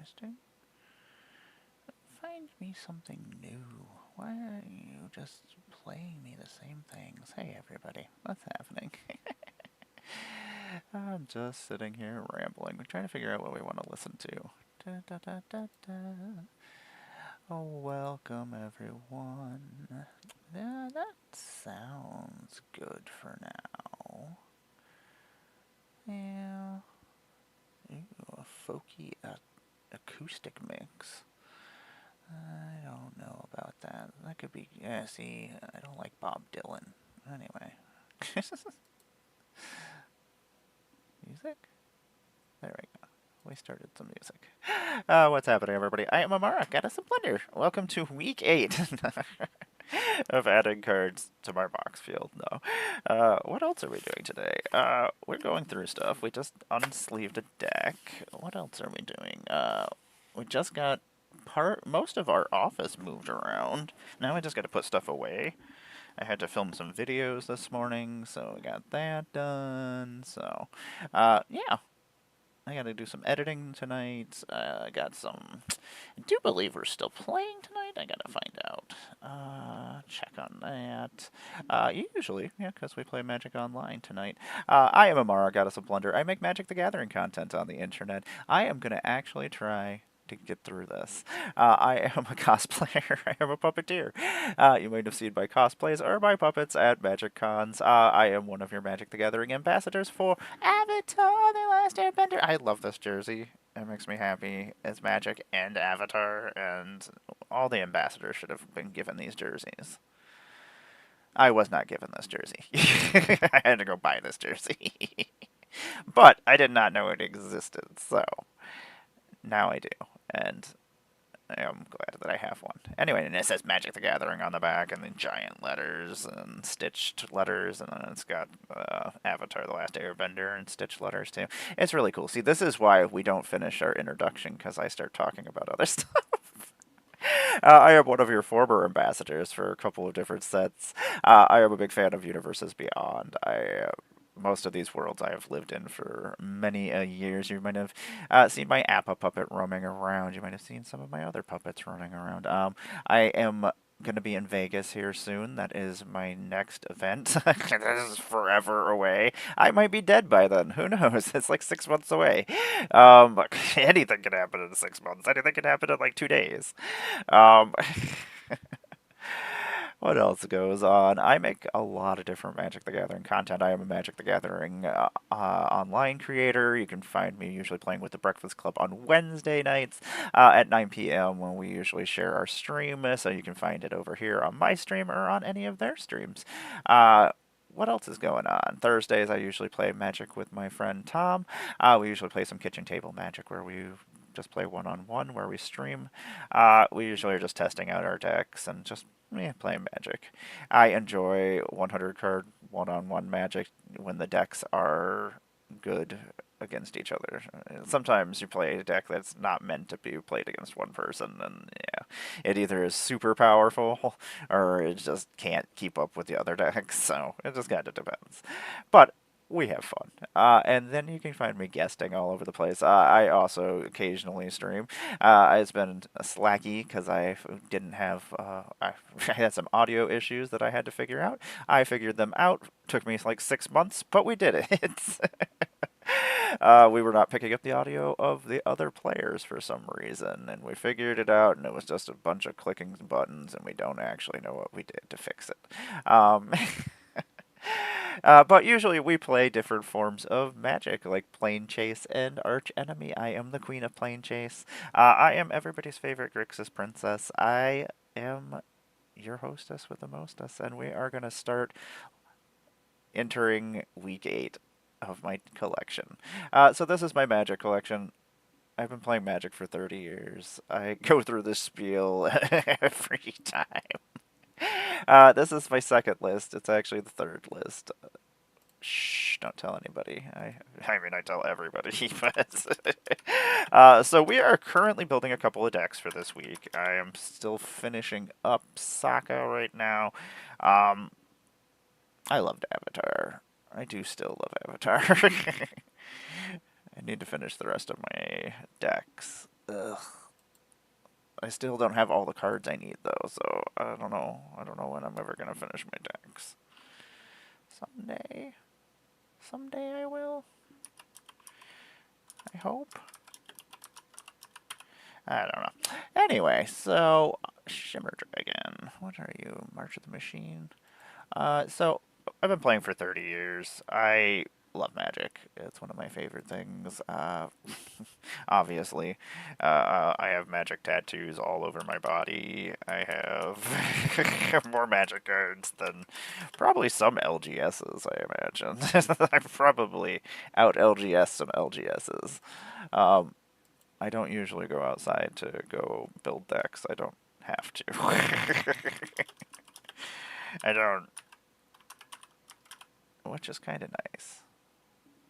interesting. Find me something new. Why are you just playing me the same things? Hey everybody, what's happening? I'm just sitting here rambling. We're trying to figure out what we want to listen to. Da, da, da, da, da. Oh, welcome everyone. Yeah, that sounds good for now. Yeah. Ooh, a folky acoustic mix. I don't know about that. That could be. Yeah, see, I don't like Bob Dylan. Anyway. Music? There we go. We started some music. What's happening, everybody? I am Amara, GoddessofBlundR. Welcome to week 8 of adding cards to my box field. No. What else are we doing today? We're going through stuff. We just unsleeved a deck. What else are we doing? We just got most of our office moved around. Now I just got to put stuff away. I had to film some videos this morning, so we got that done. So, yeah. I gotta do some editing tonight. I got some. I do believe we're still playing tonight. I gotta find out. Check on that. Usually, yeah, because we play Magic Online tonight. I am Amara, GoddessofBlundR. I make Magic the Gathering content on the internet. I am gonna actually try to get through this. I am a cosplayer. I am a puppeteer. You might have seen my cosplays or my puppets at Magic Cons. I am one of your Magic the Gathering ambassadors for Avatar: The Last Airbender. I love this jersey. It makes me happy. It's Magic and Avatar, and all the ambassadors should have been given these jerseys. I was not given this jersey. I had to go buy this jersey. But I did not know it existed, so now I do. And I'm glad that I have one. Anyway, and it says Magic the Gathering on the back, and then giant letters and stitched letters, and then it's got Avatar: The Last Airbender and stitched letters too. It's really cool. See, this is why we don't finish our introduction, because I start talking about other stuff. I am one of your former ambassadors for a couple of different sets. I am a big fan of Universes Beyond. Most of these worlds I have lived in for many years. You might have seen my Appa puppet roaming around. You might have seen some of my other puppets running around. I am going to be in Vegas here soon. That is my next event. This is forever away. I might be dead by then. Who knows? It's like 6 months away. Anything can happen in 6 months. Anything can happen in like 2 days. Um, What else goes on? I make a lot of different Magic the Gathering content. I am a Magic the Gathering online creator. You can find me usually playing with the Breakfast Club on Wednesday nights at 9 p.m. when we usually share our stream. So you can find it over here on my stream or on any of their streams. What else is going on? Thursdays, I usually play Magic with my friend Tom. We usually play some kitchen table Magic where we just play one-on-one, where we stream. We usually are just testing out our decks and just playing Magic. I enjoy 100 card one-on-one Magic when the decks are good against each other. Sometimes you play a deck that's not meant to be played against one person, and yeah, it either is super powerful or it just can't keep up with the other decks, so it just kind of depends. But we have fun. And then you can find me guesting all over the place. I also occasionally stream. It's been slacky because I didn't have, I had some audio issues that I had to figure out. I figured them out. Took me like 6 months, but we did it. We were not picking up the audio of the other players for some reason, and we figured it out, and it was just a bunch of clicking buttons, and we don't actually know what we did to fix it. But usually we play different forms of Magic, like Plane Chase and Arch Enemy. I am the Queen of Plane Chase. I am everybody's favorite Grixis princess. I am your hostess with the mostess, and we are going to start entering week 8 of my collection. So this is my Magic collection. I've been playing Magic for 30 years. I go through this spiel every time. This is my second list. It's actually the third list. Shh, don't tell anybody. I mean, I tell everybody, but... so we are currently building a couple of decks for this week. I am still finishing up Sokka right now. I loved Avatar. I do still love Avatar. I need to finish the rest of my decks. Ugh. I still don't have all the cards I need though, so I don't know. I don't know when I'm ever gonna finish my decks. Someday. Someday I will. I hope. I don't know. Anyway, so Shimmer Dragon. What are you? March of the Machine? So I've been playing for 30 years. I love Magic. It's one of my favorite things. Obviously, I have Magic tattoos all over my body. I have more Magic cards than probably some LGSs, I imagine. I probably out LGS some LGSs. I don't usually go outside to go build decks. I don't have to. I don't. Which is kind of nice.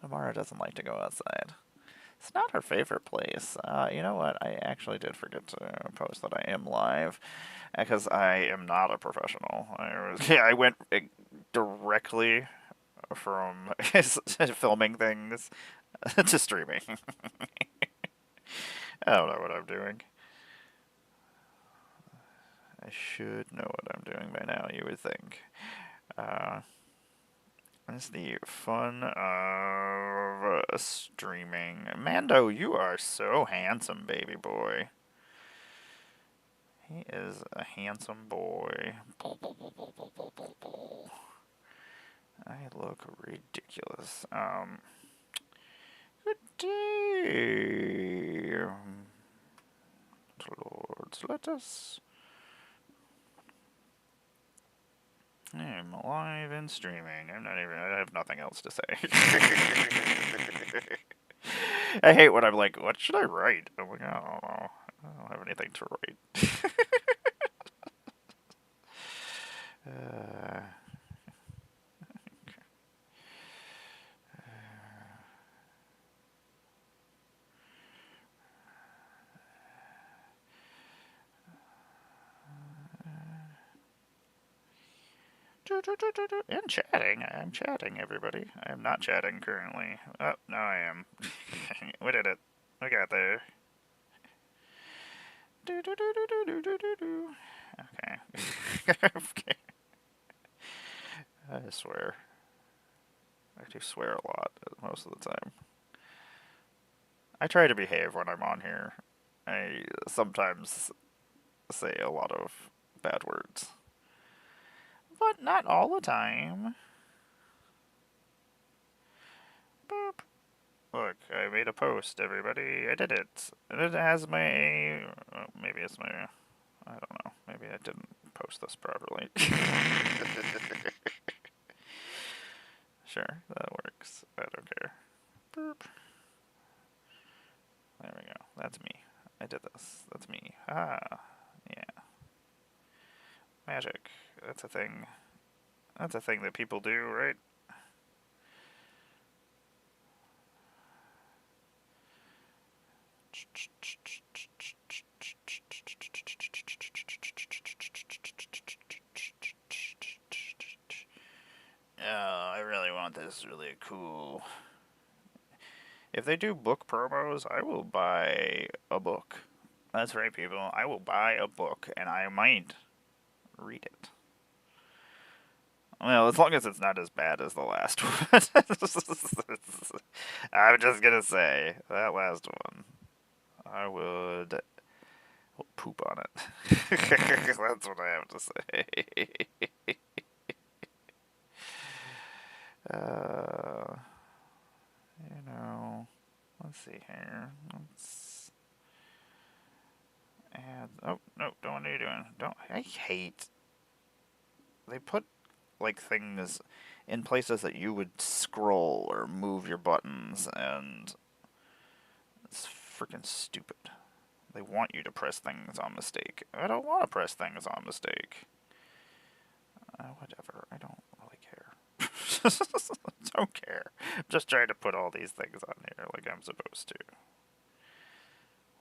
Amara doesn't like to go outside. It's not her favorite place. You know what? I actually did forget to post that I am live, because I am not a professional. I went directly from filming things to streaming. I don't know what I'm doing. I should know what I'm doing by now, you would think. It's the fun of streaming. Mando, you are so handsome, baby boy. He is a handsome boy. I look ridiculous. Good day, lords. Let us. I'm live and streaming. I have nothing else to say. I hate when I'm like, what should I write? I'm like, I don't know. I don't have anything to write. And chatting. I'm chatting, everybody. I am not chatting currently. Oh, no, I am. We did it. We got there. Okay. Okay. I swear. I do swear a lot most of the time. I try to behave when I'm on here. I sometimes say a lot of bad words. But not all the time. Boop. Look, I made a post, everybody. I did it. And it has my... maybe it's my... I don't know. Maybe I didn't post this properly. Sure, that works. I don't care. Boop. There we go. That's me. I did this. That's me. Ah, yeah. Magic. That's a thing. That's a thing that people do, right? Oh, I really want this really cool. If they do book promos, I will buy a book. That's right, people. I will buy a book, and I might read it. Well, as long as it's not as bad as the last one. I'm just gonna say, that last one, I would poop on it. That's what I have to say. You know, let's see here. Let's add. Oh no! Don't what are you doing? Don't. I hate. They put like things in places that you would scroll or move your buttons, and it's freaking stupid. They want you to press things on mistake. I don't want to press things on mistake. Whatever. I don't really care. Don't care. I'm just trying to put all these things on here like I'm supposed to.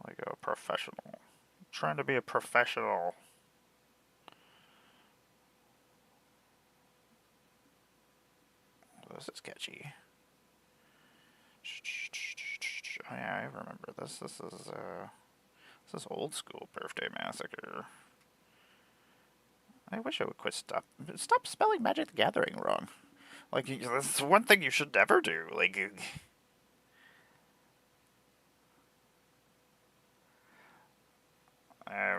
Like a professional. I'm trying to be a professional. This is sketchy. Oh yeah, I remember this. This This is old school birthday massacre. I wish I would stop spelling Magic the Gathering wrong. Like, that's one thing you should never do. Like, there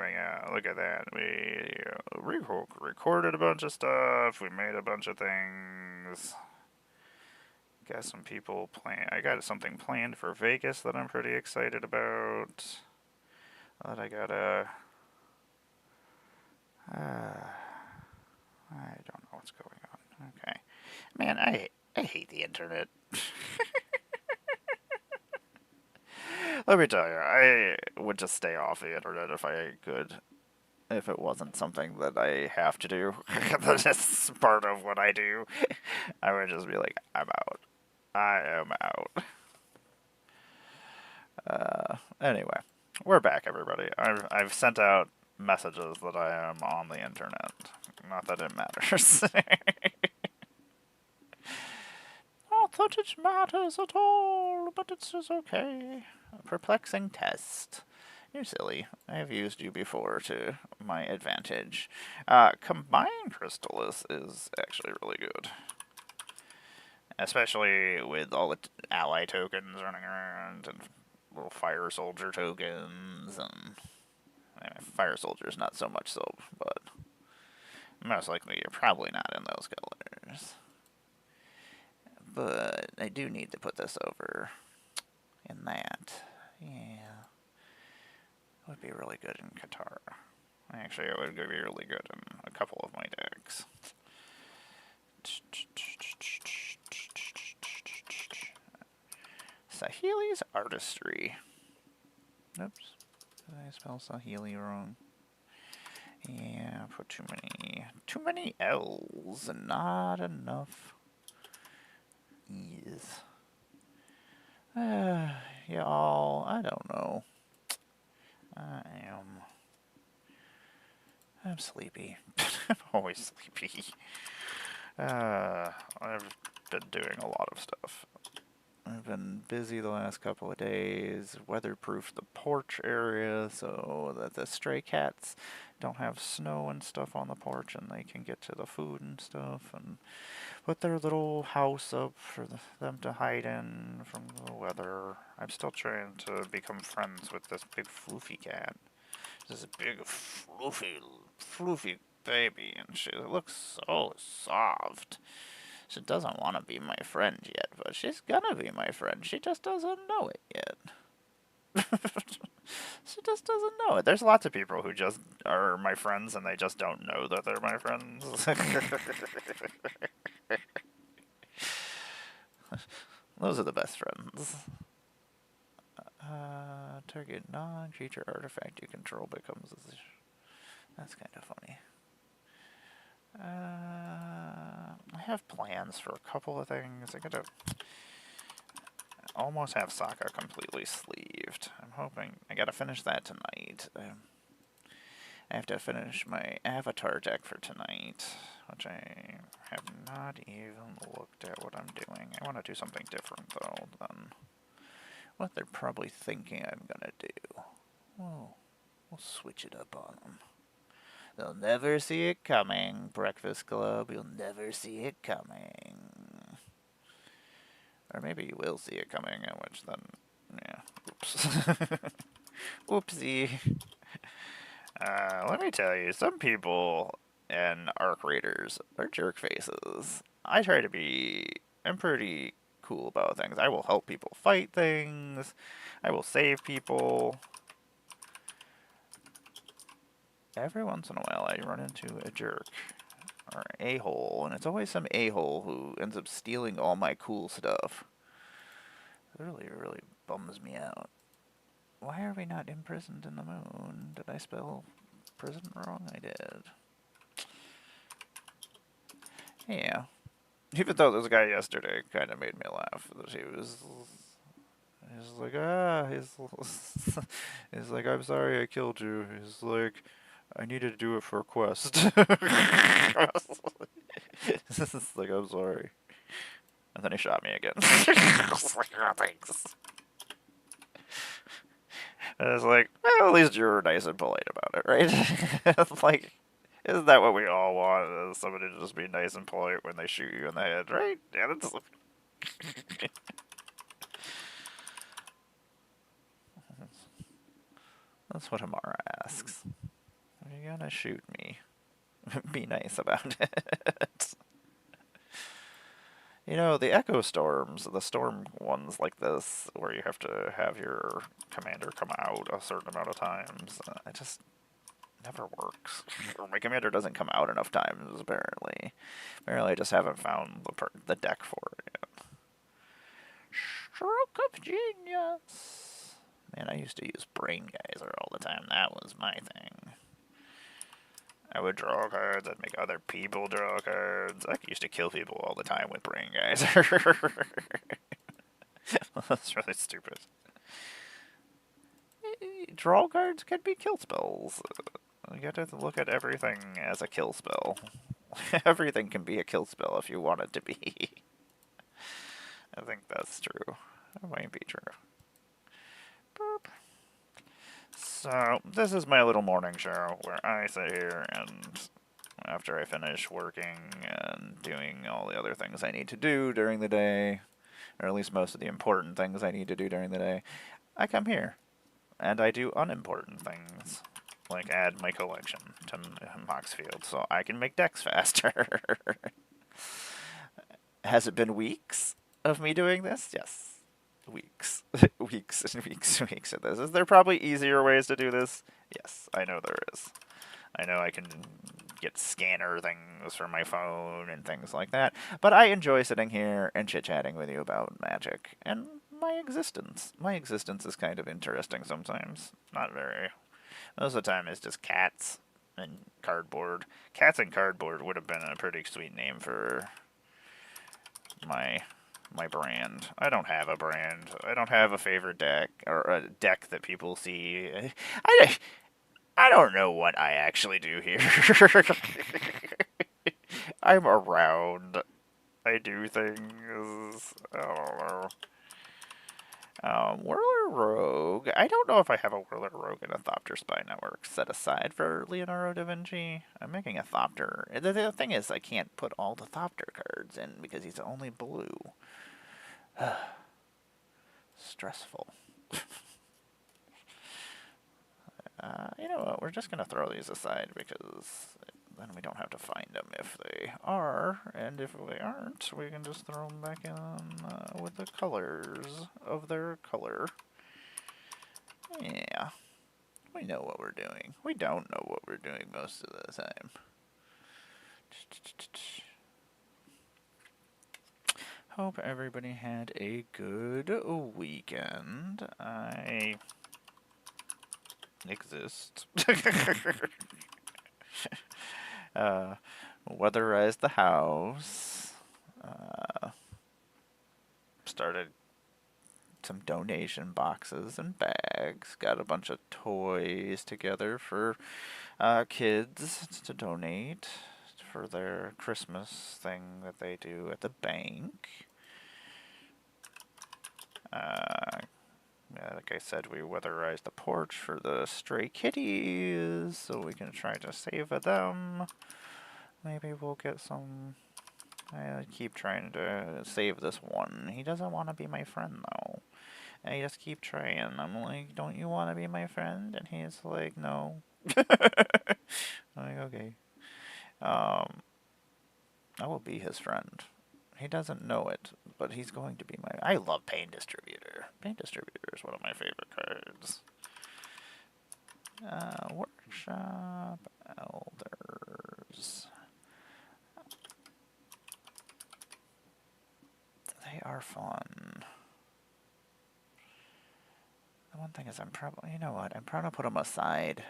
we go. Look at that. We recorded a bunch of stuff. We made a bunch of things. Got some people plan. I got something planned for Vegas that I'm pretty excited about. That I gotta. I don't know what's going on. Okay, man, I hate the internet. Let me tell you, I would just stay off the internet if I could. If it wasn't something that I have to do, that's just part of what I do, I would just be like, I'm out. I am out. Anyway, we're back, everybody. I've sent out messages that I am on the internet. Not that it matters. Not that it matters at all, but it's just okay. A perplexing test. You're silly. I've used you before to my advantage. Combine Crystal is actually really good. Especially with all the ally tokens running around and little fire soldier tokens and fire soldiers not so much so, but most likely you're probably not in those colors. But I do need to put this over in that. Yeah. It would be really good in Qatar. Actually, it would be really good in a couple of my decks. Sahili's Artistry. Oops. Did I spell Sahili wrong? Yeah, put too many L's and not enough E's. Y'all, I don't know. I'm sleepy. I'm always sleepy. I've been doing a lot of stuff. I've been busy the last couple of days, weatherproofed the porch area so that the stray cats don't have snow and stuff on the porch and they can get to the food and stuff, and put their little house up for them to hide in from the weather. I'm still trying to become friends with this big floofy cat. This big floofy baby, and she looks so soft. She doesn't want to be my friend yet, but she's gonna be my friend. She just doesn't know it yet. She just doesn't know it. There's lots of people who just are my friends and they just don't know that they're my friends. Those are the best friends. Target non-creature artifact you control becomes... That's kind of funny. I have plans for a couple of things. I gotta almost have Sokka completely sleeved. I'm hoping I gotta finish that tonight. I have to finish my Avatar deck for tonight, which I have not even looked at what I'm doing. I want to do something different though than what they're probably thinking I'm gonna do. Oh, we'll switch it up on them. They'll never see it coming, Breakfast Club. You'll never see it coming. Or maybe you will see it coming, in which then, yeah, oops. Oopsie. Let me tell you, some people and arc raiders are jerk faces. I'm pretty cool about things. I will help people fight things. I will save people. Every once in a while I run into a jerk or a-hole, and it's always some a-hole who ends up stealing all my cool stuff. It really, really bums me out. Why are we not imprisoned in the moon? Did I spell prison wrong? I did. Yeah. Even though this guy yesterday kind of made me laugh. That he was like, he's like, I'm sorry I killed you. He's like, I needed to do it for a quest. It's like, I'm sorry. And then he shot me again. I was like, oh, thanks. It's like, well, at least you're nice and polite about it, right? It's like, isn't that what we all want? Is somebody to just be nice and polite when they shoot you in the head, right? Yeah, that's... That's what Amara asks. Are you gonna shoot me? Be nice about it. You know, the echo storms, the storm ones like this, where you have to have your commander come out a certain amount of times, it just never works. Or my commander doesn't come out enough times, apparently. Apparently I just haven't found the deck for it yet. Stroke of genius! Man, I used to use Brain Geyser all the time. That was my thing. I would draw cards, I'd make other people draw cards. I used to kill people all the time with Brain Geyser. That's really stupid. Draw cards can be kill spells. You got to look at everything as a kill spell. Everything can be a kill spell if you want it to be. I think that's true. That might be true. Boop. So, this is my little morning show where I sit here and after I finish working and doing all the other things I need to do during the day, or at least most of the important things I need to do during the day, I come here and I do unimportant things, like add my collection to Moxfield so I can make decks faster. Has it been weeks of me doing this? Yes. Weeks. Weeks and weeks and weeks of this. Is there probably easier ways to do this? Yes, I know there is. I know I can get scanner things for my phone and things like that, but I enjoy sitting here and chit-chatting with you about magic and my existence. My existence is kind of interesting sometimes. Not very. Most of the time it's just cats and cardboard. Cats and cardboard would have been a pretty sweet name for my brand. I don't have a brand. I don't have a favorite deck or a deck that people see. I don't know what I actually do here. I'm around. I do things. I don't know. Whirler Rogue. I don't know if I have a Whirler Rogue in a Thopter Spy Network set aside for Leonardo da Vinci. I'm making a Thopter. The thing is, I can't put all the Thopter cards in because he's only blue. Stressful. You know what? We're just going to throw these aside because then we don't have to find them if they are. And if they aren't, we can just throw them back in with the colors of their color. Yeah. We know what we're doing. We don't know what we're doing most of the time. Hope everybody had a good weekend. I exist. Weatherized the house. Started some donation boxes and bags. Got a bunch of toys together for kids to donate for their Christmas thing that they do at the bank. Like I said, we weatherized the porch for the stray kitties, so we can try to save them. Maybe we'll get some... I keep trying to save this one. He doesn't want to be my friend, though. I just keep trying. I'm like, don't you want to be my friend? And he's like, no. I'm like, okay. I will be his friend. He doesn't know it, but he's going to be my... I love Pain Distributor. Pain Distributor is one of my favorite cards. Workshop Elders. They are fun. The one thing is I'm probably... You know what? I'm probably going to put them aside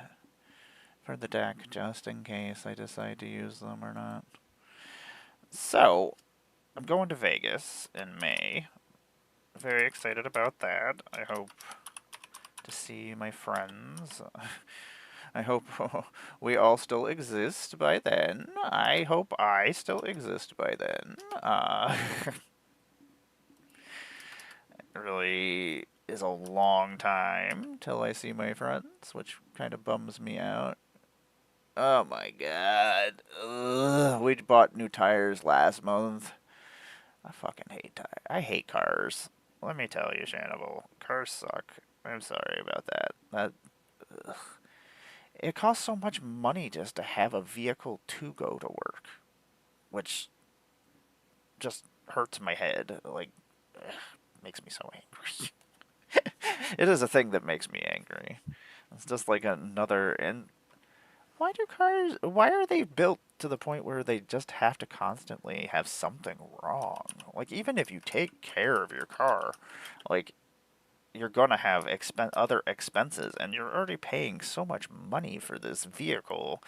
for the deck just in case I decide to use them or not. So... I'm going to Vegas in May. Very excited about that. I hope to see my friends. I hope we all still exist by then. I hope I still exist by then. Really, is a long time till I see my friends, which kind of bums me out. Oh my god. Ugh, we bought new tires last month. I fucking hate tires. I hate cars. Let me tell you, Shannibal, cars suck. I'm sorry about that. Ugh. It costs so much money just to have a vehicle to go to work, which just hurts my head. Like, ugh, makes me so angry. It is a thing that makes me angry. It's just like another. And why are they built to the point where they just have to constantly have something wrong? Like, even if you take care of your car, like, you're gonna have other expenses, and you're already paying so much money for this vehicle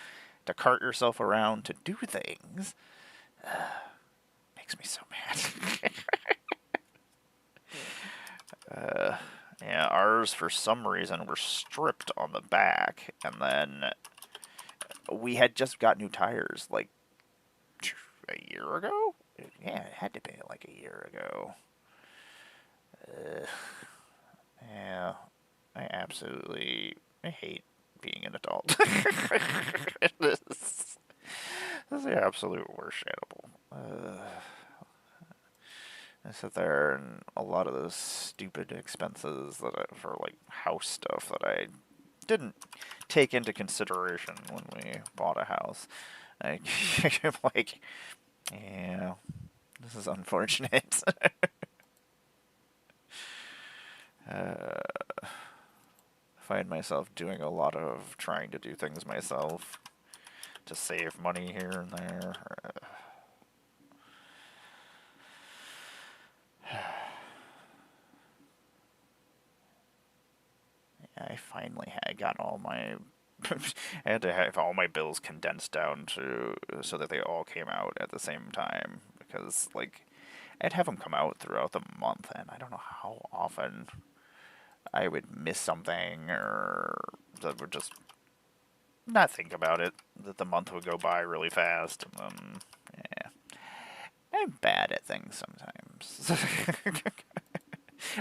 to cart yourself around to do things. Makes me so mad. Yeah, ours, for some reason, were stripped on the back, and then we had just got new tires, like, a year ago? Yeah, it had to be, like, a year ago. Yeah, I hate being an adult. This is the absolute worst animal. I sit there and a lot of those stupid expenses for like house stuff that I didn't take into consideration when we bought a house. I'm like, yeah, this is unfortunate. Find myself doing a lot of trying to do things myself to save money here and there. I finally got all my. I had to have all my bills condensed down to so that they all came out at the same time, because like I'd have them come out throughout the month, and I don't know how often I would miss something or that would just not think about it. That the month would go by really fast, and then yeah, I'm bad at things sometimes.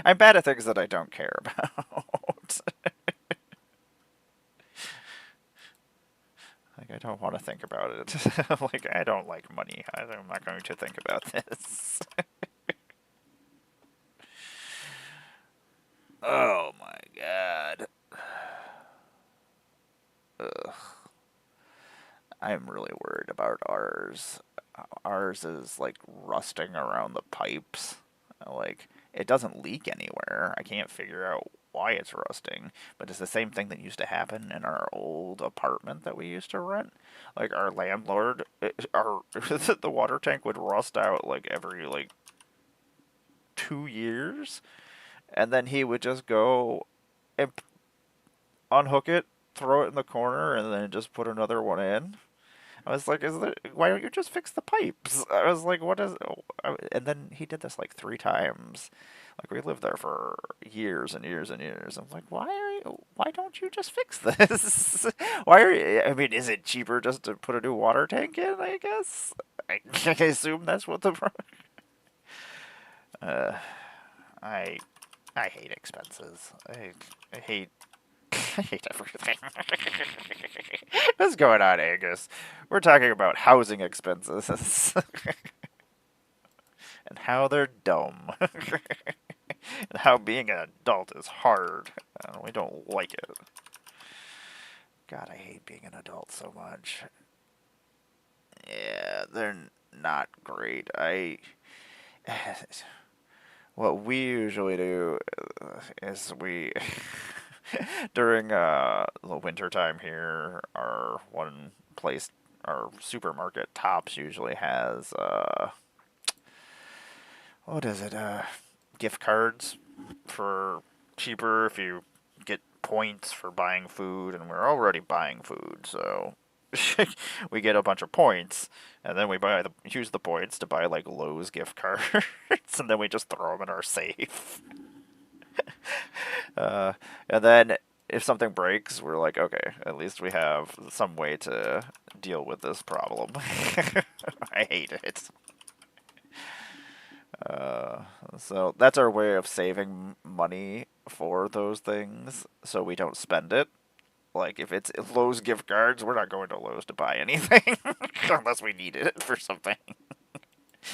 I'm bad at things that I don't care about. Like, I don't want to think about it. Like, I don't like money. I'm not going to think about this. Oh my god. Ugh. I'm really worried about ours. Ours is, like, rusting around the pipes. Like, it doesn't leak anywhere. I can't figure out why it's rusting, but it's the same thing that used to happen in our old apartment that we used to rent. Like, our landlord, the water tank would rust out like every like 2 years, and then he would just go and unhook it, throw it in the corner, and then just put another one in. I was like, why don't you just fix the pipes? I was like, what is, and then he did this like 3 times. Like, we lived there for years and years and years. I'm like, why don't you just fix this? I mean, is it cheaper just to put a new water tank in, I guess? I assume that's what the, uh, I, I hate expenses. I hate I hate everything. What's going on, Angus? We're talking about housing expenses. And how they're dumb. And how being an adult is hard. And we don't like it. God, I hate being an adult so much. Yeah, they're not great. What we usually do is during the winter time here, our supermarket Tops usually has what is it? Gift cards for cheaper if you get points for buying food, and we're already buying food, so we get a bunch of points, and then we use the points to buy like Lowe's gift cards, and then we just throw them in our safe. And then if something breaks, we're like, okay, at least we have some way to deal with this problem. I hate it. So that's our way of saving money for those things so we don't spend it. Like, if it's Lowe's gift cards, we're not going to Lowe's to buy anything unless we need it for something.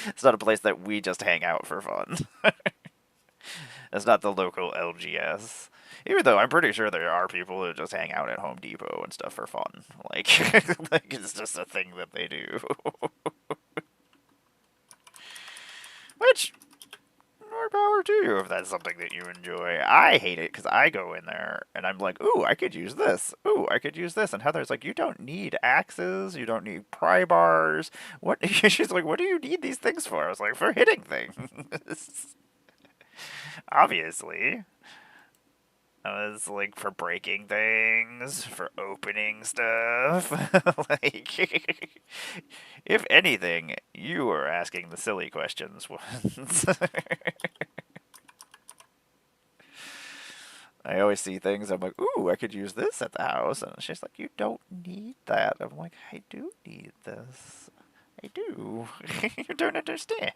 It's not a place that we just hang out for fun. It's not the local LGS. Even though I'm pretty sure there are people who just hang out at Home Depot and stuff for fun. Like, like it's just a thing that they do. Which, more power to you if that's something that you enjoy. I hate it because I go in there and I'm like, ooh, I could use this. Ooh, I could use this. And Heather's like, you don't need axes. You don't need pry bars. What? She's like, what do you need these things for? I was like, for hitting things. Obviously. I was like, for breaking things, for opening stuff. Like, if anything, you are asking the silly questions ones. I always see things, I'm like, ooh, I could use this at the house. And she's like, you don't need that. I'm like, I do need this. I do. You don't understand.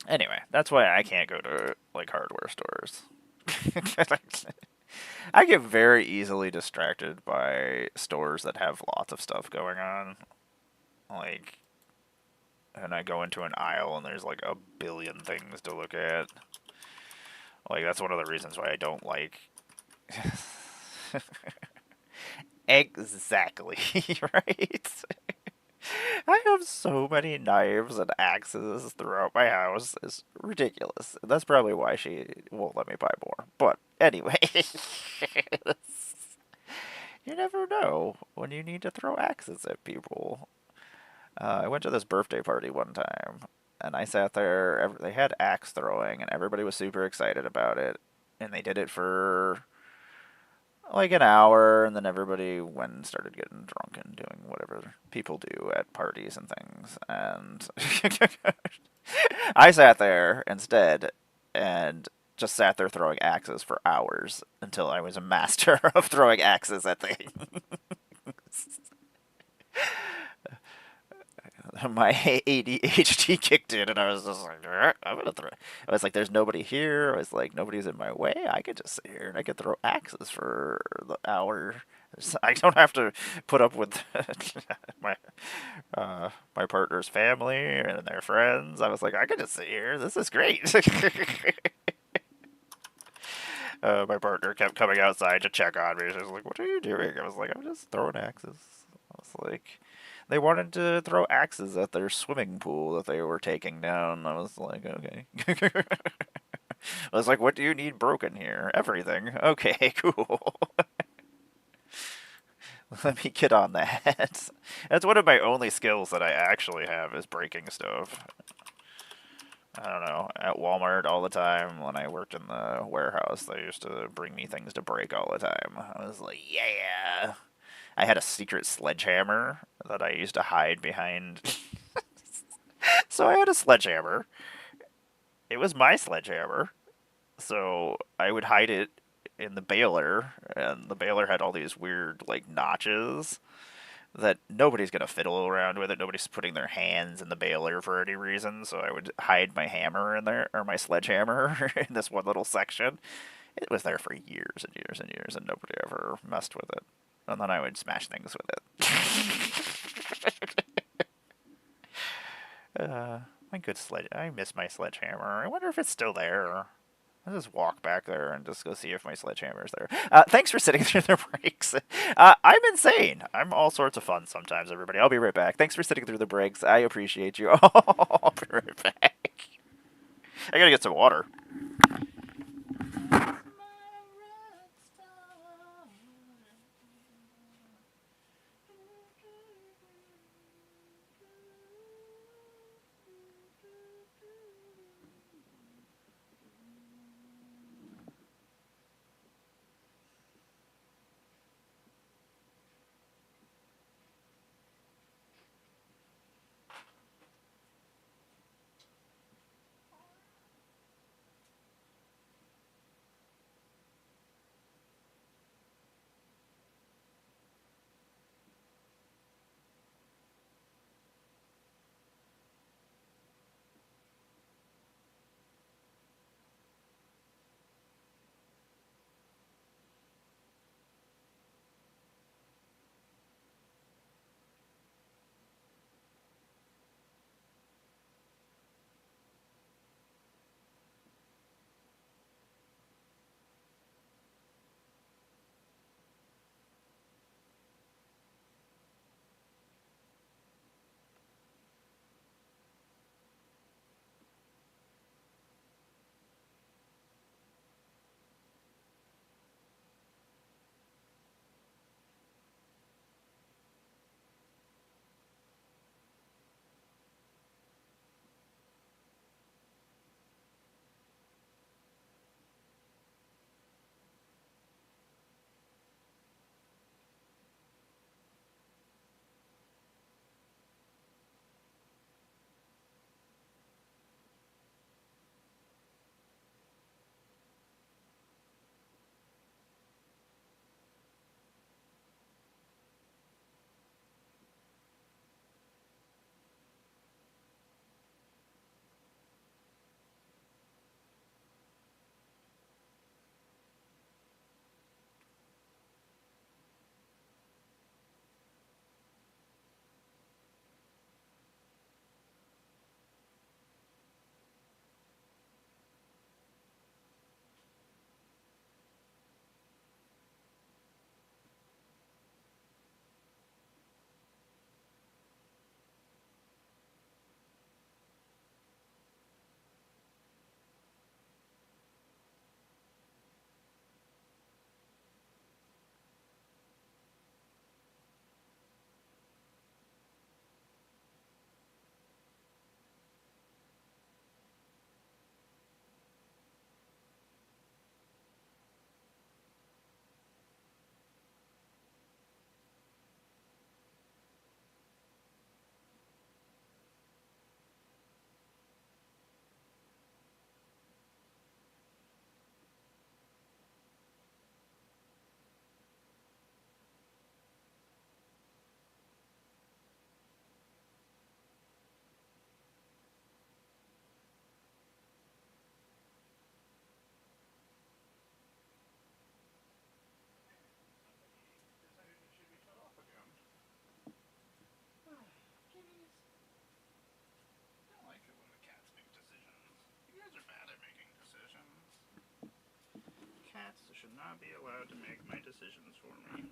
Anyway, that's why I can't go to, like, hardware stores. I get very easily distracted by stores that have lots of stuff going on. Like, and I go into an aisle and there's like a billion things to look at. Like, that's one of the reasons why I don't like. Exactly, right? I have so many knives and axes throughout my house. It's ridiculous. That's probably why she won't let me buy more. But anyway, you never know when you need to throw axes at people. I went to this birthday party one time, and I sat there. They had axe throwing, and everybody was super excited about it. And they did it for like an hour, and then everybody went and started getting drunk and doing whatever people do at parties and things. And I sat there instead and just sat there throwing axes for hours until I was a master of throwing axes at things. My ADHD kicked in, and I was just like, I'm gonna throw. I was like, there's nobody here. I was like, nobody's in my way. I could just sit here and I could throw axes for the hour. I don't have to put up with my my partner's family and their friends. I was like, I could just sit here. This is great. My partner kept coming outside to check on me. She was like, "What are you doing?" I was like, "I'm just throwing axes." I was like, they wanted to throw axes at their swimming pool that they were taking down. I was like, okay. I was like, what do you need broken here? Everything. Okay, cool. Let me get on that. That's one of my only skills that I actually have is breaking stuff. I don't know, at Walmart all the time when I worked in the warehouse, they used to bring me things to break all the time. I was like, yeah. I had a secret sledgehammer that I used to hide behind. So I had a sledgehammer. It was my sledgehammer. So I would hide it in the baler, and the baler had all these weird, like, notches that nobody's gonna fiddle around with it. Nobody's putting their hands in the baler for any reason. So I would hide my hammer in there, or my sledgehammer, in this one little section. It was there for years and years and years, and nobody ever messed with it. And then I would smash things with it. My good sledge. I miss my sledgehammer. I wonder if it's still there. I'll just walk back there and just go see if my sledgehammer's there. Thanks for sitting through the breaks. I'm insane. I'm all sorts of fun sometimes, everybody. I'll be right back. Thanks for sitting through the breaks. I appreciate you. I'll be right back. I gotta get some water. should not be allowed to make my decisions for me.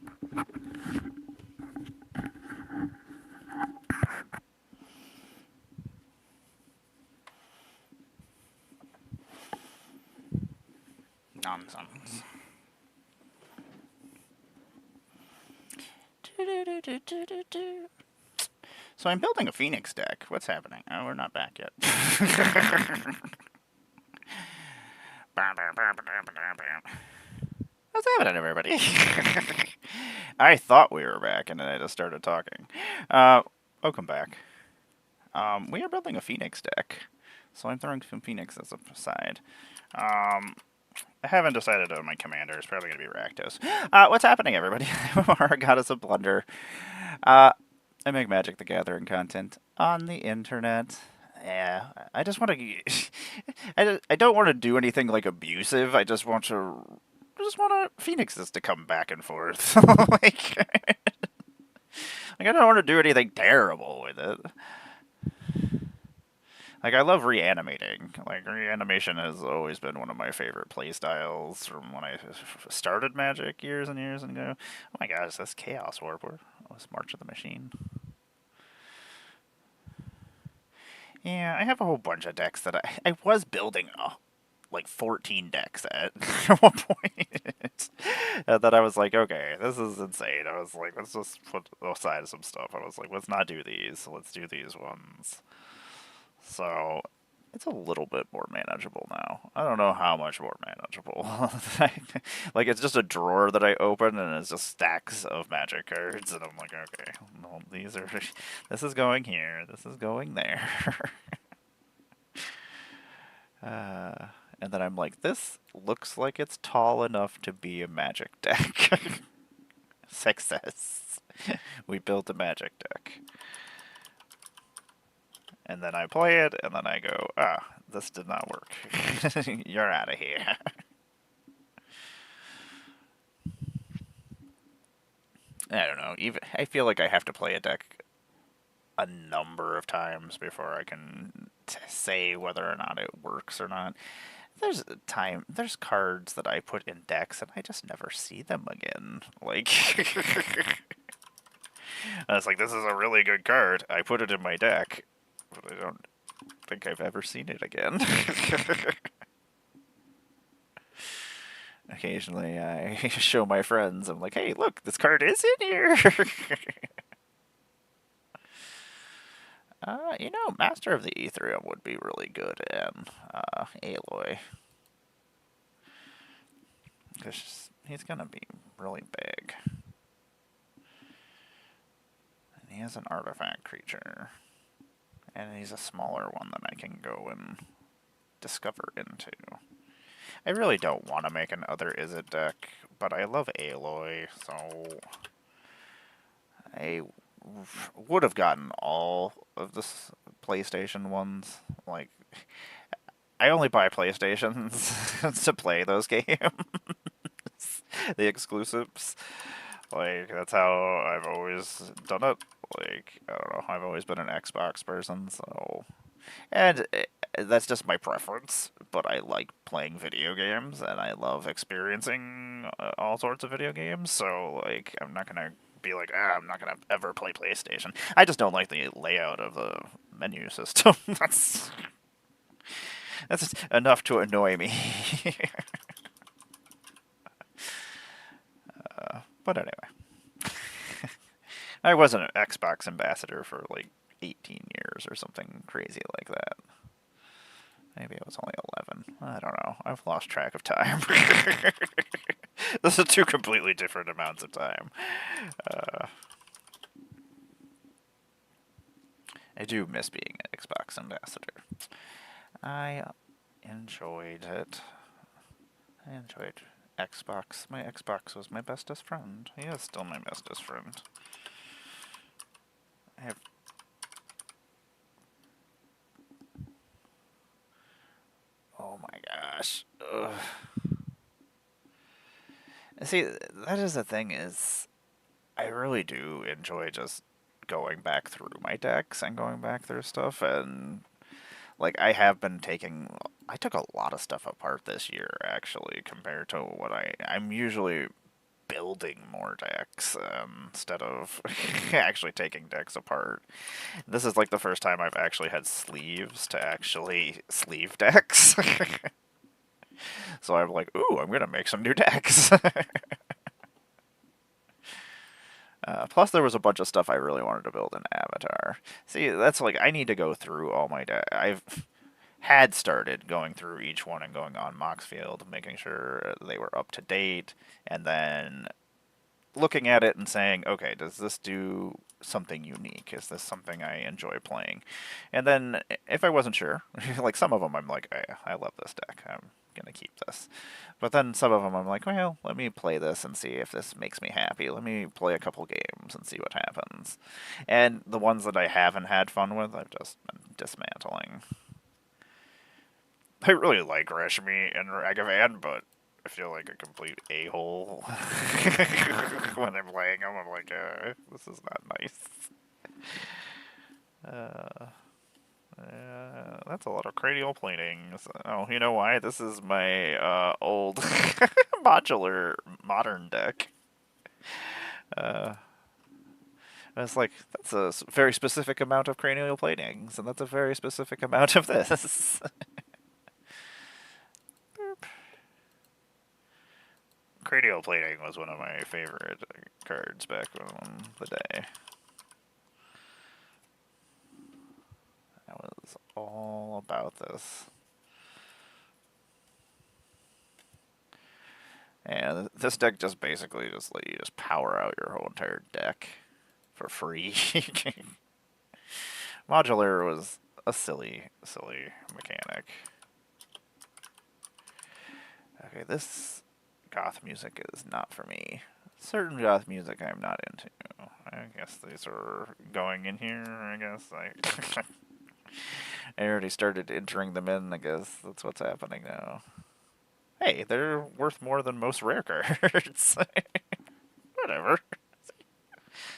Nonsense. So I'm building a Phoenix deck. What's happening? Oh, we're not back yet. What's happening, everybody? I thought we were back, and then I just started talking. Welcome back. We are building a Phoenix deck, so I'm throwing some Phoenixes aside. I haven't decided on my commander. It's probably going to be Rakdos. What's happening, everybody? I'm our Goddess of Blunder. I make Magic the Gathering content on the internet. Yeah, I just want to. I don't want to do anything like abusive. I just want Phoenixes to come back and forth. like I don't want to do anything terrible with it. Like, I love reanimating. Like, reanimation has always been one of my favorite playstyles from when I started Magic years and years ago. Oh my gosh, that's Chaos Warper. Oh, it's March of the Machine. Yeah, I have a whole bunch of decks that I was building like 14 decks at one point. And then I was like, okay, this is insane. I was like, let's just put aside some stuff. I was like, let's not do these. Let's do these ones. So it's a little bit more manageable now. I don't know how much more manageable. Like, it's just a drawer that I open and it's just stacks of Magic cards, and I'm like, okay, well, this is going here, this is going there. And then I'm like, this looks like it's tall enough to be a Magic deck. Success. We built a Magic deck. And then I play it, and then I go, this did not work. You're out of here. I don't know. I feel like I have to play a deck a number of times before I can say whether or not it works or not. There's cards that I put in decks, and I just never see them again. Like, I was like, this is a really good card. I put it in my deck, but I don't think I've ever seen it again. Occasionally, I show my friends. I'm like, hey, look, this card is in here. Master of the Ethereum would be really good in Aloy. Because he's going to be really big. And he has an artifact creature. And he's a smaller one that I can go and discover into. I really don't want to make another Izzet deck, but I love Aloy, so I would have gotten all of the PlayStation ones. Like, I only buy PlayStations to play those games. The exclusives. Like, that's how I've always done it. Like, I don't know, I've always been an Xbox person, so... And that's just my preference, but I like playing video games, and I love experiencing all sorts of video games, so, like, I'm not gonna be like, I'm not gonna ever play PlayStation. I just don't like the layout of the menu system. That's enough to annoy me. But anyway. I was an Xbox ambassador for like 18 years or something crazy like that. Maybe it was only 11. I don't know. I've lost track of time. Those are two completely different amounts of time. I do miss being an Xbox ambassador. I enjoyed it. I enjoyed Xbox. My Xbox was my bestest friend. He is still my bestest friend. I have... Oh my gosh. Ugh. See, that is the thing, is I really do enjoy just going back through my decks and going back through stuff, and Like, I took a lot of stuff apart this year, actually, compared to what I'm usually building more decks instead of actually taking decks apart. This is like the first time I've actually had sleeves to actually sleeve decks. So I'm like, ooh, I'm gonna make some new decks. Plus, there was a bunch of stuff I really wanted to build in Avatar. See, that's like, I need to go through all my decks. I've had started going through each one and going on Moxfield, making sure they were up to date, and then looking at it and saying, okay, does this do something unique? Is this something I enjoy playing? And then if I wasn't sure, like some of them I'm like, I love this deck. I'm going to keep this. But then some of them I'm like, well, let me play this and see if this makes me happy. Let me play a couple games and see what happens. And the ones that I haven't had fun with, I've just been dismantling. I really like Rashmi and Ragavan, but I feel like a complete a-hole when I'm playing them. I'm like, this is not nice. That's a lot of cranial planings. Oh, you know why? This is my old modular modern deck. It's like, that's a very specific amount of cranial platings, and that's a very specific amount of this. Cranial plating was one of my favorite cards back on the day. I was all about this. And this deck just basically just let you just power out your whole entire deck for free. Modular was a silly mechanic. Okay, this goth music is not for me. Certain goth music I'm not into. I guess these are going in here, I guess. I already started entering them in, I guess that's what's happening now. Hey, they're worth more than most rare cards. Whatever.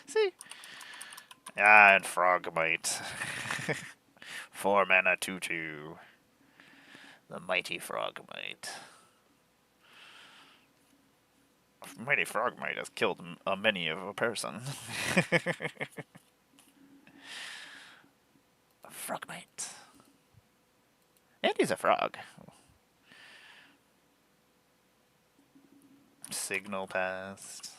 See? Ah, and Frogmite. 4 mana 2/2. The Mighty Frogmite. Mighty Frogmite has killed many of a person. Frogmite. And he's a frog. Signal Pest.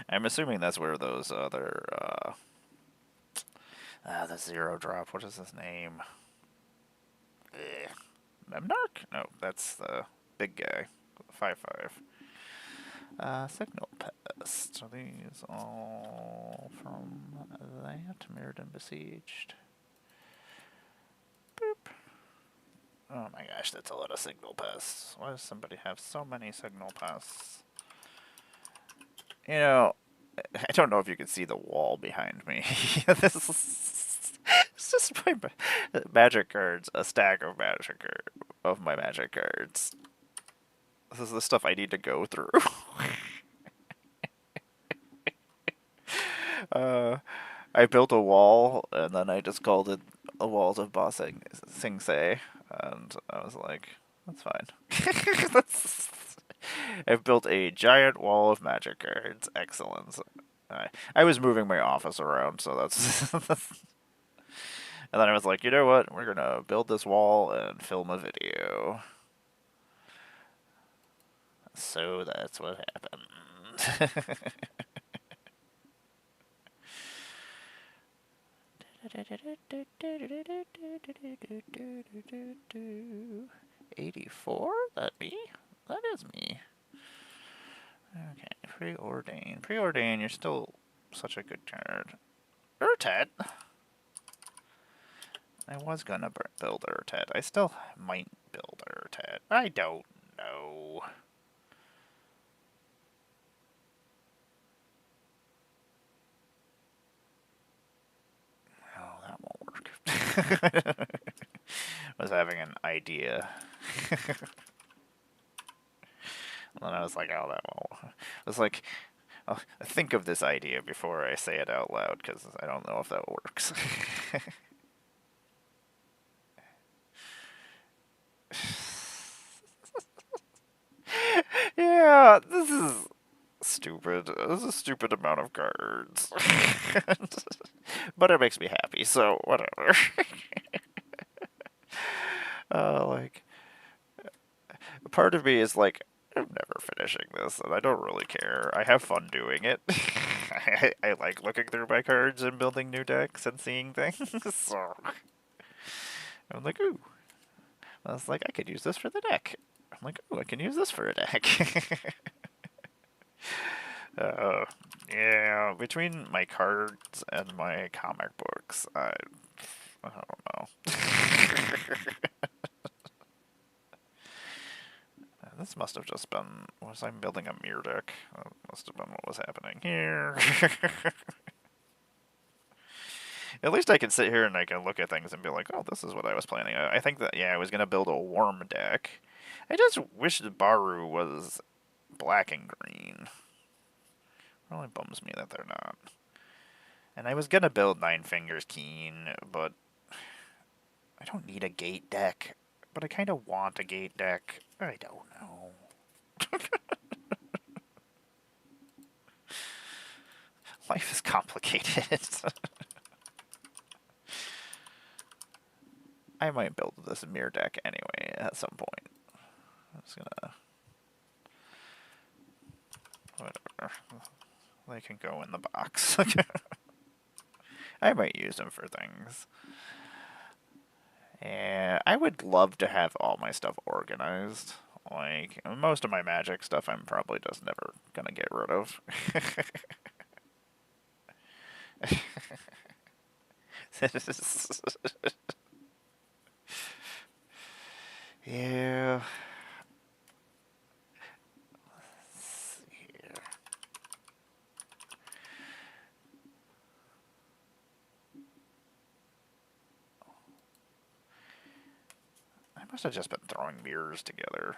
I'm assuming that's where those other, the 0-drop, what is his name? Memnarch? No, that's the big guy. 5/5. Signal Pest. Are these all from that? Mirrodin Besieged. Boop. Oh my gosh, that's a lot of Signal Pests. Why does somebody have so many Signal Pests? You know, I don't know if you can see the wall behind me. This is, it's just my magic cards, a stack of my magic cards. This is the stuff I need to go through. I built a wall, and then I just called it a Walls of Ba Sing Se, and I was like, that's fine. I've built a giant wall of magic cards. Excellent. I was moving my office around, so that's... And then I was like, you know what? We're gonna build this wall and film a video. So that's what happened. 84? That me? That is me. Okay, Preordain. Preordain, you're still such a good card. Urtet? I was gonna build Urtet. I still might build Urtet. I don't know. Oh, that won't work. I was having an idea. And then I was like, oh, that won't. It was like, I'll think of this idea before I say it out loud, because I don't know if that works. Yeah, this is stupid. This is a stupid amount of cards. But it makes me happy, so whatever. Like, part of me is like, I'm never finishing this, and I don't really care. I have fun doing it. I like looking through my cards and building new decks and seeing things, so I'm like, ooh. I was like, I could use this for the deck. I'm like, ooh, I can use this for a deck. uh, yeah, between my cards and my comic books, I don't know. This must have just been, was I building a mirror deck? That must have been what was happening here. At least I can sit here and I can look at things and be like, oh, this is what I was planning. I think that, yeah, I was going to build a worm deck. I just wish the Baru was black and green. It really bums me that they're not. And I was going to build Nine Fingers Keen, but I don't need a gate deck. But I kind of want a gate deck. I don't know. Life is complicated. I might build this mirror deck anyway at some point. I'm just gonna... Whatever. They can go in the box. I might use them for things. And I would love to have all my stuff organized. Like, most of my magic stuff I'm probably just never gonna get rid of. Yeah. Let's see here. I must have just been throwing mirrors together.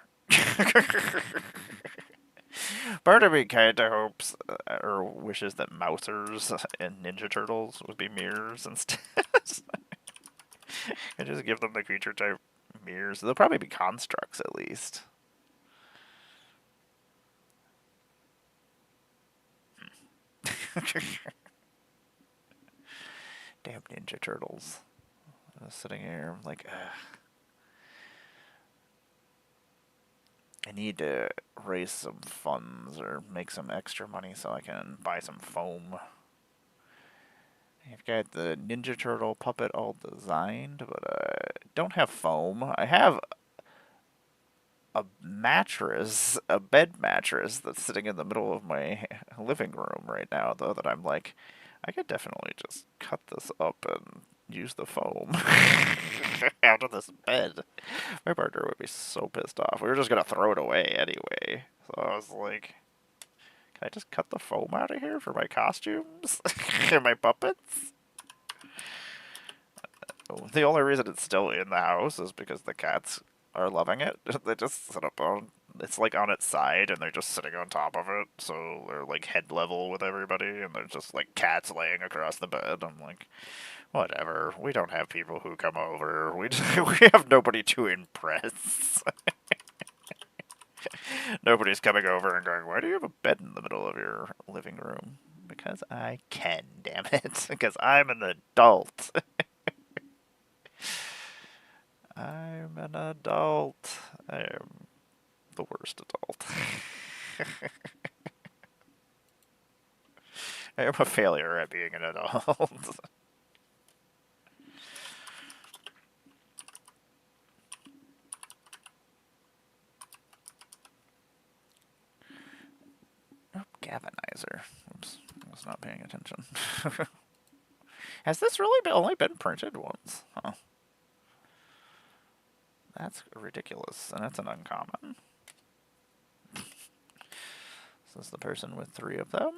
Part of me kind of hopes or wishes that Mousers and Ninja Turtles would be mirrors instead. And just give them the creature type mirrors. They'll probably be constructs at least. Damn Ninja Turtles. I was sitting here like, ugh. I need to raise some funds or make some extra money so I can buy some foam. I've got the Ninja Turtle puppet all designed, but I don't have foam. I have a mattress, a bed mattress that's sitting in the middle of my living room right now, though, that I'm like, I could definitely just cut this up and use the foam out of this bed. My partner would be so pissed off. We were just gonna throw it away anyway. So I was like, can I just cut the foam out of here for my costumes and my puppets? The only reason it's still in the house is because the cats are loving it. They just sit up on, it's like on its side and they're just sitting on top of it. So they're like head level with everybody and they're just like cats laying across the bed. I'm like, whatever. We don't have people who come over. We have nobody to impress. Nobody's coming over and going, why do you have a bed in the middle of your living room? Because I can, damn it. Because I'm an adult. I'm an adult. I am the worst adult. I am a failure at being an adult. Oh, Gavinizer. Oops, I was not paying attention. Has this really only been printed once? Huh. That's ridiculous, and that's an uncommon. Is this the person with 3 of them?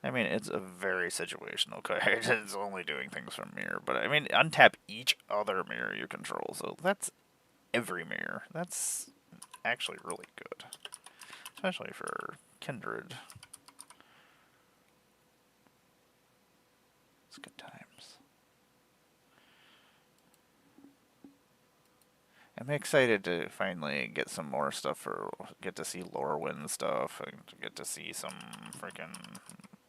I mean, it's a very situational card. It's only doing things from mirror, but I mean, untap each other mirror you control, so that's every mirror. That's actually really good. Especially for Kindred. It's good times. I'm excited to finally get some more stuff get to see Lorwyn stuff, and get to see some freaking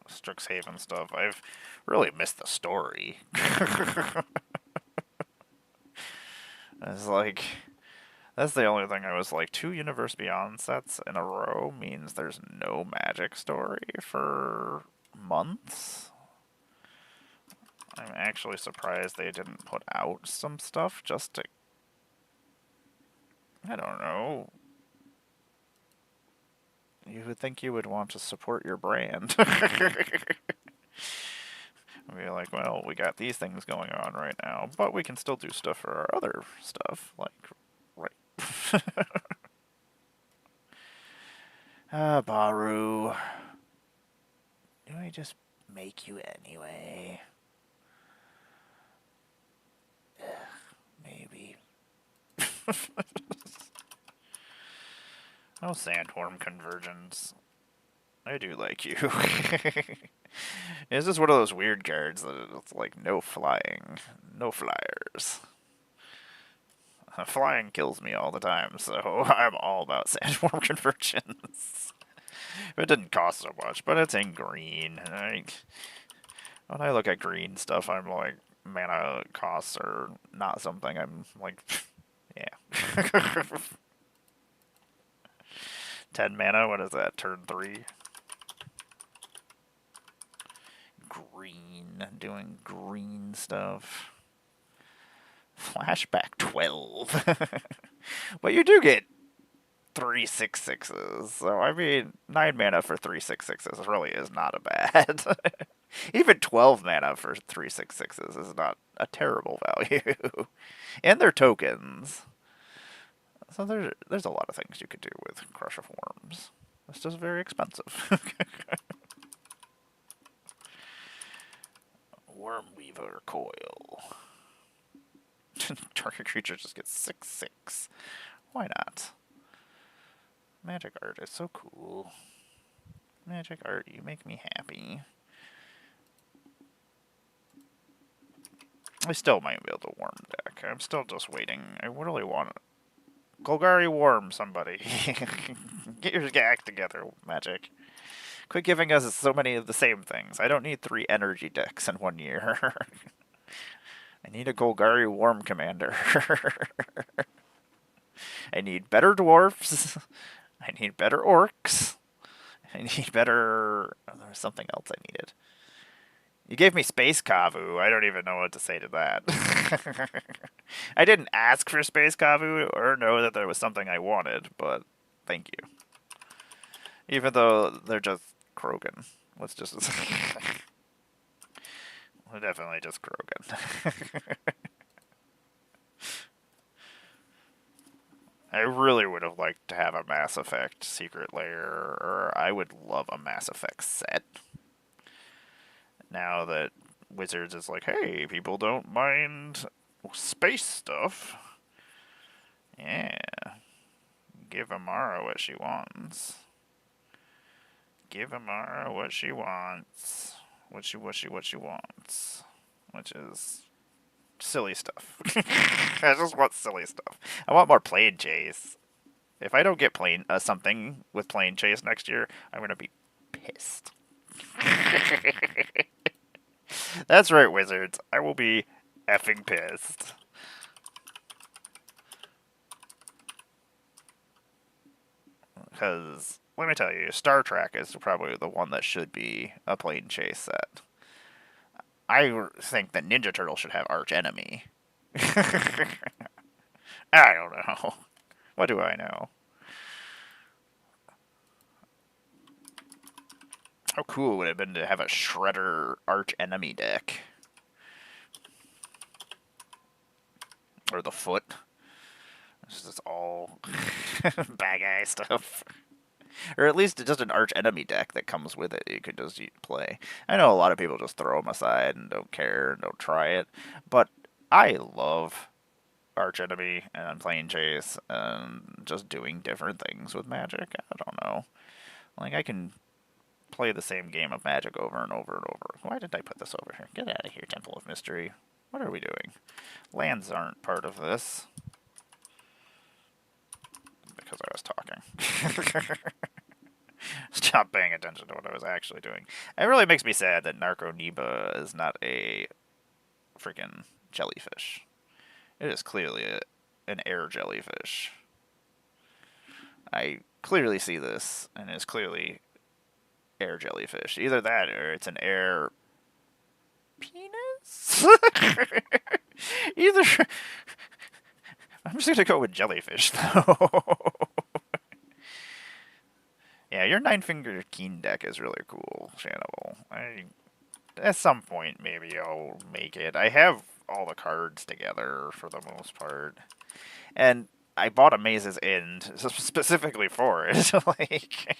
Strixhaven stuff. I've really missed the story. It's like, that's the only thing I was like, 2 Universe Beyond sets in a row means there's no Magic story for months. I'm actually surprised they didn't put out some stuff just to, I don't know. You would think you would want to support your brand. Be like, well, we got these things going on right now, but we can still do stuff for our other stuff, like, right. Baru. Do I just make you anyway? Maybe. Oh, Sandworm Convergence. I do like you. It's just one of those weird cards that it's like no flying, no flyers. Flying kills me all the time, so I'm all about Sandworm Convergence. It didn't cost so much, but it's in green. When I look at green stuff, I'm like, mana costs are not something I'm like, yeah. 10 mana, what is that, turn 3? Green, doing green stuff. Flashback 12. But you do get 3/6/6s, so I mean, 9 mana for 3/6/6s really is not a bad. Even 12 mana for 3/6/6s is not a terrible value. And they're tokens. So there's a lot of things you could do with Crush of Worms. It's just very expensive. Wormweaver Coil. Target creature just gets 6/6. Why not? Magic art is so cool. Magic art, you make me happy. I still might be able to worm deck. I'm still just waiting. I really want Golgari Worm, somebody. Get your act together, Magic. Quit giving us so many of the same things. I don't need 3 energy decks in 1 year. I need a Golgari Worm commander. I need better dwarfs. I need better orcs. I need better... Oh, there was something else I needed. You gave me Space Kavu. I don't even know what to say to that. I didn't ask for Space Kavu or know that there was something I wanted, but thank you. Even though they're just Krogan. Let's just... They're definitely just Krogan. I really would have liked to have a Mass Effect Secret Lair, or I would love a Mass Effect set. Now that Wizards is like, hey, people don't mind space stuff. Yeah. Give Amara what she wants. Give Amara what she wants. What she wants. Which is silly stuff. I just want silly stuff. I want more Plane Chase. If I don't get something with Plane Chase next year, I'm gonna be pissed. That's right, Wizards. I will be effing pissed. Because, let me tell you, Star Trek is probably the one that should be a Plane Chase set. I think that Ninja Turtle should have Arch Enemy. I don't know. What do I know? How cool would it have been to have a Shredder Arch Enemy deck? Or the Foot. It's just all bad guy stuff. Or at least just an Arch Enemy deck that comes with it you could just play. I know a lot of people just throw them aside and don't care and don't try it, but I love archenemy and I'm playing Chase and just doing different things with Magic. I don't know. Like, I can play the same game of Magic over and over and over. Why did I put this over here? Get out of here, Temple of Mystery. What are we doing? Lands aren't part of this. Because I was talking. Stop paying attention to what I was actually doing. It really makes me sad that Narco-Neba is not a freaking jellyfish. It is clearly an air jellyfish. I clearly see this, and it is clearly air jellyfish. Either that, or it's an air penis? Either... I'm just gonna go with jellyfish, though. Yeah, your 9-finger Keen deck is really cool, Shannibal. At some point, maybe I'll make it. I have all the cards together, for the most part. And I bought a Maze's End specifically for it. Like,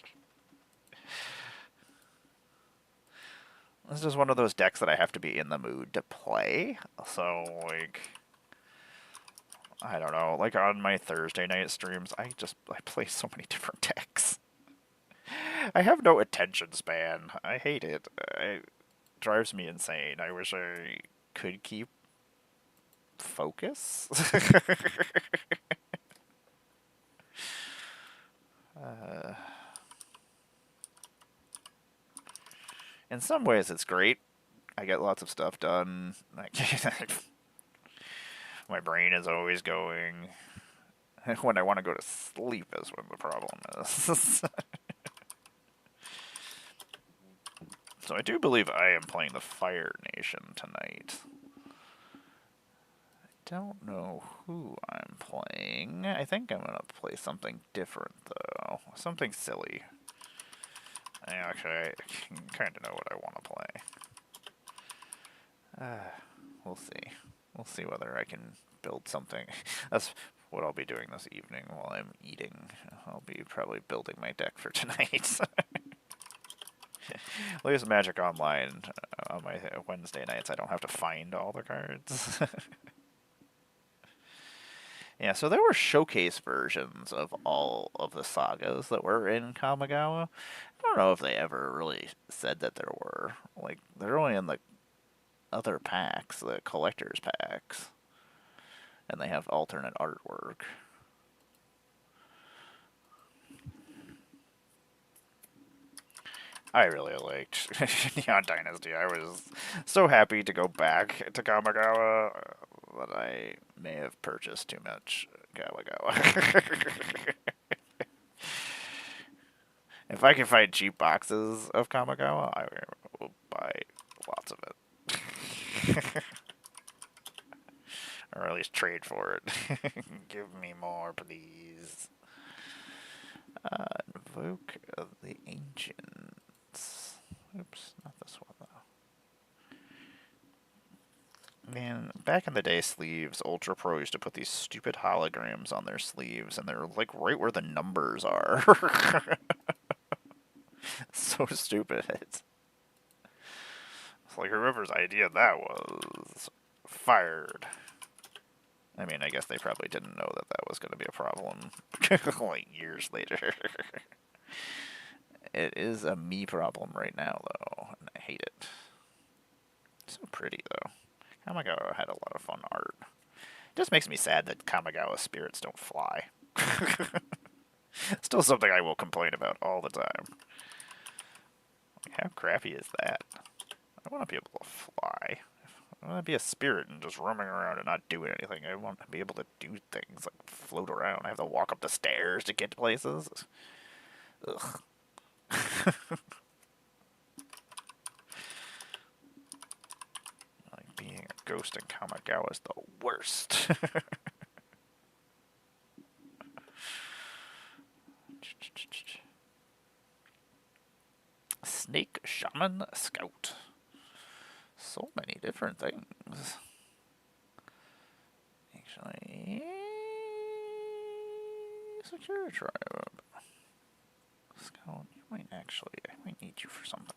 this is one of those decks that I have to be in the mood to play. So, like, I don't know. Like, on my Thursday night streams, I play so many different decks. I have no attention span. I hate it. It drives me insane. I wish I could keep focus. In some ways, it's great. I get lots of stuff done. My brain is always going. When I want to go to sleep is when the problem is. So I do believe I am playing the Fire Nation tonight. I don't know who I'm playing. I think I'm going to play something different, though. Something silly. Actually, I kind of know what I want to play. We'll see. We'll see whether I can build something. That's what I'll be doing this evening while I'm eating. I'll be probably building my deck for tonight. At least Magic Online on my Wednesday nights, I don't have to find all the cards. Yeah, so there were showcase versions of all of the sagas that were in Kamigawa. I don't know if they ever really said that there were. Like, they're only in the other packs, the collector's packs. And they have alternate artwork. I really liked Neon Dynasty. I was so happy to go back to Kamigawa, but I may have purchased too much Kamigawa. If I can find cheap boxes of Kamigawa, I will buy lots of it. Or at least trade for it. Give me more, please. Invoke of the Ancients. Oops, not this one, though. Man, back in the day, sleeves, Ultra Pro used to put these stupid holograms on their sleeves, and they're, like, right where the numbers are. So stupid. It's like, whoever's idea that was fired. I mean, I guess they probably didn't know that that was going to be a problem like years later. It is a me problem right now, though, and I hate it. It's so pretty, though. Kamigawa had a lot of fun art. It just makes me sad that Kamigawa spirits don't fly. Still something I will complain about all the time. How crappy is that? I want to be able to fly. I want to be a spirit and just roaming around and not doing anything. I want to be able to do things, like float around. I have to walk up the stairs to get to places. Ugh. Like, being a ghost in Kamigawa is the worst. Snake Shaman Scout. So many different things. Actually, Secure Tribe. Scout, you might actually, I might need you for something.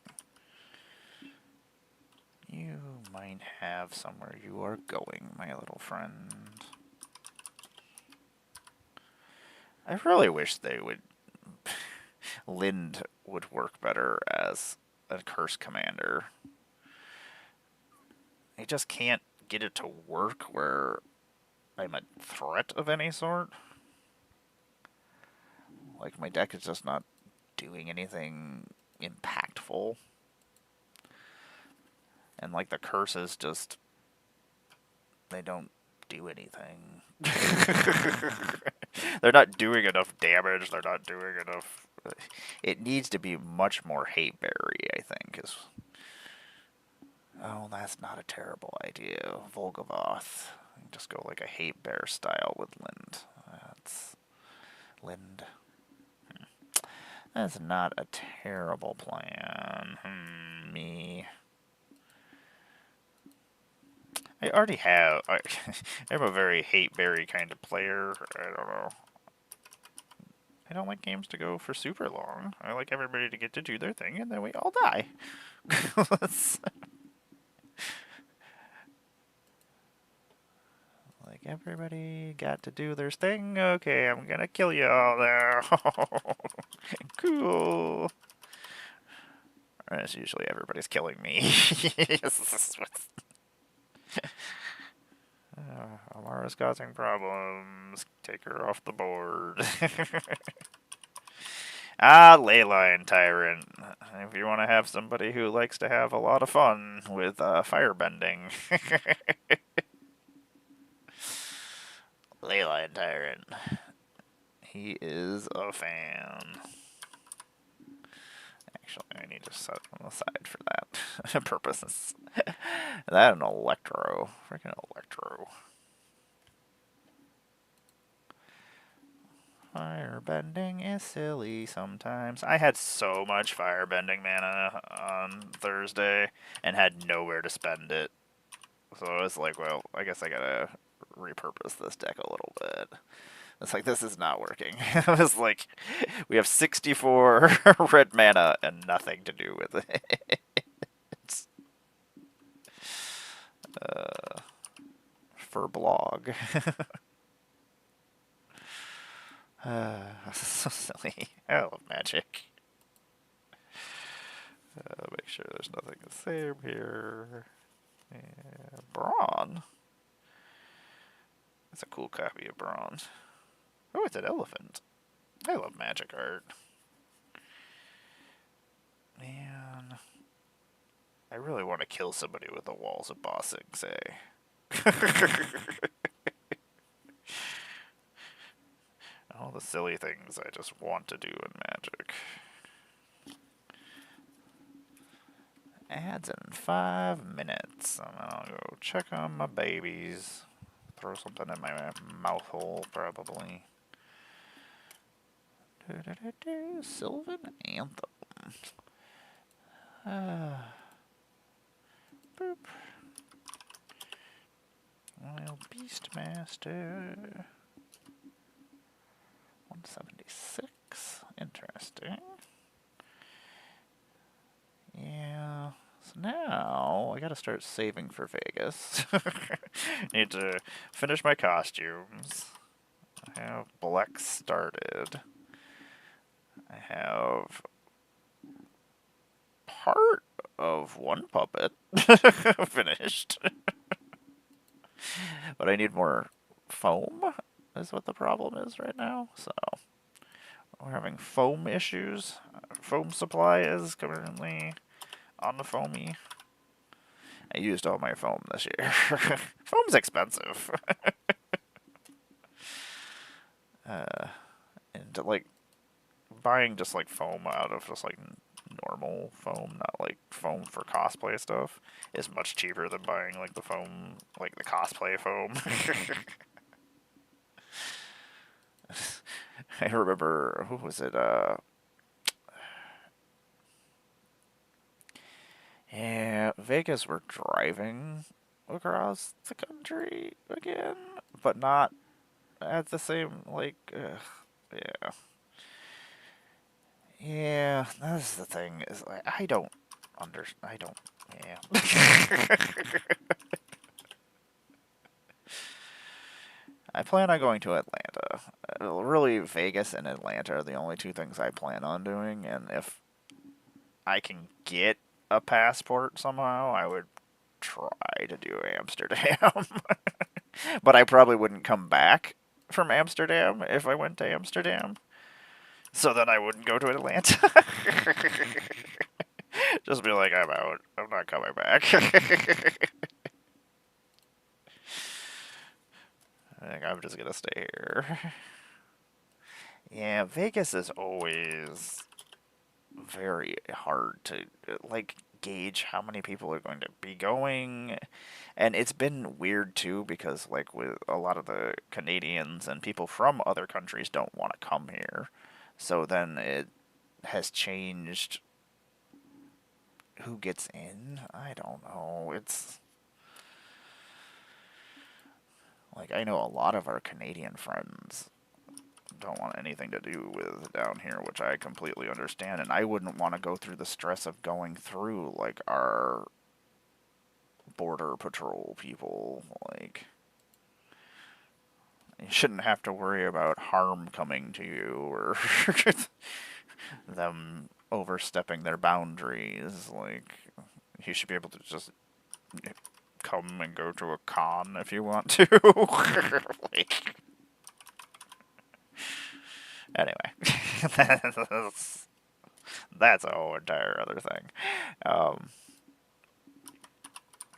You might have somewhere you are going, my little friend. I really wish they would. Lind would work better as a curse commander. I just can't get it to work where I'm a threat of any sort. Like, my deck is just not doing anything impactful. And, like, the curses just... they don't do anything. They're not doing enough damage. They're not doing enough... It needs to be much more hate-berry, I think, is... Oh, that's not a terrible idea. Volgavoth. Just go like a hate bear style with Lind. That's Lind. That's not a terrible plan. Me. I already have. I'm a very hate berry kind of player. I don't know. I don't like games to go for super long. I like everybody to get to do their thing, and then we all die. Like, everybody got to do their thing. Okay, I'm gonna kill you all now. Cool. It's usually everybody's killing me. Amara's causing problems. Take her off the board. Leyline Tyrant. If you want to have somebody who likes to have a lot of fun with firebending. Leyline Tyrant. He is a fan. Actually, I need to set on the side for that purposes. That and Electro. Freaking Electro. Firebending is silly sometimes. I had so much firebending mana on Thursday and had nowhere to spend it. So I was like, well, I guess I gotta repurpose this deck a little bit. It's like, this is not working. I was like, we have 64 red mana and nothing to do with it. For blog. So silly. I love magic. Make sure there's nothing the same here. Yeah, Brawn. That's a cool copy of Brawn. Oh, it's an elephant. I love magic art. Man. I really want to kill somebody with the walls of bossing, say. All the silly things I just want to do in Magic. Ads in 5 minutes. And then I'll go check on my babies. Throw something in my mouth hole, probably. Sylvan Anthem. Boop. Well, Beastmaster. 176. Interesting. Yeah. So now I gotta start saving for Vegas. Need to finish my costumes. I have Black started. I have part of one puppet finished. But I need more foam, is what the problem is right now. So we're having foam issues. Foam supply is currently on the foamy. I used all my foam this year. Foam's expensive. And like buying just like foam out of just like normal foam, not like foam for cosplay stuff, is much cheaper than buying like the foam, like the cosplay foam. I remember, who was it? Yeah, Vegas were driving across the country again, but not at the same, like, yeah. Yeah, that's the thing, is like, I don't, yeah. I plan on going to Atlanta. Really, Vegas and Atlanta are the only two things I plan on doing, and if I can get a passport somehow, I would try to do Amsterdam. But I probably wouldn't come back from Amsterdam if I went to Amsterdam. So then I wouldn't go to Atlanta. Just be like, I'm out. I'm not coming back. I think I'm just gonna stay here. Yeah, Vegas is always very hard to like gauge how many people are going to be going. And it's been weird too because like with a lot of the Canadians and people from other countries don't want to come here. So then it has changed who gets in. I don't know. It's like I know a lot of our Canadian friends don't want anything to do with down here, which I completely understand, and I wouldn't want to go through the stress of going through like our border patrol people. Like you shouldn't have to worry about harm coming to you or them overstepping their boundaries. Like you should be able to just come and go to a con if you want to. Like, anyway, that's a whole entire other thing. I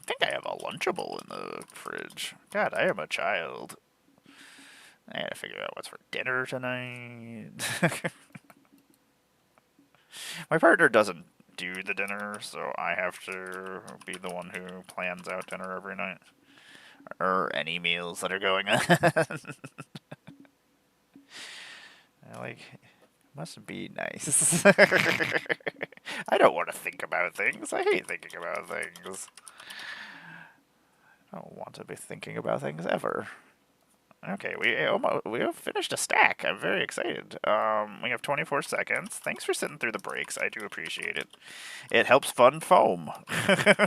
think I have a Lunchable in the fridge. God, I am a child. I gotta figure out what's for dinner tonight. My partner doesn't do the dinner, so I have to be the one who plans out dinner every night. Or any meals that are going on. Like, must be nice. I don't want to think about things. I hate thinking about things. I don't want to be thinking about things ever. Okay, we have finished a stack. I'm very excited. We have 24 seconds. Thanks for sitting through the breaks. I do appreciate it. It helps fund foam.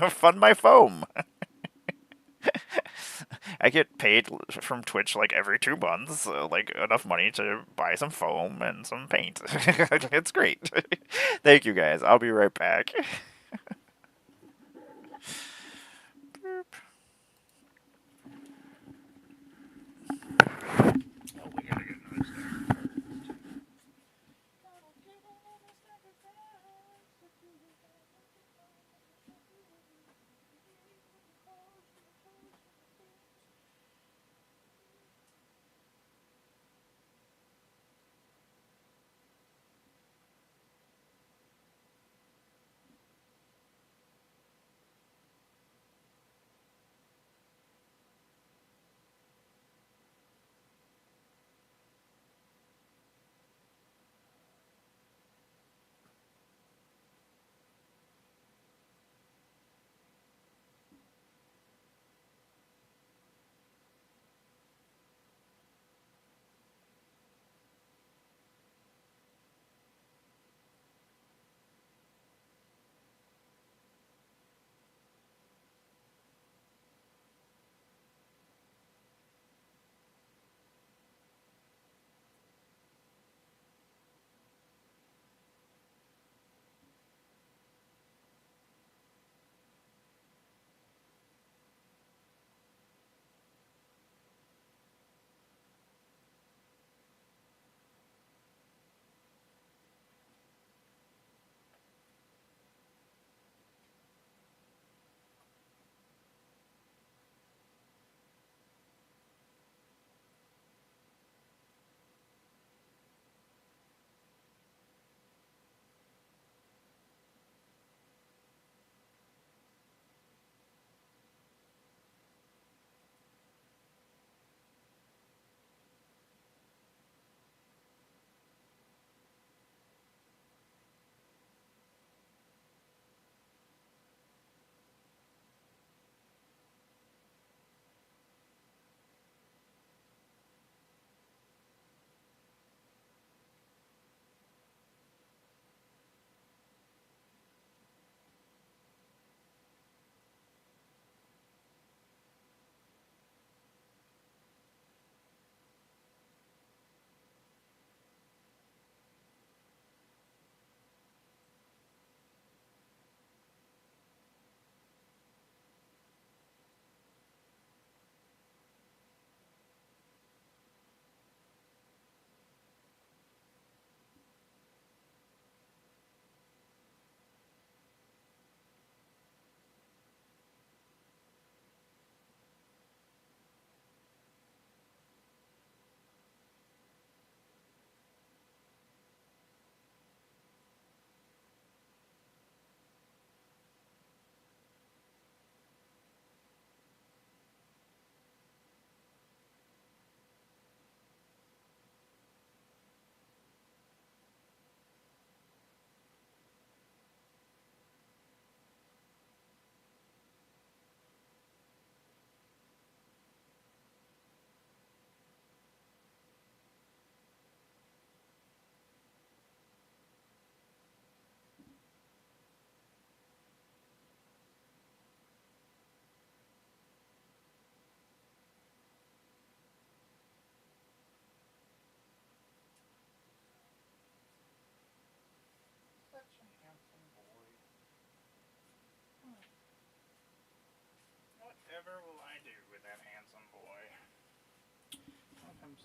Fund my foam. I get paid from Twitch like every 2 months, like enough money to buy some foam and some paint. It's great. Thank you guys. I'll be right back.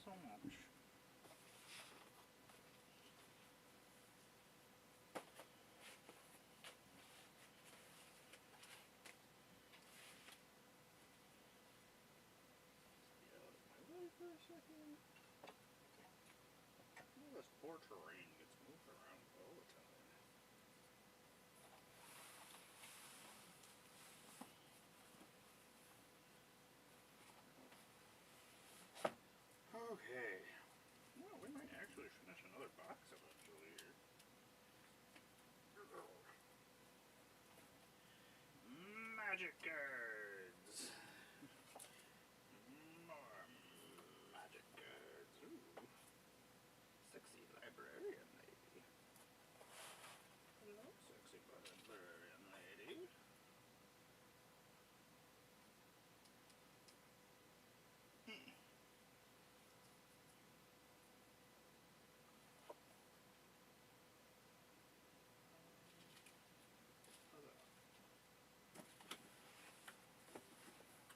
so much. Get out of my way for a second. This poor terrain gets moved around all the time. Okay. Well, we might actually finish another box eventually here. Magic cards. More magic cards. Ooh. Sexy librarian lady. Hello, sexy librarian lady.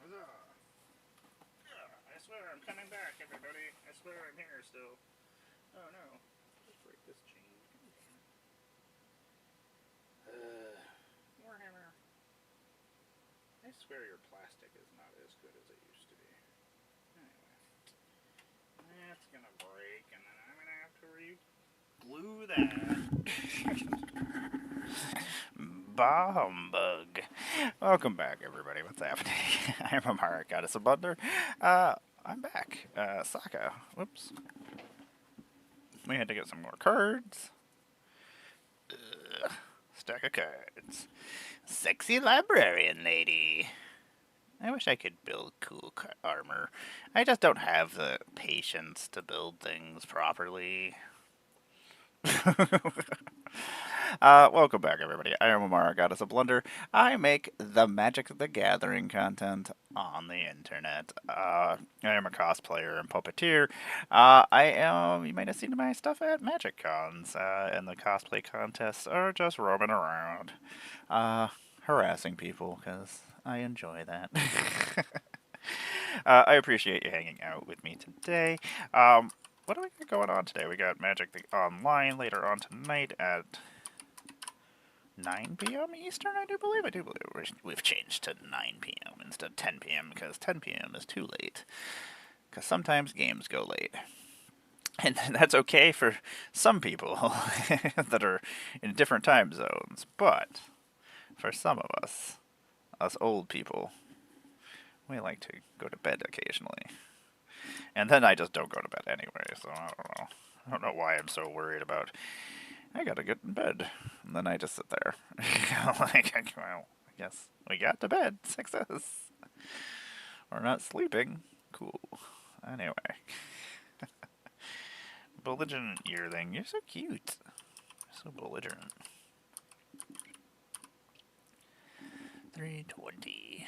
Huzzah! I swear I'm coming back, everybody. I swear I'm here still. Oh no. Just break this chain. Warhammer. I swear your plastic is not as good as it used to be. Anyway. That's gonna break, and then I'm gonna have to re-glue that. Bah humbug. Welcome back, everybody. What's happening? I'm Amara, GoddessofBlundR. I'm back. Sokka. Whoops. We had to get some more cards. Stack of cards. Sexy librarian lady. I wish I could build cool armor. I just don't have the patience to build things properly. Welcome back, everybody. I am Amara, GoddessofBlundR. I make the Magic the Gathering content on the internet. I am a cosplayer and puppeteer. You might have seen my stuff at Magic Cons, and the cosplay contests are just roaming around, harassing people, because I enjoy that. I appreciate you hanging out with me today. What do we got going on today? We got Magic the Online later on tonight at 9 p.m. Eastern, I do believe we've changed to 9 p.m. instead of 10 p.m. because 10 p.m. is too late. Because sometimes games go late. And that's okay for some people that are in different time zones. But for some of us old people, we like to go to bed occasionally. And then I just don't go to bed anyway, so I don't know. I don't know why I'm so worried about, I gotta get in bed. And then I just sit there. Like, well, I guess we got to bed. Success. We're not sleeping. Cool. Anyway. Belligerent ear thing. You're so cute. So belligerent. 320.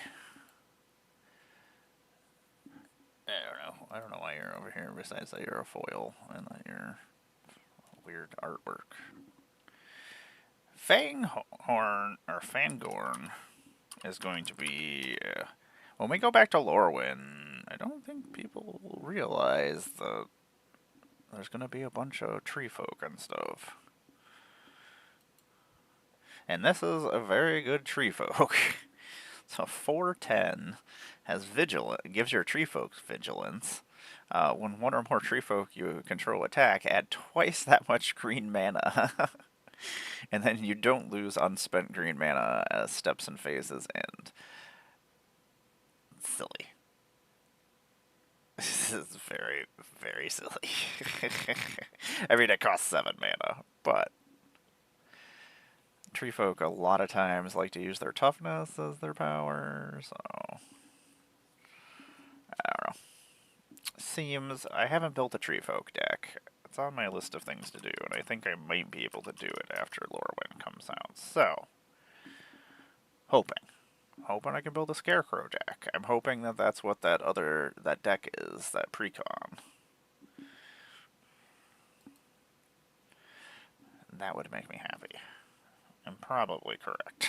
I don't know why you're over here, besides that you're a foil and that you're weird artwork. Fangorn is going to be... when we go back to Lorwyn, I don't think people will realize that there's going to be a bunch of tree folk and stuff. And this is a very good tree folk. So 410 has gives your tree folks vigilance. When one or more tree folk you control attack, add twice that much green mana. And then you don't lose unspent green mana as steps and phases end. Silly. This is very, very silly. I mean, it costs 7 mana, but tree folk a lot of times like to use their toughness as their power, so I don't know. Seems I haven't built a tree folk deck. It's on my list of things to do, and I think I might be able to do it after Lorwyn comes out. So, hoping I can build a scarecrow deck. I'm hoping that that's what that deck is, that precon. That would make me happy. I'm probably correct.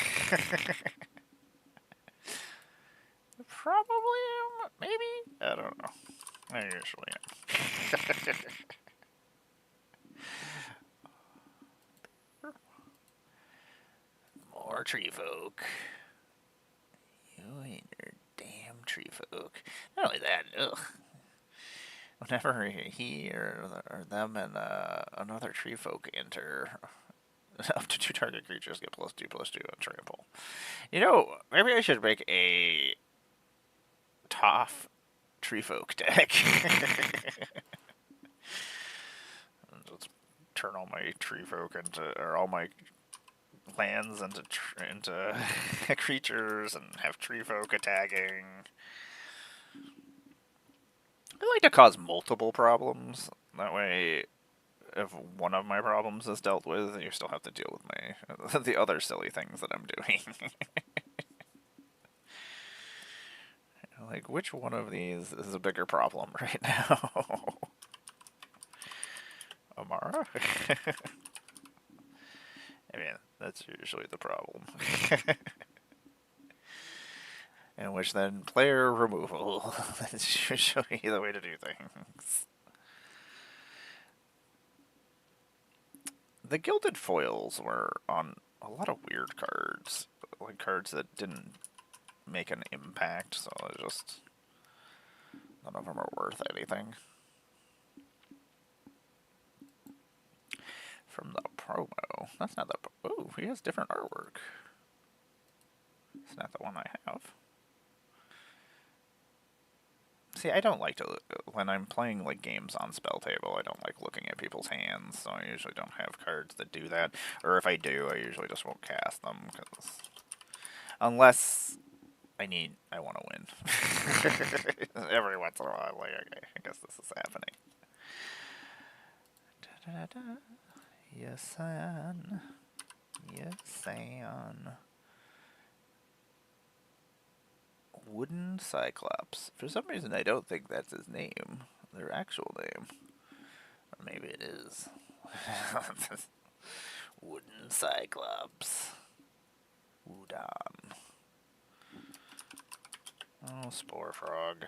Probably, maybe? I don't know. I usually am. More tree folk. You and your damn tree folk. Not only that, ugh. Whenever he or them and another tree folk enter, up to 2 target creatures get +2/+2 on trample. You know, maybe I should make a Toph tree folk deck. Let's turn all my tree folk into, or all my lands into creatures and have tree folk attacking. I like to cause multiple problems. That way, if one of my problems is dealt with, you still have to deal with my the other silly things that I'm doing. Like, which one of these is a bigger problem right now? Amara? I mean, that's usually the problem. In which then player removal. That's usually the way to do things. The Gilded Foils were on a lot of weird cards. Like cards that didn't make an impact, so it's just... none of them are worth anything. From the promo. That's not the... ooh, he has different artwork. It's not the one I have. See, I don't like to... when I'm playing like games on Spell Table, I don't like looking at people's hands, so I usually don't have cards that do that. Or if I do, I usually just won't cast them, because... unless... I want to win. Every once in a while, I'm like, okay, I guess this is happening. Da-da-da. Yes, San. Yes, San. Wooden Cyclops. For some reason, I don't think that's his name. Their actual name. Or maybe it is. Wooden Cyclops. Udon. Oh, Spore Frog.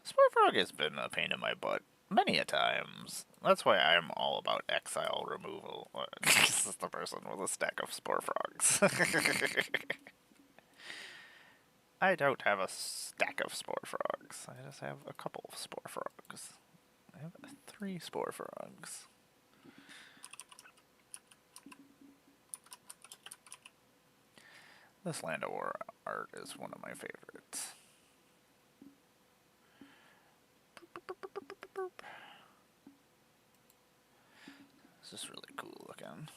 Spore Frog has been a pain in my butt many a times. That's why I'm all about exile removal. This is the person with a stack of Spore Frogs. I don't have a stack of Spore Frogs. I just have a couple of Spore Frogs. I have 3 Spore Frogs. This Land of War art is one of my favorites. This is really cool looking.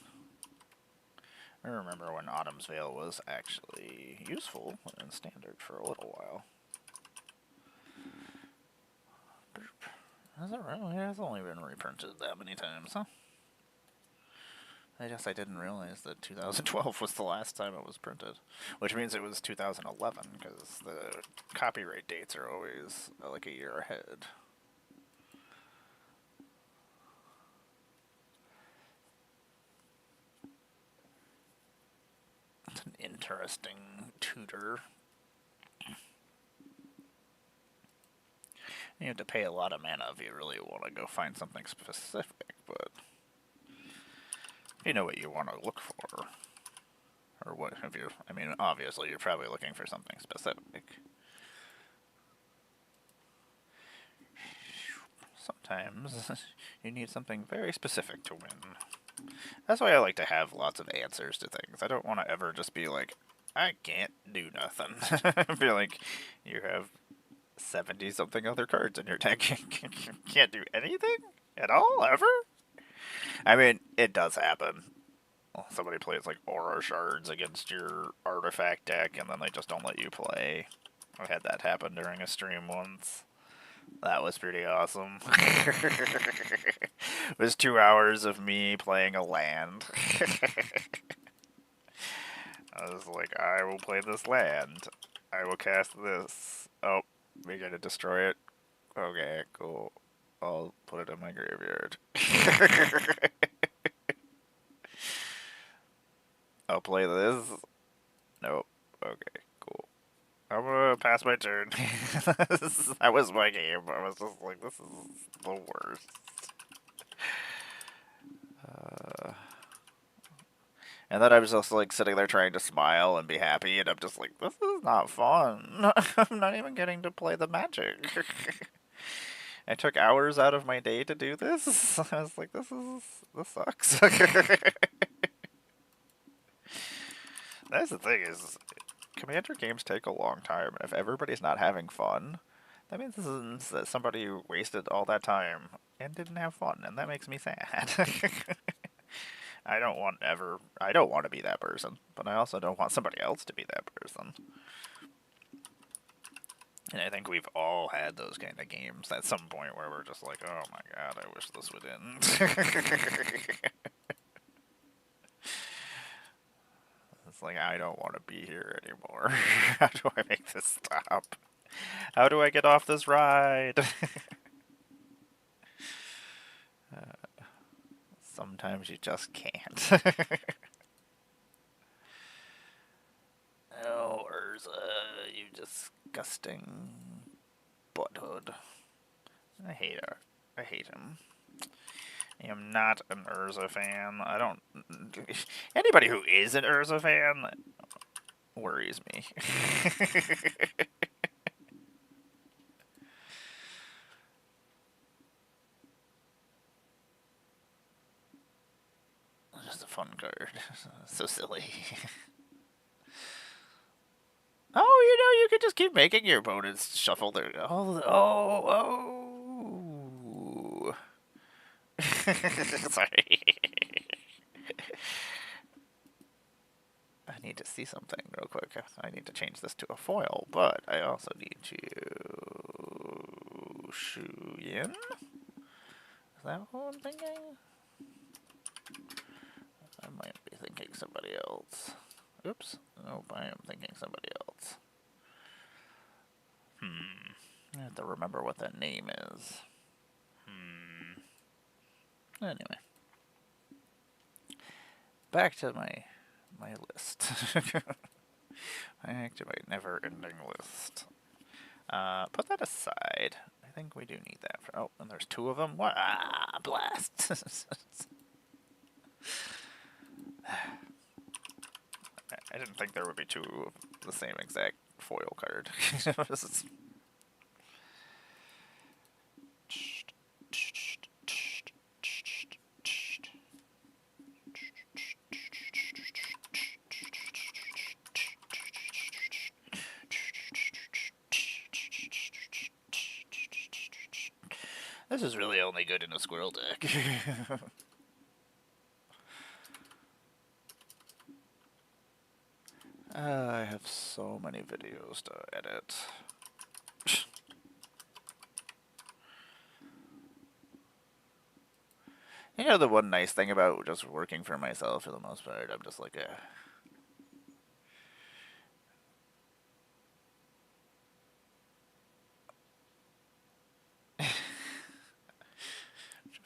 I remember when Autumn's Veil was actually useful in Standard for a little while. Has it really? It has only been reprinted that many times, huh? I guess I didn't realize that 2012 was the last time it was printed. Which means it was 2011, because the copyright dates are always like a year ahead. It's an interesting tutor. You have to pay a lot of mana if you really want to go find something specific, but if you know what you want to look for, or what if you're, I mean, obviously you're probably looking for something specific. Sometimes you need something very specific to win. That's why I like to have lots of answers to things. I don't want to ever just be like, I can't do nothing. I feel like you have 70-something other cards in your deck. You can't do anything at all, ever? I mean, it does happen. Somebody plays like Aura Shards against your artifact deck, and then they just don't let you play. I had that happen during a stream once. That was pretty awesome. It was 2 hours of me playing a land. I was like, I will play this land. I will cast this. Oh, we gotta destroy it. Okay, cool. I'll put it in my graveyard. I'll play this. Nope. Okay, cool. I'm gonna pass my turn. That was my game. I was just like, this is the worst. And then I was just like sitting there trying to smile and be happy, and I'm just like, this is not fun. I'm not even getting to play the magic. I took hours out of my day to do this. I was like, this sucks. That's the thing is, Commander games take a long time, and if everybody's not having fun, that means that somebody wasted all that time and didn't have fun, and that makes me sad. I don't want to be that person, but I also don't want somebody else to be that person. And I think we've all had those kind of games at some point where we're just like, oh my god, I wish this would end. It's like, I don't want to be here anymore. How do I make this stop? How do I get off this ride? Sometimes you just can't. Oh, Urza, you disgusting butthole. I hate her. I hate him. I am not an Urza fan. I don't... Anybody who is an Urza fan worries me. Just a fun card. So silly. Oh, you could just keep making your opponents shuffle their... Oh. Sorry. I need to see something real quick. I need to change this to a foil, but I also need to... Shuyin? Is that what I'm thinking? I might be thinking somebody else. Oops. Nope, I am thinking somebody else. I have to remember what that name is. Anyway. Back to my list. Back to my never-ending list. Put that aside. I think we do need that for... Oh, and there's two of them? What? Ah, blast! I didn't think there would be two of the same exact foil card. This is really only good in a squirrel deck. I have so many videos to edit. You know, the one nice thing about just working for myself for the most part, I'm just like,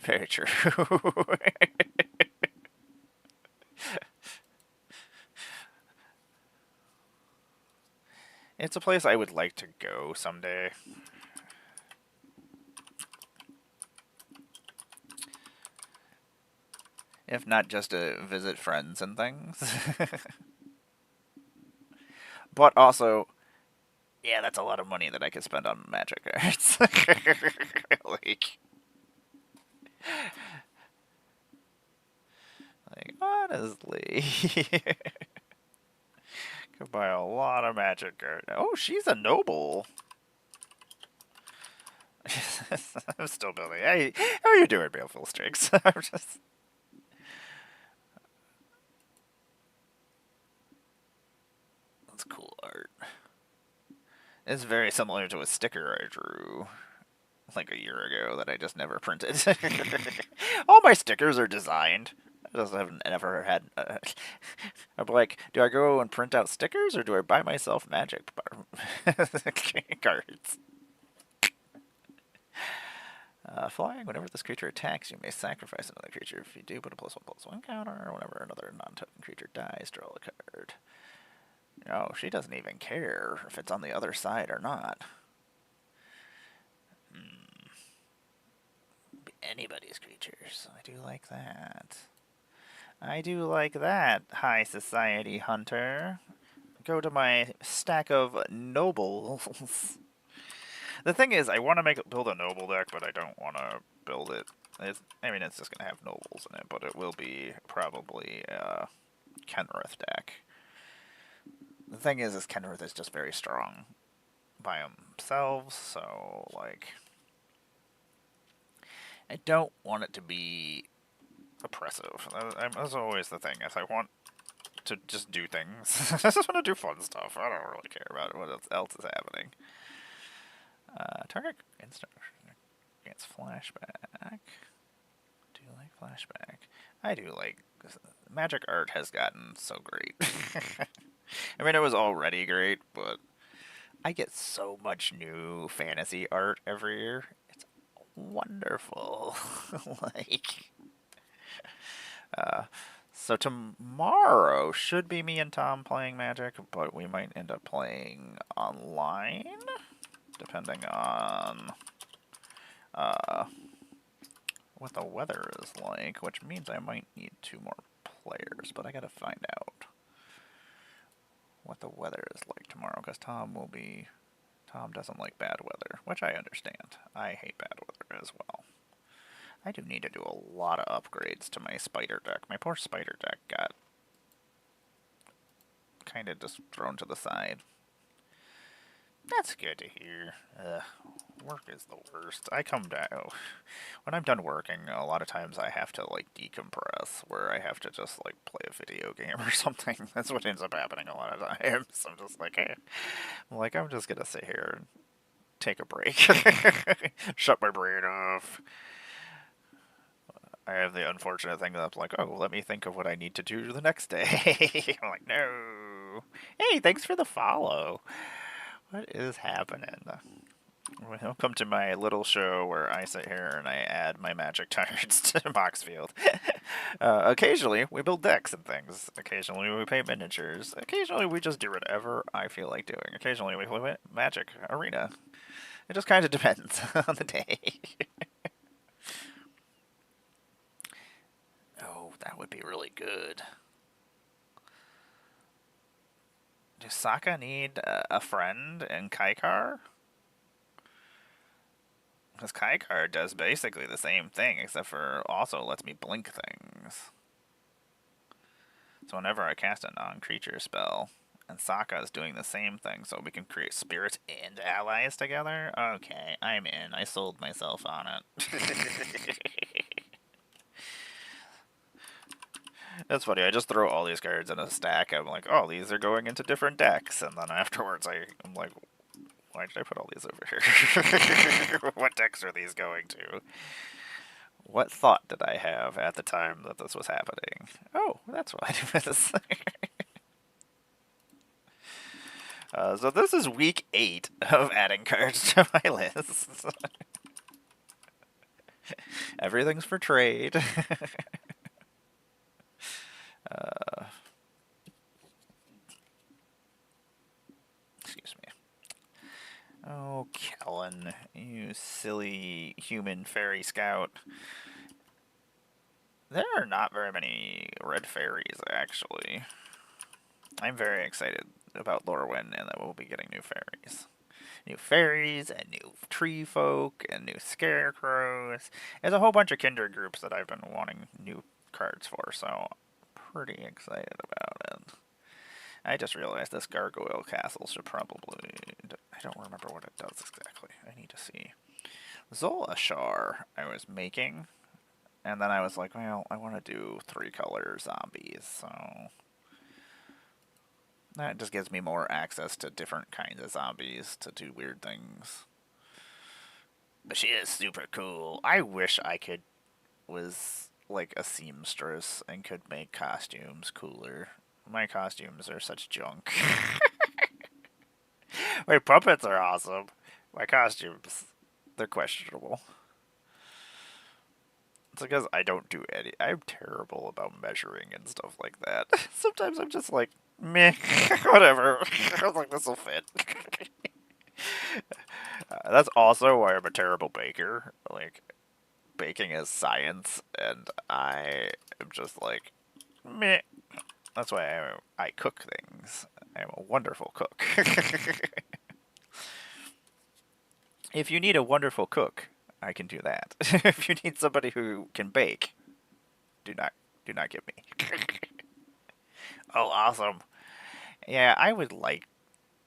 Very true. It's a place I would like to go someday. If not just to visit friends and things. But also, yeah, that's a lot of money that I could spend on magic cards. like honestly. Could buy a lot of magic cards. Oh, she's a noble. I'm still building. Hey, how are you doing, Baleful Strix? I'm just... That's cool art. It's very similar to a sticker I drew like a year ago that I just never printed. All my stickers are designed. I just haven't ever had... I'm like, do I go and print out stickers or do I buy myself magic cards? Flying, whenever this creature attacks, you may sacrifice another creature. If you do, put a +1/+1 counter. Whenever another non-token creature dies, draw a card. Oh, she doesn't even care if it's on the other side or not. Anybody's creatures. I do like that. I do like that, high society hunter. Go to my stack of nobles. The thing is, I want to build a noble deck, but I don't want to build it. I mean, it's just going to have nobles in it, but it will be probably a Kenrith deck. The thing is Kenrith is just very strong by themselves, so, like, I don't want it to be oppressive. That's always the thing, is I want to just do things. I just want to do fun stuff. I don't really care about what else is happening. Target instant against flashback. Do you like flashback? I do like... Magic art has gotten so great. I mean, it was already great, but I get so much new fantasy art every year. It's wonderful. Like... So tomorrow should be me and Tom playing Magic, but we might end up playing online, depending on what the weather is like, which means I might need 2 more players, but I gotta find out what the weather is like tomorrow, because Tom doesn't like bad weather, which I understand. I hate bad weather as well. I do need to do a lot of upgrades to my spider deck. My poor spider deck got kind of just thrown to the side. That's good to hear. Work is the worst. I come down... When I'm done working, a lot of times I have to, like, decompress, where I have to just, like, play a video game or something. That's what ends up happening a lot of times. I'm just like, hey. I'm just gonna sit here and take a break. Shut my brain off. I have the unfortunate thing that I'm like, oh, let me think of what I need to do the next day. I'm like, no. Hey, thanks for the follow. What is happening? Welcome to my little show where I sit here and I add my magic cards to Boxfield. Occasionally, we build decks and things. Occasionally, we paint miniatures. Occasionally, we just do whatever I feel like doing. Occasionally, we play Magic Arena. It just kind of depends on the day. Oh, that would be really good. Does Sokka need a friend in Kaikar? Because Kaikar does basically the same thing, except for also lets me blink things. So whenever I cast a non-creature spell, and Sokka is doing the same thing, so we can create spirits and allies together? Okay, I'm in. I sold myself on it. That's funny. I just throw all these cards in a stack. I'm like, oh, these are going into different decks. And then afterwards, I'm like, why did I put all these over here? What decks are these going to? What thought did I have at the time that this was happening? Oh, that's why I do this. So this is week 8 of adding cards to my list. Everything's for trade. Excuse me. Oh, Kellen, you silly human fairy scout. There are not very many red fairies, actually. I'm very excited about Lorwyn and that we'll be getting new fairies. New fairies, and new tree folk, and new scarecrows. There's a whole bunch of kindred groups that I've been wanting new cards for, so pretty excited about it. I just realized this Gargoyle Castle should probably... I don't remember what it does exactly. I need to see. Zolashar I was making, and then I was like, well, I want to do 3-color zombies, so... That just gives me more access to different kinds of zombies to do weird things. But she is super cool. I wish I was like a seamstress and could make costumes cooler. My costumes are such junk. My puppets are awesome. My costumes, they're questionable. It's because I don't do any... I'm terrible about measuring and stuff like that. Sometimes I'm just like, Meh, whatever. I was like, this will fit. That's also why I'm a terrible baker. Like, baking is science, and I am just like, meh. That's why I cook things. I'm a wonderful cook. If you need a wonderful cook, I can do that. If you need somebody who can bake, do not do not get me. Oh, awesome. Yeah, I would like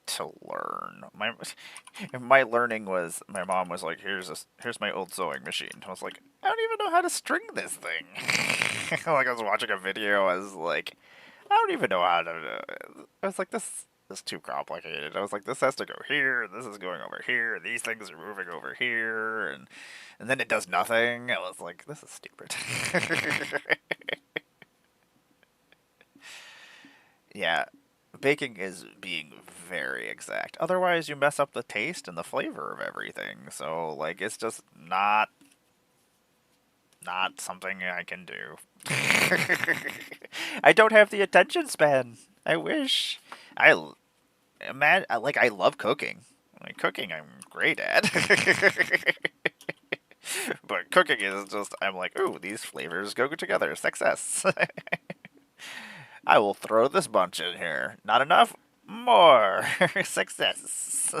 to learn. My learning was my mom was like, here's my old sewing machine. I was like, I don't even know how to string this thing. Like I was watching a video, I was like, I don't even know how to. I was like, this is too complicated. I was like, this has to go here, and this is going over here, and these things are moving over here, and then it does nothing. I was like, this is stupid. Yeah, baking is being very exact. Otherwise, you mess up the taste and the flavor of everything. So, like, it's just not something I can do. I don't have the attention span. I wish. Like, I love cooking. Like, cooking, I'm great at. But cooking is just, I'm like, ooh, these flavors go together. Success. I will throw this bunch in here. Not enough? More. Success.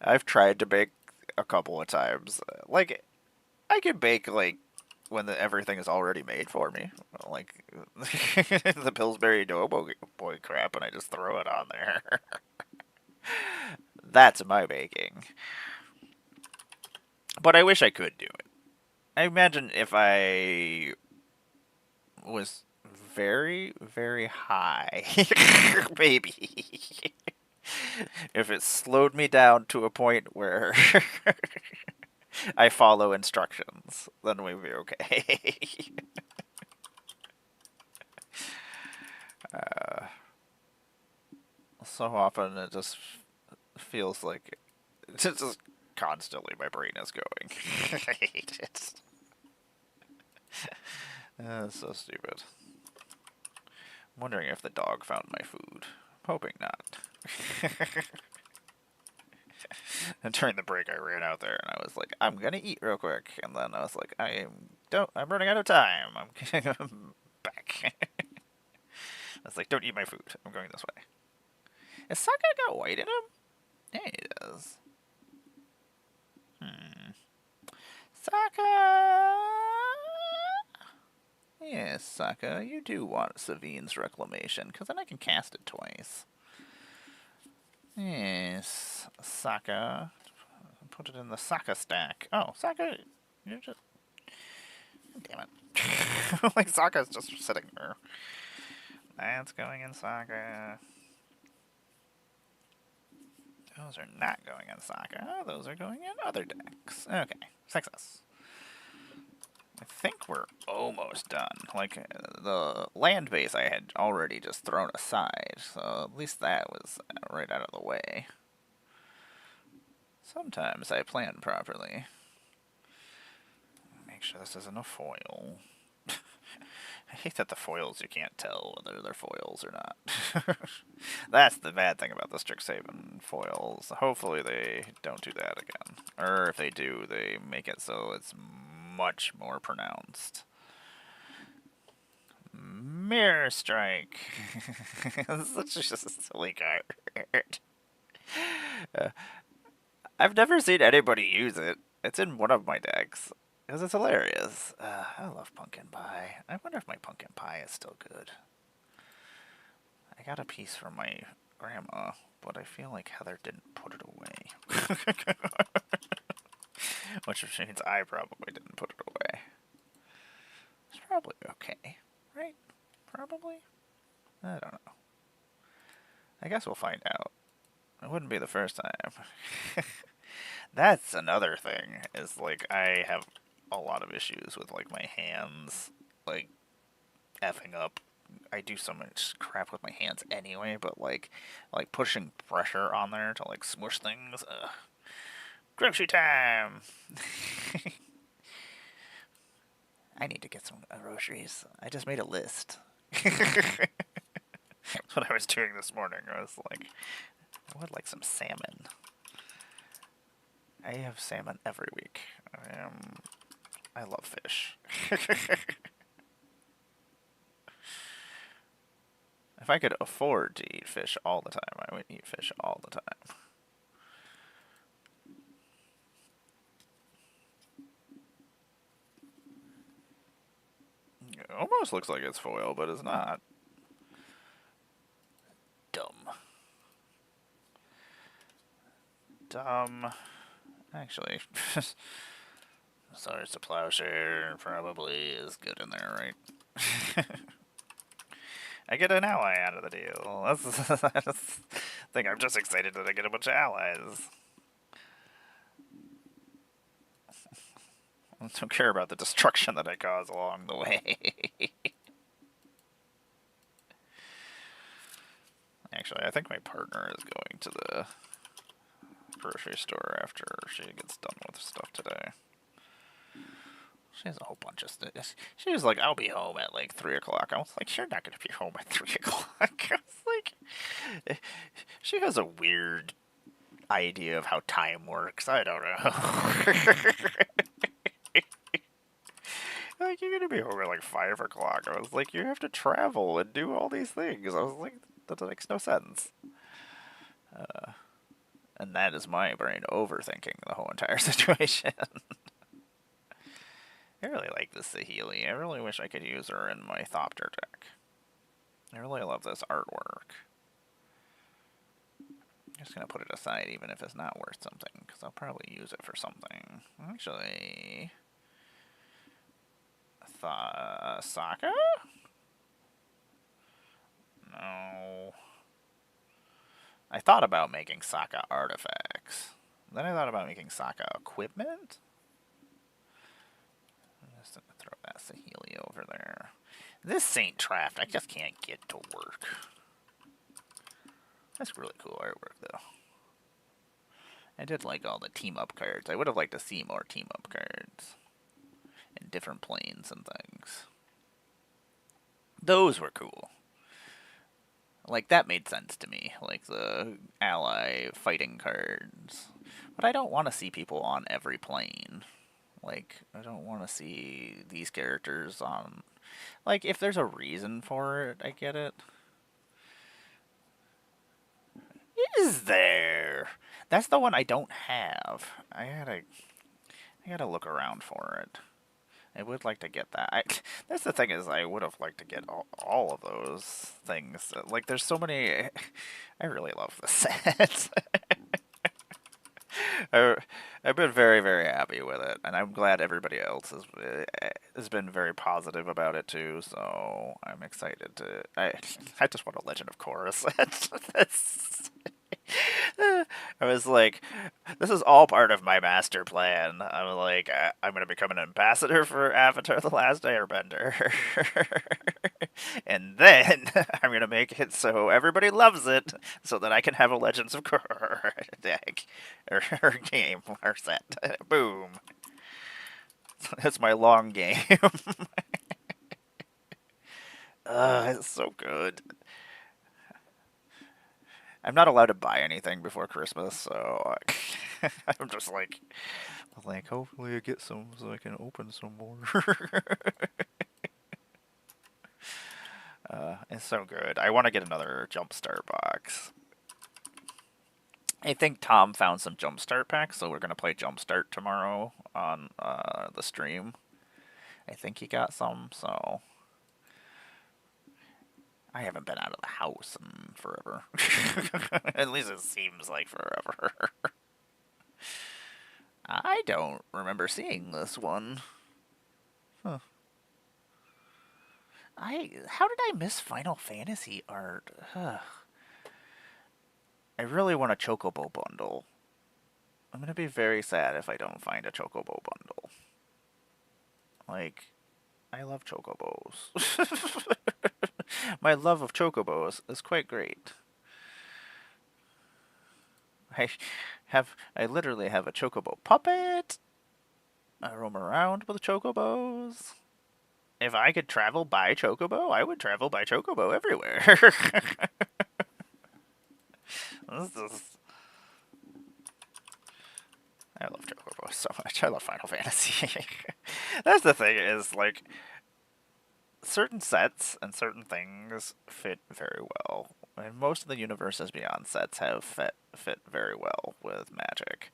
I've tried to bake a couple of times. Like, I can bake, like, when everything is already made for me. Like, the Pillsbury Doughboy boy crap, and I just throw it on there. That's my baking. But I wish I could do it. I imagine if I was very, very high, maybe. If it slowed me down to a point where I follow instructions, then we'd be okay. uh, so often it just feels like it's just constantly my brain is going. I hate it. It's so stupid. I'm wondering if the dog found my food. I'm hoping not. And during the break, I ran out there and I was like, "I'm gonna eat real quick," and then I was like, I'm running out of time. I'm back." I was like, "Don't eat my food. I'm going this way." Is Sokka got white in him? Yeah, he does. Sokka! Yes, Sokka, you do want Savine's reclamation, because then I can cast it twice. Yes, Sokka. Put it in the Sokka stack. Oh, Sokka, you're just... Damn it. Like, Sokka's just sitting there. That's going in Sokka. Those are not going in Sokka. Those are going in other decks. Okay, success. I think we're almost done. Like, the land base I had already just thrown aside, so at least that was right out of the way. Sometimes I plan properly. Make sure this isn't a foil. I hate that the foils, you can't tell whether they're foils or not. That's the bad thing about the Strixhaven foils. Hopefully they don't do that again. Or if they do, they make it so it's much more pronounced. Mirror Strike! Such a silly card. I've never seen anybody use it. It's in one of my decks. Because it's hilarious. I love pumpkin pie. I wonder if my pumpkin pie is still good. I got a piece from my grandma, but I feel like Heather didn't put it away. Which means I probably didn't put it away. It's probably okay, right? Probably? I don't know. I guess we'll find out. It wouldn't be the first time. That's another thing, is like I have a lot of issues with like my hands like effing up. I do so much crap with my hands anyway, but like pushing pressure on there to like smush things. Grocery time. I need to get some groceries. I just made a list. That's what I was doing this morning. I was like, I would like some salmon. I have salmon every week. I love fish. If I could afford to eat fish all the time, I would eat fish all the time. It almost looks like it's foil, but it's not. Dumb. Dumb. Actually, Swords to Plowshare probably is good in there, right? I get an ally out of the deal. That's the thing. I'm just excited that I get a bunch of allies. I don't care about the destruction that I cause along the way. Actually, I think my partner is going to the grocery store after she gets done with stuff today. She has a whole bunch of stuff. She was like, I'll be home at like 3 o'clock. I was like, you're not going to be home at 3 o'clock. I was like, she has a weird idea of how time works. I don't know. Like, you're going to be home at like 5 o'clock. I was like, you have to travel and do all these things. I was like, that makes no sense. And that is my brain overthinking the whole entire situation. I really like this Sahili. I really wish I could use her in my Thopter deck. I really love this artwork. I'm just going to put it aside even if it's not worth something, because I'll probably use it for something. Actually... Sokka? No. I thought about making Sokka artifacts. Then I thought about making Sokka equipment. I'm just going to throw that Sahili over there. This Saint Traft, I just can't get to work. That's really cool artwork, though. I did like all the team-up cards. I would have liked to see more team-up cards. In different planes and things. Those were cool. Like, that made sense to me. Like, the ally fighting cards. But I don't want to see people on every plane. Like, I don't want to see these characters on... Like, if there's a reason for it, I get it. Is there? That's the one I don't have. I gotta look around for it. I would like to get that. That's the thing is, I would have liked to get all of those things. Like, there's so many... I really love the set. I've been very, very happy with it, and I'm glad everybody else has been very positive about it too. So I'm excited to. I just want a Legend of Korra set. I was like, this is all part of my master plan. I'm like, I'm going to become an ambassador for Avatar The Last Airbender. And then I'm going to make it so everybody loves it so that I can have a Legends of Korra deck or game or set. Boom. That's my long game. It's so good. I'm not allowed to buy anything before Christmas, so I'm just like, hopefully I get some so I can open some more. It's so good. I want to get another Jumpstart box. I think Tom found some Jumpstart packs, so we're going to play Jumpstart tomorrow on the stream. I think he got some, so... I haven't been out of the house in forever. At least it seems like forever. I don't remember seeing this one. Huh. How did I miss Final Fantasy art? I really want a Chocobo bundle. I'm gonna be very sad if I don't find a Chocobo bundle. Like, I love Chocobos. My love of Chocobos is quite great. I literally have a Chocobo puppet. I roam around with Chocobos. if I could travel by Chocobo, I would travel by Chocobo everywhere. This is, I love Chocobo so much. I love Final Fantasy. That's the thing is, like, certain sets and certain things fit very well. And most of the Universes Beyond sets have fit very well with Magic.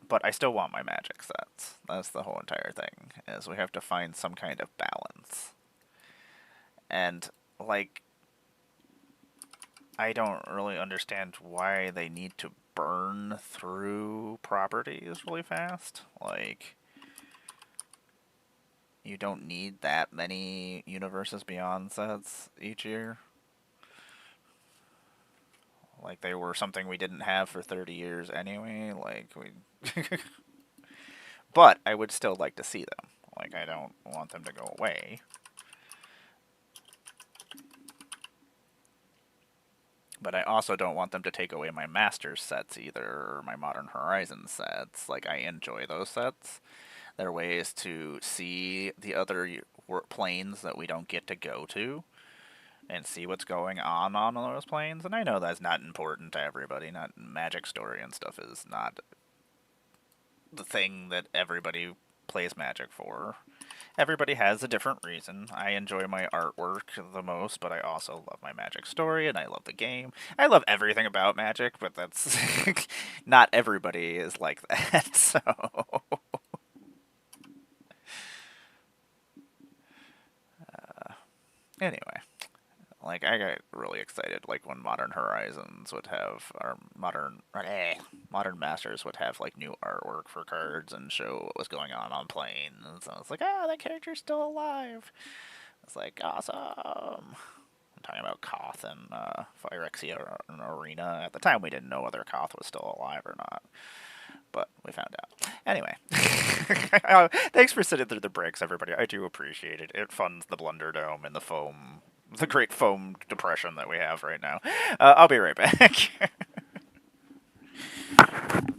But I still want my Magic sets. That's the whole entire thing, is we have to find some kind of balance. And, like, I don't really understand why they need to burn through properties really fast. Like, you don't need that many Universes Beyond sets each year. Like, they were something we didn't have for 30 years anyway. Like, we. But I would still like to see them. Like, I don't want them to go away. But I also don't want them to take away my Masters sets either, or my Modern Horizons sets. Like, I enjoy those sets. They're ways to see the other planes that we don't get to go to and see what's going on those planes. And I know that's not important to everybody. Not Magic Story and stuff is not the thing that everybody plays Magic for. Everybody has a different reason. I enjoy my artwork the most, but I also love my Magic Story, and I love the game. I love everything about Magic, but that's not everybody is like that. So anyway, like, I got really excited like when Modern Horizons would have, or Modern Masters would have like new artwork for cards and show what was going on planes. And so it's like, oh, that character's still alive. It's like, awesome. I'm talking about Koth and Phyrexia and Arena. At the time, we didn't know whether Koth was still alive or not, but we found out. Anyway, thanks for sitting through the breaks, everybody. I do appreciate it. It funds the Blunder Dome and the great foam depression that we have right now. I'll be right back.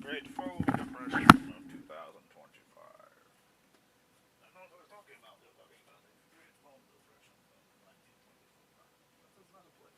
Great foam depression of 2025. I know what I was talking about. They're talking about the great foam depression of 1925. This is not a place.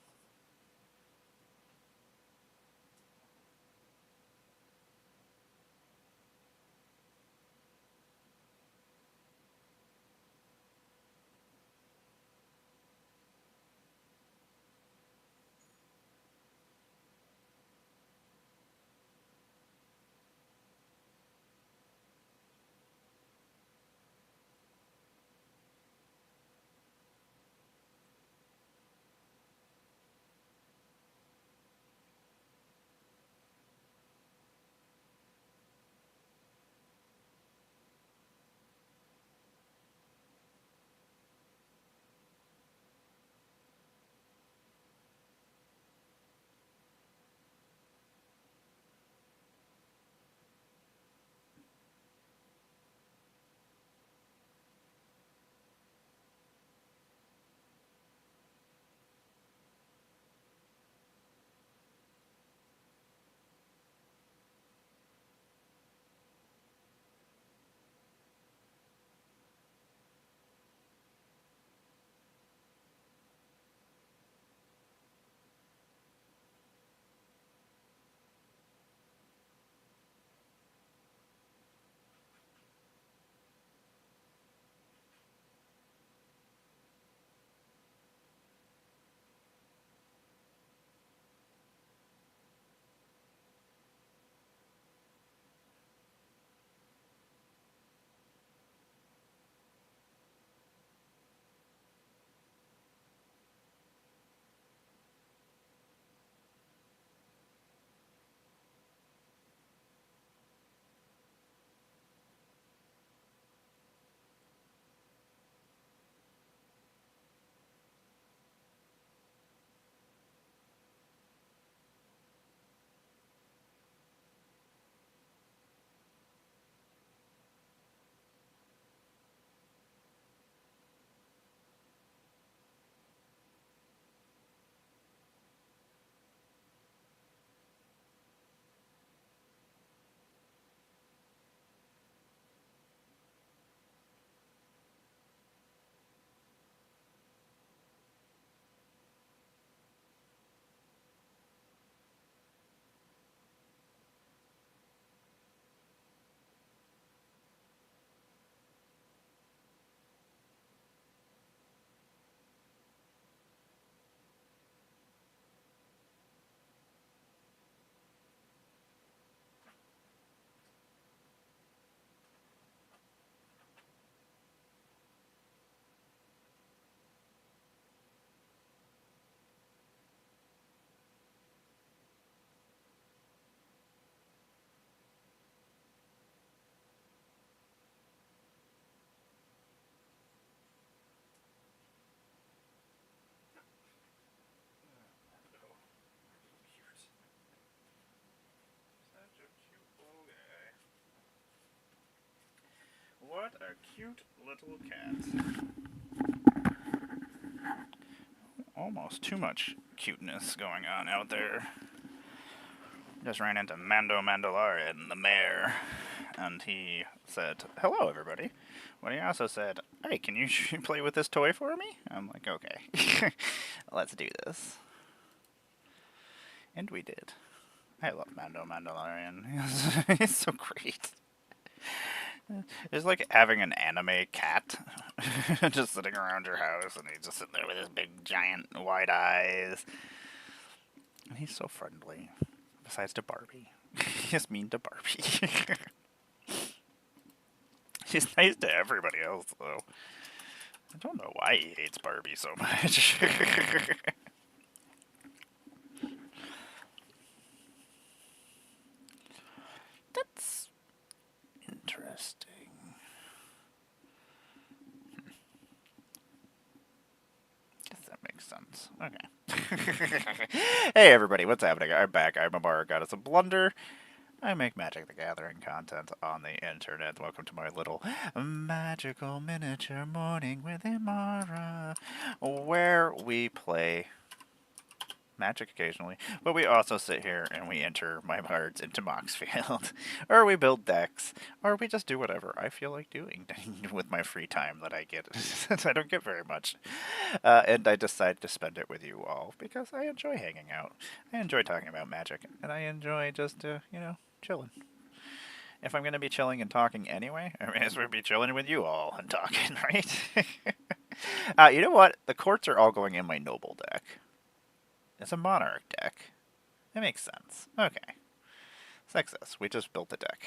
What a cute little cat. Almost too much cuteness going on out there. Just ran into Mando Mandalorian, the mayor, and he said, "Hello, everybody." When he also said, "Hey, can you play with this toy for me?" I'm like, "Okay, let's do this." And we did. I love Mando Mandalorian. He's so great. It's like having an anime cat just sitting around your house, and he's just sitting there with his big, giant, wide eyes. And he's so friendly. Besides to Barbie. He's mean to Barbie. He's nice to everybody else, though. I don't know why he hates Barbie so much. That's interesting. Guess that makes sense. Okay. Hey everybody, what's happening? I'm back. I'm Amara, GoddessofBlundR. I make Magic the Gathering content on the internet. Welcome to my little magical miniature morning with Amara, where we play Magic occasionally, but we also sit here and we enter my cards into Moxfield, or we build decks, or we just do whatever I feel like doing with my free time that I get. I don't get very much, and I decide to spend it with you all because I enjoy hanging out. I enjoy talking about Magic, and I enjoy just, chilling. If I'm going to be chilling and talking anyway, I may as well be chilling with you all and talking, right? You know what? The courts are all going in my Noble deck. It's a Monarch deck. It makes sense. Okay. Success. We just built a deck.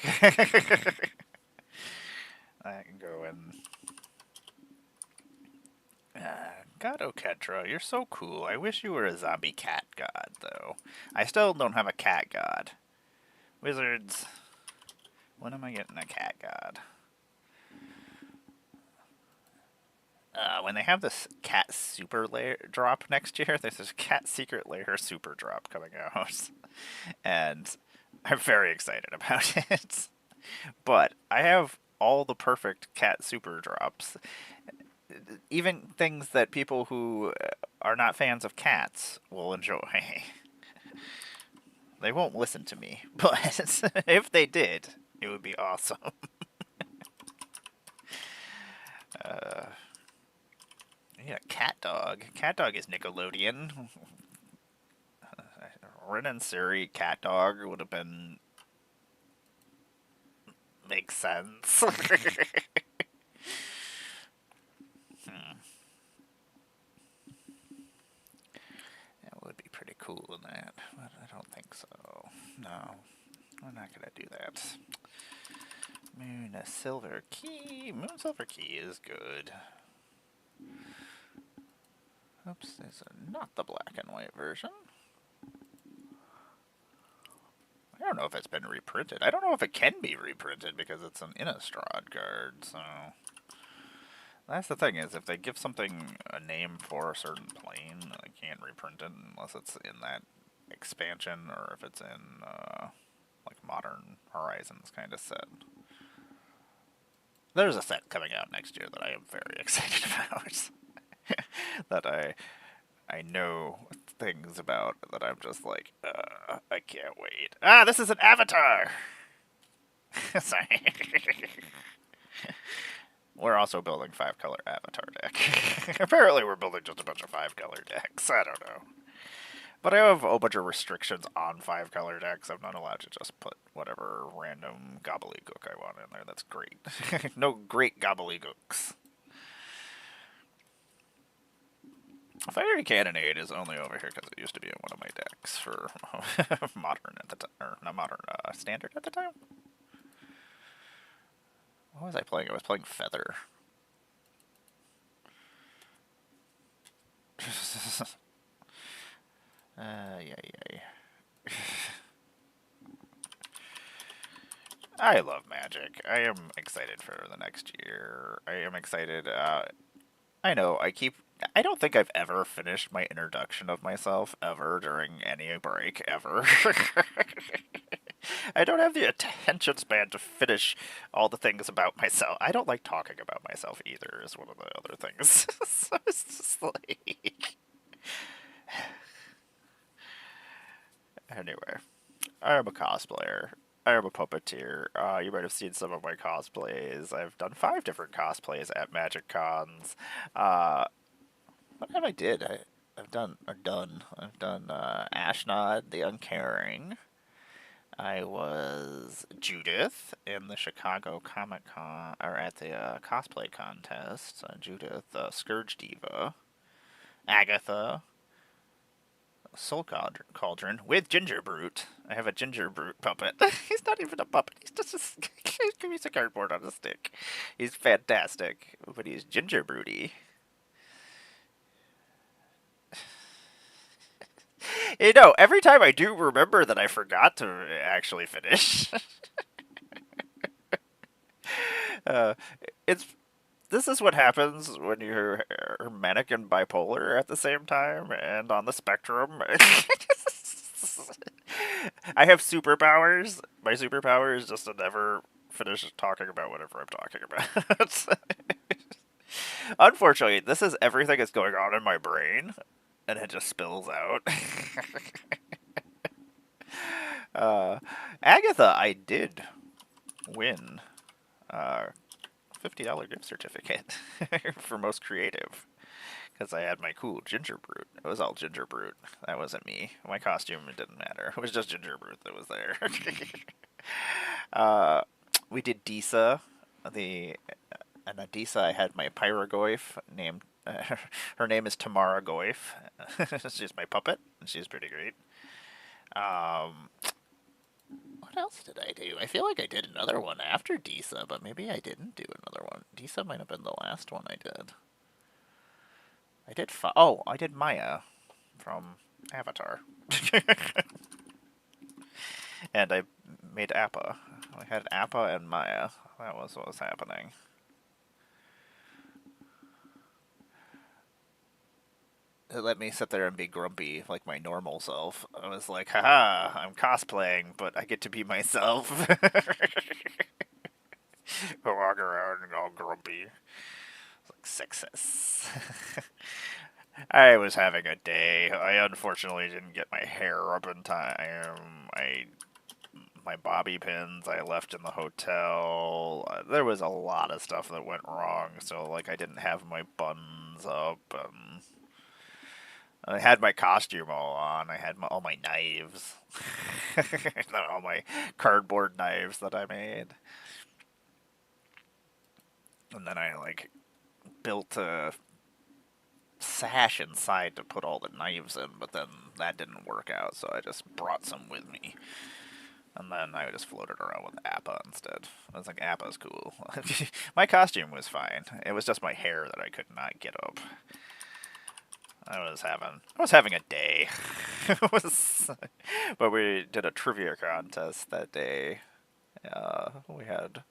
I can go in. God Oketra, you're so cool. I wish you were a zombie cat god, though. I still don't have a cat god. Wizards. When am I getting a cat god? When they have this cat super layer drop next year, there's this cat secret layer super drop coming out. And I'm very excited about it. But I have all the perfect cat super drops. Even things that people who are not fans of cats will enjoy. They won't listen to me, but if they did, it would be awesome. Yeah, Cat Dog. Cat Dog is Nickelodeon. Ren and Siri Cat Dog would have been... Makes sense. That would be pretty cool in that, but I don't think so. No, we're not gonna do that. Moon Silver Key. Moon Silver Key is good. Oops, these are not the black and white version. I don't know if it's been reprinted. I don't know if it can be reprinted because it's an Innistrad card, so... That's the thing, is if they give something a name for a certain plane, they can't reprint it unless it's in that expansion or if it's in, like, Modern Horizons kind of set. There's a set coming out next year that I am very excited about. That I know things about that I'm just like, I can't wait. Ah, this is an Avatar! Sorry. We're also building 5-color Avatar deck. Apparently we're building just a bunch of 5-color decks. I don't know. But I have a whole bunch of restrictions on 5-color decks. I'm not allowed to just put whatever random gobbledygook I want in there. That's great. No great gobbledygooks. Fiery Cannonade is only over here because it used to be in one of my decks for Modern at the time. Or not Modern, Standard at the time? What was I playing? I was playing Feather. Yeah. I love Magic. I am excited for the next year. I am excited. I know, I don't think I've ever finished my introduction of myself, ever, during any break, ever. I don't have the attention span to finish all the things about myself. I don't like talking about myself either, is one of the other things. So it's just like... Anyway, I am a cosplayer. I am a puppeteer. You might have seen some of my cosplays. I've done 5 different cosplays at Magic Cons. What have I did? I've done Ashnod the Uncaring. I was Judith in the Chicago Comic Con, or at the cosplay contest. Judith, Scourge Diva, Agatha, Soul Cauldron with Ginger Brute. I have a Ginger Brute puppet. He's not even a puppet. He's just a piece of cardboard on a stick. He's fantastic, but he's Ginger Brutey. You know, every time I do remember that I forgot to actually finish. uh, it's this is what happens when you're manic and bipolar at the same time and on the spectrum. I have superpowers. My superpower is just to never finish talking about whatever I'm talking about. Unfortunately, this is everything that's going on in my brain, and it just spills out. Agatha, I did win $50 gift certificate for most creative because I had my cool Ginger Brute. It was all Ginger Brute. That wasn't me. My costume, it didn't matter. It was just Ginger Brute that was there. We did Disa. And at Disa, I had my Pyrogoyf named. Her name is Tamara Goyf. She's my puppet, and she's pretty great. What else did I do? I feel like I did another one after Disa, but maybe I didn't do another one. Disa might have been the last one I did. I did I did Maya from Avatar. And I made Appa. I had Appa and Maya. That was what was happening. It let me sit there and be grumpy like my normal self. I was like, haha, I'm cosplaying, but I get to be myself. Walk around and all grumpy. Like success. I was having a day. I unfortunately didn't get my hair up in time. My bobby pins I left in the hotel. There was a lot of stuff that went wrong. So like I didn't have my buns up. I had my costume all on. I had all my knives. All my cardboard knives that I made. And then I like built a sash inside to put all the knives in, but then that didn't work out, so I just brought some with me. And then I just floated around with Appa instead. I was like, Appa's cool. My costume was fine. It was just my hair that I could not get up. I was having a day. But we did a trivia contest that day. We had,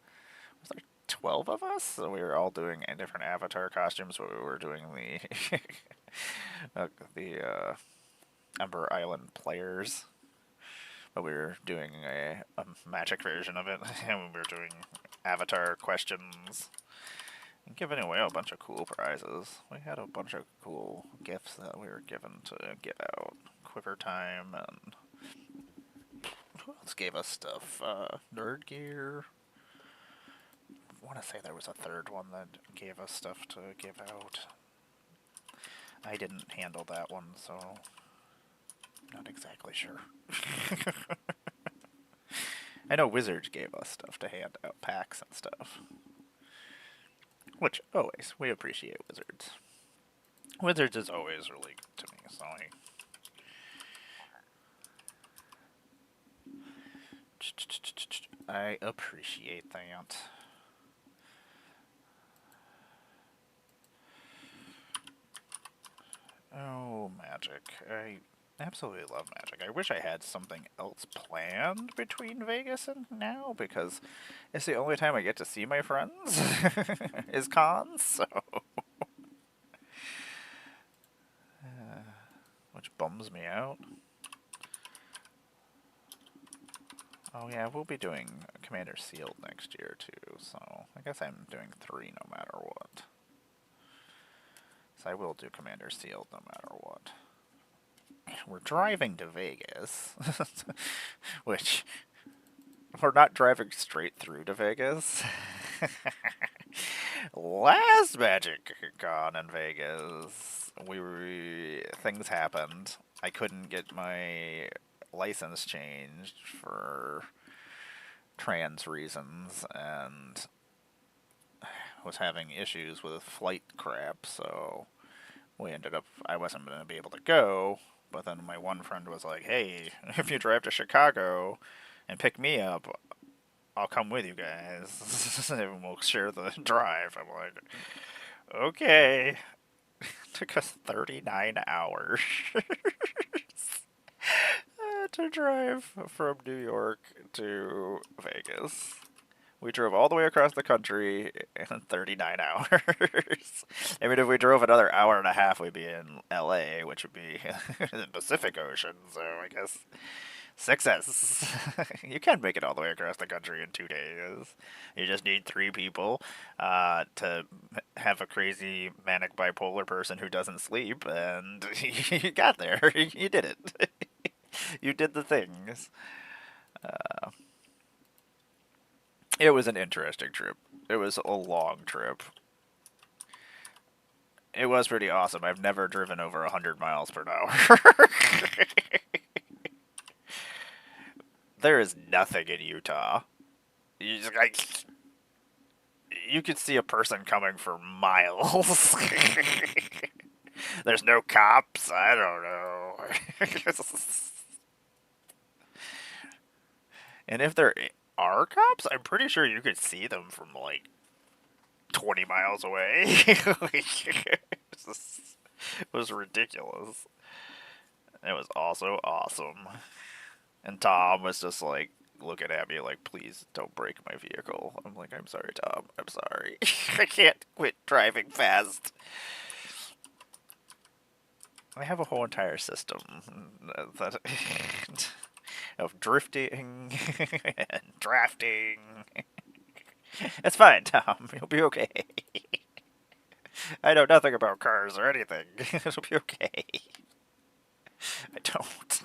was there 12 of us? So we were all doing different Avatar costumes. We were doing the Ember Island players. But we were doing a magic version of it. And we were doing Avatar questions. And giving away a bunch of cool prizes. We had a bunch of cool gifts that we were given to give out. Quiver Time and who else gave us stuff? Nerd Gear. I want to say there was a third one that gave us stuff to give out. I didn't handle that one, so I'm not exactly sure. I know Wizards gave us stuff to hand out, packs and stuff. Which, always, we appreciate Wizards. Wizards is always really good to me, so I appreciate that. Oh, Magic. I absolutely love Magic. I wish I had something else planned between Vegas and now, because it's the only time I get to see my friends is cons, so... which bums me out. Oh yeah, we'll be doing Commander Sealed next year too, so I guess I'm doing 3 no matter what. So I will do Commander Sealed no matter what. We're driving to Vegas, which we're not driving straight through to Vegas. Last Magic Con in Vegas, things happened. I couldn't get my license changed for trans reasons, and was having issues with flight crap, so I wasn't going to be able to go, but then my one friend was like, hey, if you drive to Chicago and pick me up, I'll come with you guys, and we'll share the drive. I'm like, okay. Took us 39 hours to drive from New York to Vegas. We drove all the way across the country in 39 hours. I mean, if we drove another hour and a half, we'd be in LA, which would be the Pacific Ocean, so I guess success. You can make it all the way across the country in 2 days. You just need 3 people to have a crazy manic bipolar person who doesn't sleep, and you got there. You did it. You did the things. It was an interesting trip. It was a long trip. It was pretty awesome. I've never driven over 100 miles per hour. There is nothing in Utah. You just like you could see a person coming for miles. There's no cops. I don't know. And if there are cops, I'm pretty sure you could see them from like 20 miles away. It was ridiculous. It was also awesome. And Tom was just like looking at me like, please don't break my vehicle. I'm like, I'm sorry, Tom. I'm sorry. I can't quit driving fast. I have a whole entire system that of drifting and drafting. It's fine, Tom. You'll be okay. I know nothing about cars or anything. It'll be okay. I don't.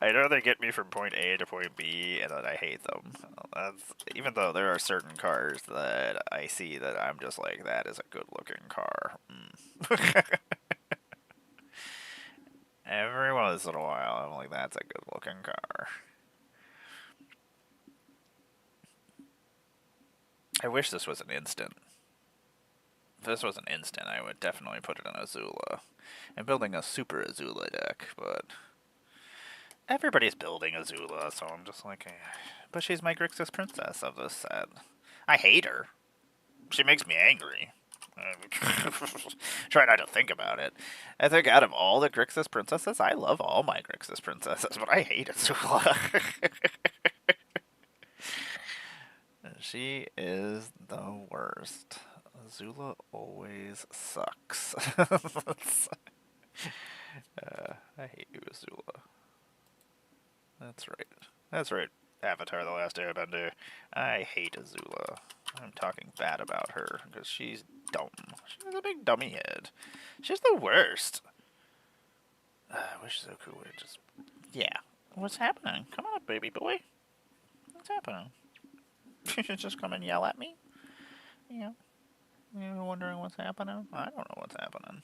I know they get me from point A to point B, and then I hate them. Even though there are certain cars that I see that I'm just like, that is a good-looking car. Every once in a while, I'm like, that's a good-looking car. I wish this was an instant. If this was an instant, I would definitely put it in Azula. I'm building a super Azula deck, but everybody's building Azula, so I'm just like, but she's my Grixis princess of this set. I hate her. She makes me angry. Try not to think about it. I think out of all the Grixis princesses, I love all my Grixis princesses, but I hate Azula. She is the worst. Azula always sucks. I hate you, Azula. That's right. That's right. Avatar: The Last Airbender. I hate Azula. I'm talking bad about her because she's dumb. She's a big dummy head. She's the worst. I wish Zoku would just... Yeah. What's happening? Come on, baby boy. What's happening? You should just come and yell at me? Yeah. You're wondering what's happening? I don't know what's happening.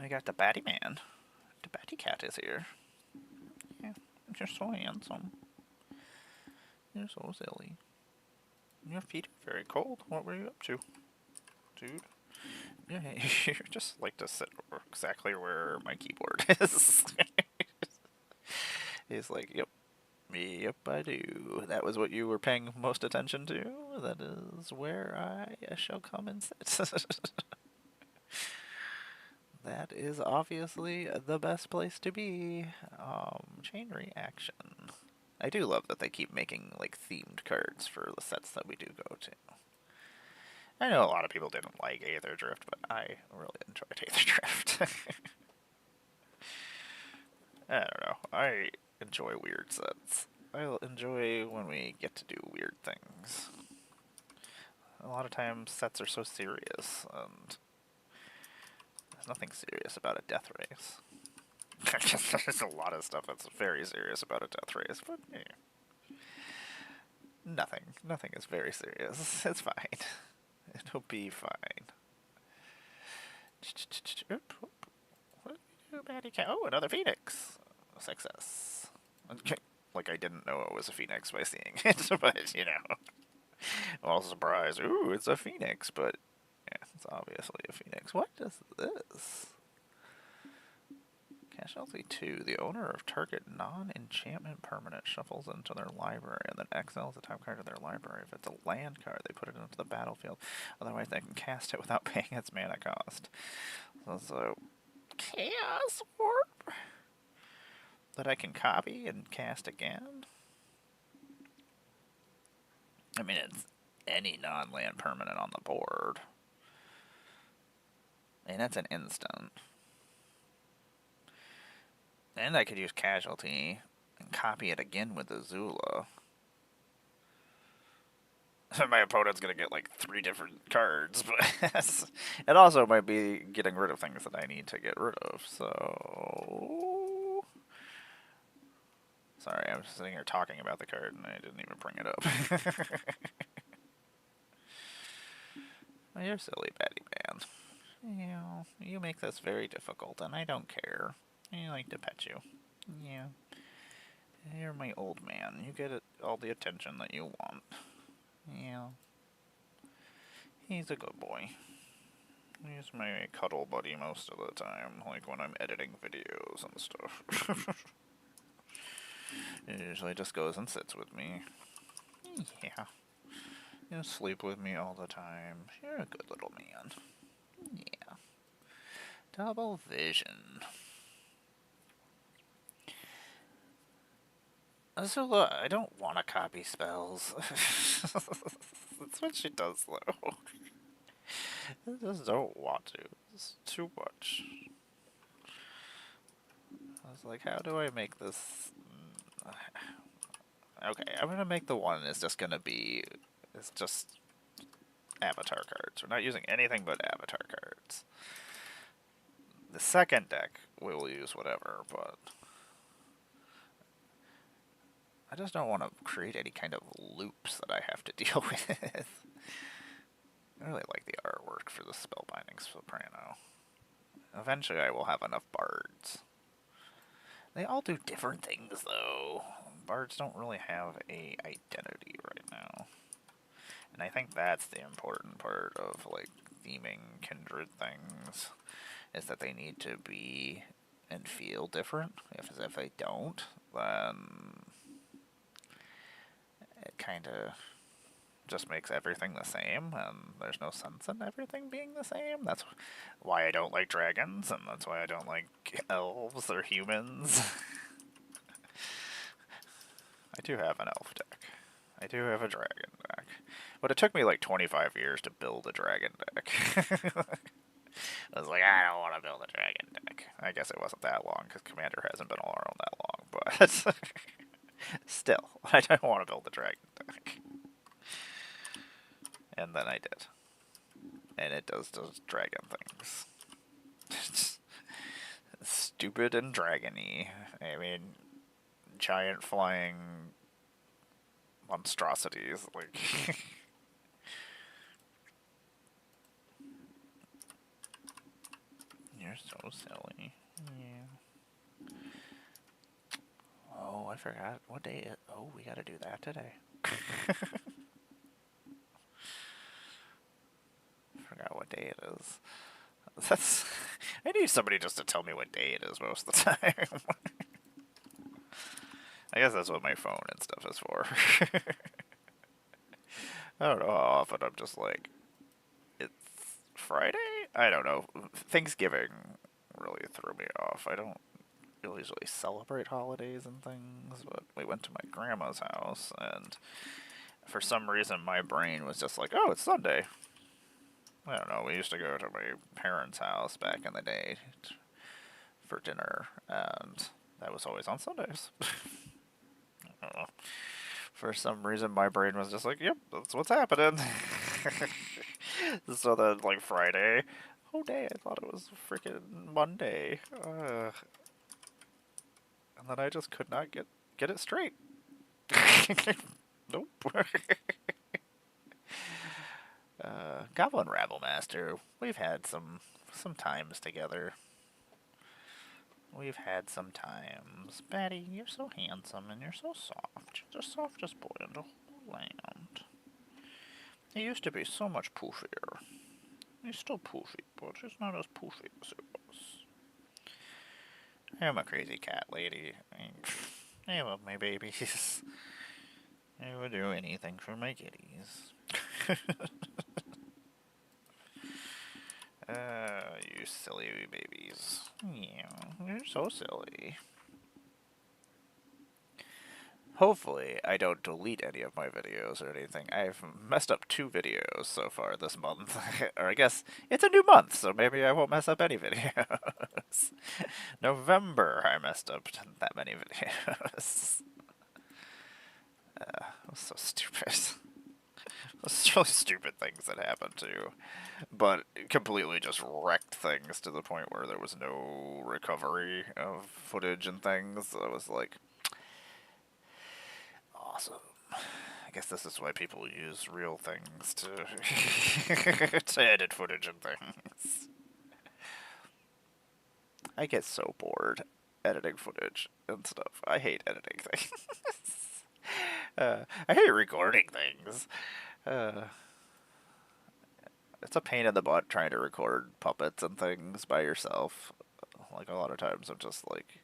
We got the Batty Man. The Batty Cat is here. Yeah. You're so handsome. You're so silly. Your feet are very cold. What were you up to, dude? Yeah, you just like to sit exactly where my keyboard is. He's like, yep. Yep, I do. That was what you were paying most attention to? That is where I shall come and sit. That is obviously the best place to be. Chain reaction. I do love that they keep making, like, themed cards for the sets that we do go to. I know a lot of people didn't like Aether Drift, but I really enjoyed Aether Drift. I don't know. I enjoy weird sets. I enjoy when we get to do weird things. A lot of times sets are so serious, and there's nothing serious about a death race. There's a lot of stuff that's very serious about a death race, but yeah. Nothing is very serious. It's fine. It'll be fine. What do you do, Maddie? Oh, another phoenix. Success. Okay. Like I didn't know it was a phoenix by seeing it, but you know. Well, surprise. Ooh, it's a phoenix, but yeah, it's obviously a phoenix. What is this? Casualty 2. The owner of target non-enchantment permanent shuffles into their library and then exiles the top card of their library. If it's a land card, they put it into the battlefield. Otherwise, they can cast it without paying its mana cost. So Chaos Warp that I can copy and cast again. I mean, it's any non-land permanent on the board. And that's an instant. And I could use Casualty and copy it again with Azula. My opponent's going to get like 3 different cards, but it also might be getting rid of things that I need to get rid of, so... Sorry, I was sitting here talking about the card and I didn't even bring it up. Well, you're silly, Betty Man. You make this very difficult, and I don't care. I like to pet you. Yeah. You're my old man. You get all the attention that you want. Yeah. He's a good boy. He's my cuddle buddy most of the time, like when I'm editing videos and stuff. He usually just goes and sits with me. Yeah. You sleep with me all the time. You're a good little man. Yeah. Double vision. Azula, I don't want to copy spells. That's what she does, though. I just don't want to. It's too much. I was like, how do I make this... Okay, I'm gonna make the one is just gonna be... It's just avatar cards. We're not using anything but avatar cards. The second deck, we will use whatever, but... I just don't want to create any kind of loops that I have to deal with. I really like the artwork for the Spellbinding Soprano. Eventually I will have enough bards. They all do different things, though. Bards don't really have a identity right now. And I think that's the important part of, like, theming kindred things, is that they need to be and feel different. If they don't, then it kind of just makes everything the same, and there's no sense in everything being the same. That's why I don't like dragons, and that's why I don't like elves or humans. I do have an elf deck. I do have a dragon deck. But it took me like 25 years to build a dragon deck. I was like, I don't want to build a dragon deck. I guess it wasn't that long, because Commander hasn't been around that long, but... Still, I don't want to build a dragon deck. And then I did. And it does those dragon things. It's stupid and dragony. I mean, giant flying monstrosities, like... You're so silly. Yeah. Oh, I forgot. What day is... Oh, we gotta do that today. Forgot what day it is. That's... I need somebody just to tell me what day it is most of the time. I guess that's what my phone and stuff is for. I don't know how often I'm just like, it's Friday? I don't know. Thanksgiving really threw me off. I don't usually celebrate holidays and things, but we went to my grandma's house, and for some reason my brain was just like, oh, it's Sunday. I don't know, we used to go to my parents' house back in the day for dinner, and That was always on Sundays. I don't know. For some reason, my brain was just like, yep, that's what's happening. So then, like, Friday, oh, day, I thought it was freaking Monday. And then I just could not get it straight. Nope. Goblin Rabblemaster, we've had some times together. We've had some times. Betty, you're so handsome and you're so soft. You're the softest boy in the whole land. He used to be so much poofier. He's still poofy, but he's not as poofy as he was. I'm a crazy cat lady. I love my babies. I would do anything for my kitties. You silly babies. Yeah, you're so silly. Hopefully, I don't delete any of my videos or anything. I've messed up 2 videos so far this month. Or I guess it's a new month, so maybe I won't mess up any videos. November, I messed up that many videos. That was so stupid. Those really stupid things that happened too. But completely just wrecked things to the point where there was no recovery of footage and things. I was like, awesome. I guess this is why people use real things to to edit footage and things. I get so bored editing footage and stuff. I hate editing things. I hate recording things. It's a pain in the butt trying to record puppets and things by yourself. Like, a lot of times I'm just like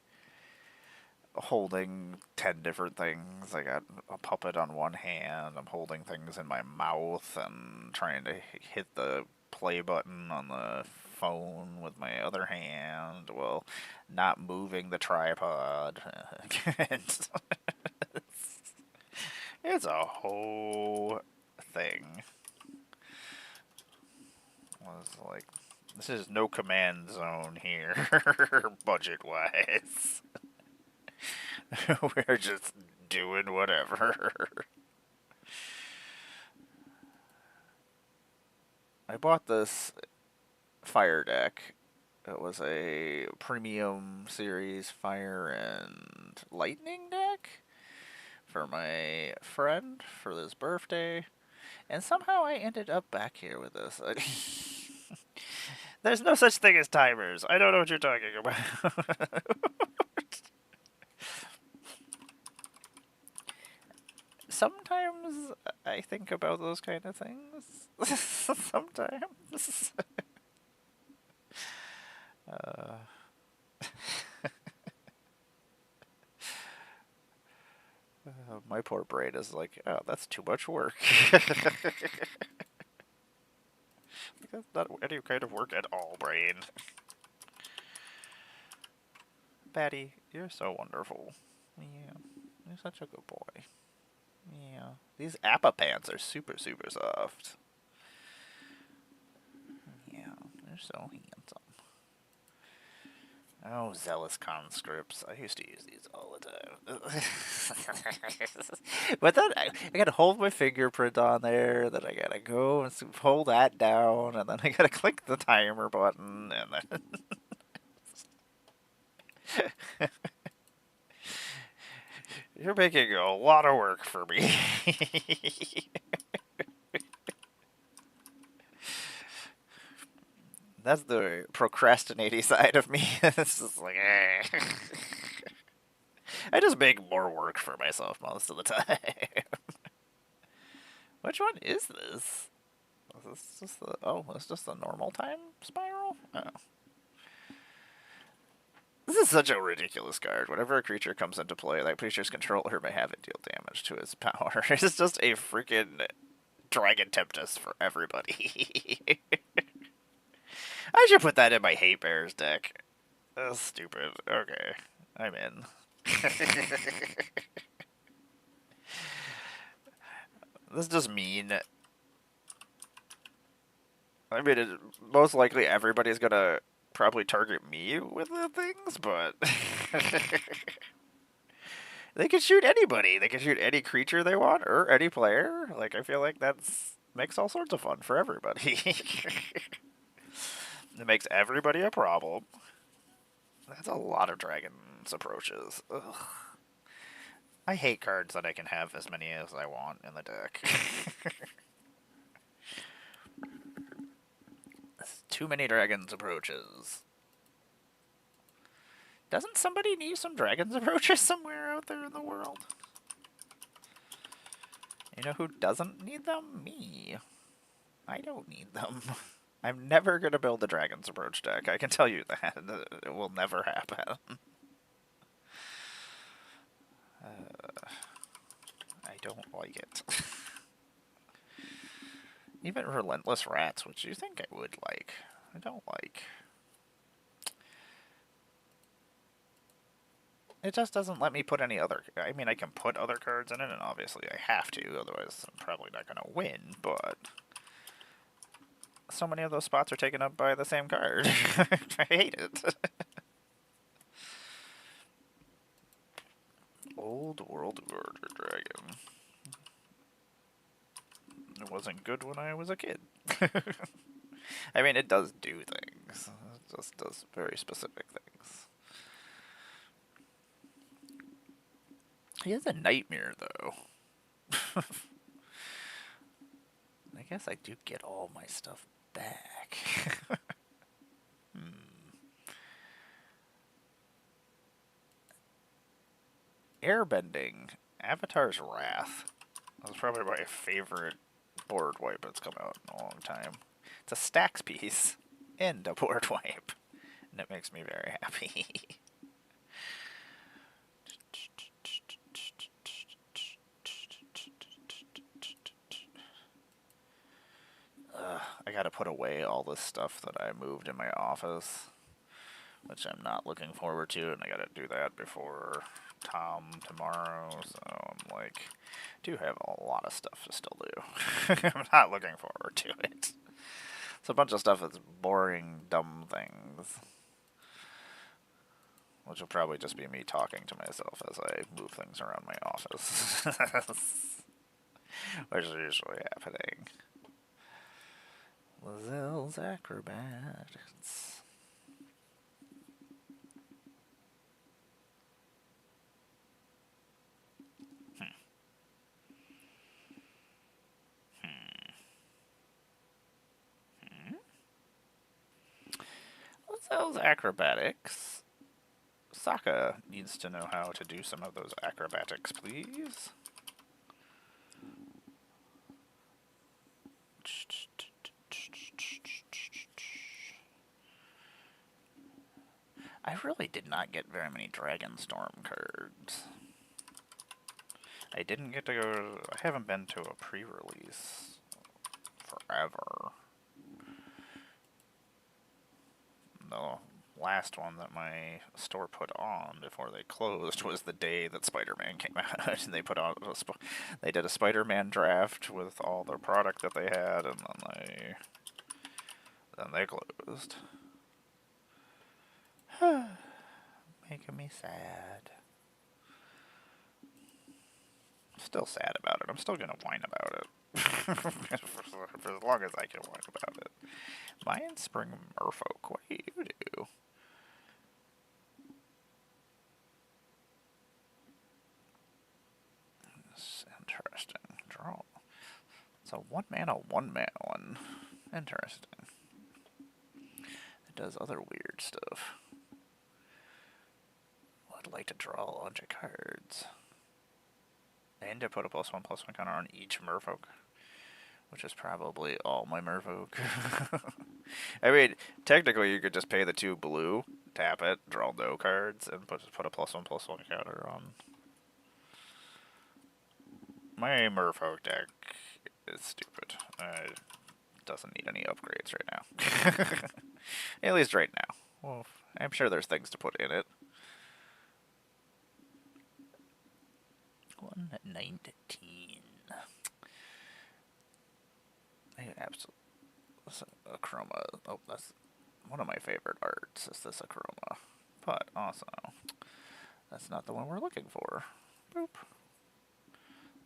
holding 10 different things. I got a puppet on one hand, I'm holding things in my mouth and trying to hit the play button on the phone with my other hand while not moving the tripod. It's a whole thing. Was like, this is no command zone here, budget-wise. We're just doing whatever. I bought this fire deck. It was a premium series fire and lightning deck for my friend for his birthday. And somehow I ended up back here with this. There's no such thing as timers. I don't know what you're talking about. Sometimes I think about those kind of things. Sometimes. My poor brain is like, oh, that's too much work. That's not any kind of work at all, brain. Batty, you're so wonderful. Yeah, you're such a good boy. Yeah, these Appa pants are super, super soft. Yeah, they're so handsome. Oh, zealous conscripts. I used to use these all the time. But then I gotta hold my fingerprint on there, then I gotta go and pull that down, and then I gotta click the timer button, and then... You're making a lot of work for me. That's the procrastinating side of me. It's just like, eh. I just make more work for myself most of the time. Which one is this? Is this just the... Oh, it's just the normal time spiral? Oh. This is such a ridiculous card. Whenever a creature comes into play, that creature's controller may have it deal damage to its power. It's just a freaking Dragon Tempest for everybody. I should put that in my Hate Bears deck. That's stupid. Okay, I'm in. This is just mean. I mean, most likely everybody's gonna probably target me with the things, but They can shoot anybody. They can shoot any creature they want or any player. Like, I feel like that's makes all sorts of fun for everybody. It makes everybody a problem. That's a lot of dragons approaches. Ugh. I hate cards that I can have as many as I want in the deck. Too many dragons approaches. Doesn't somebody need some dragons approaches somewhere out there in the world? You know who doesn't need them? Me. I don't need them. I'm never going to build a dragons approach deck. I can tell you that. It will never happen. I don't like it. Even Relentless Rats, which you think I would like, I don't like. It just doesn't let me put any other... I mean, I can put other cards in it, and obviously I have to, otherwise I'm probably not going to win, but... So many of those spots are taken up by the same card. I hate it. Old World Order Dragon. It wasn't good when I was a kid. I mean, it does do things. It just does very specific things. He is a nightmare, though. I guess I do get all my stuff back. Airbending. Avatar's Wrath. That was probably my favorite board wipe that's come out in a long time. It's a stacks piece and a board wipe. And it makes me very happy. I gotta put away all this stuff that I moved in my office, which I'm not looking forward to, and I gotta do that before Tom tomorrow, so I'm like, do have a lot of stuff to still do. I'm not looking forward to it. It's a bunch of stuff that's boring, dumb things, which will probably just be me talking to myself as I move things around my office, which is usually happening. Lazelle's Acrobatics. Lazelle's Acrobatics. Sokka needs to know how to do some of those acrobatics, please. I really did not get very many Dragonstorm cards. I didn't get to go... I haven't been to a pre-release forever. The last one that my store put on before they closed was the day that Spider-Man came out. And they put out they did a Spider-Man draft with all their product that they had, and then they closed. Making me sad. Still sad about it. I'm still gonna whine about it. for as long as I can whine about it. Mayan Spring Merfolk, what do you do? That's interesting. Draw. It's a 1-mana, 1-mana one. Interesting. It does other weird stuff. I'd like to draw a bunch of cards. And to put a +1/+1 counter on each Merfolk, which is probably all my Merfolk. I mean, technically you could just pay the 2 blue, tap it, draw no cards, and put a +1/+1 counter on. My Merfolk deck is stupid. It doesn't need any upgrades right now. At least right now. Well, I'm sure there's things to put in it. 119. I absolutely. Achroma. Oh, that's one of my favorite arts. Is this Achroma? But also, That's not the one we're looking for. Boop.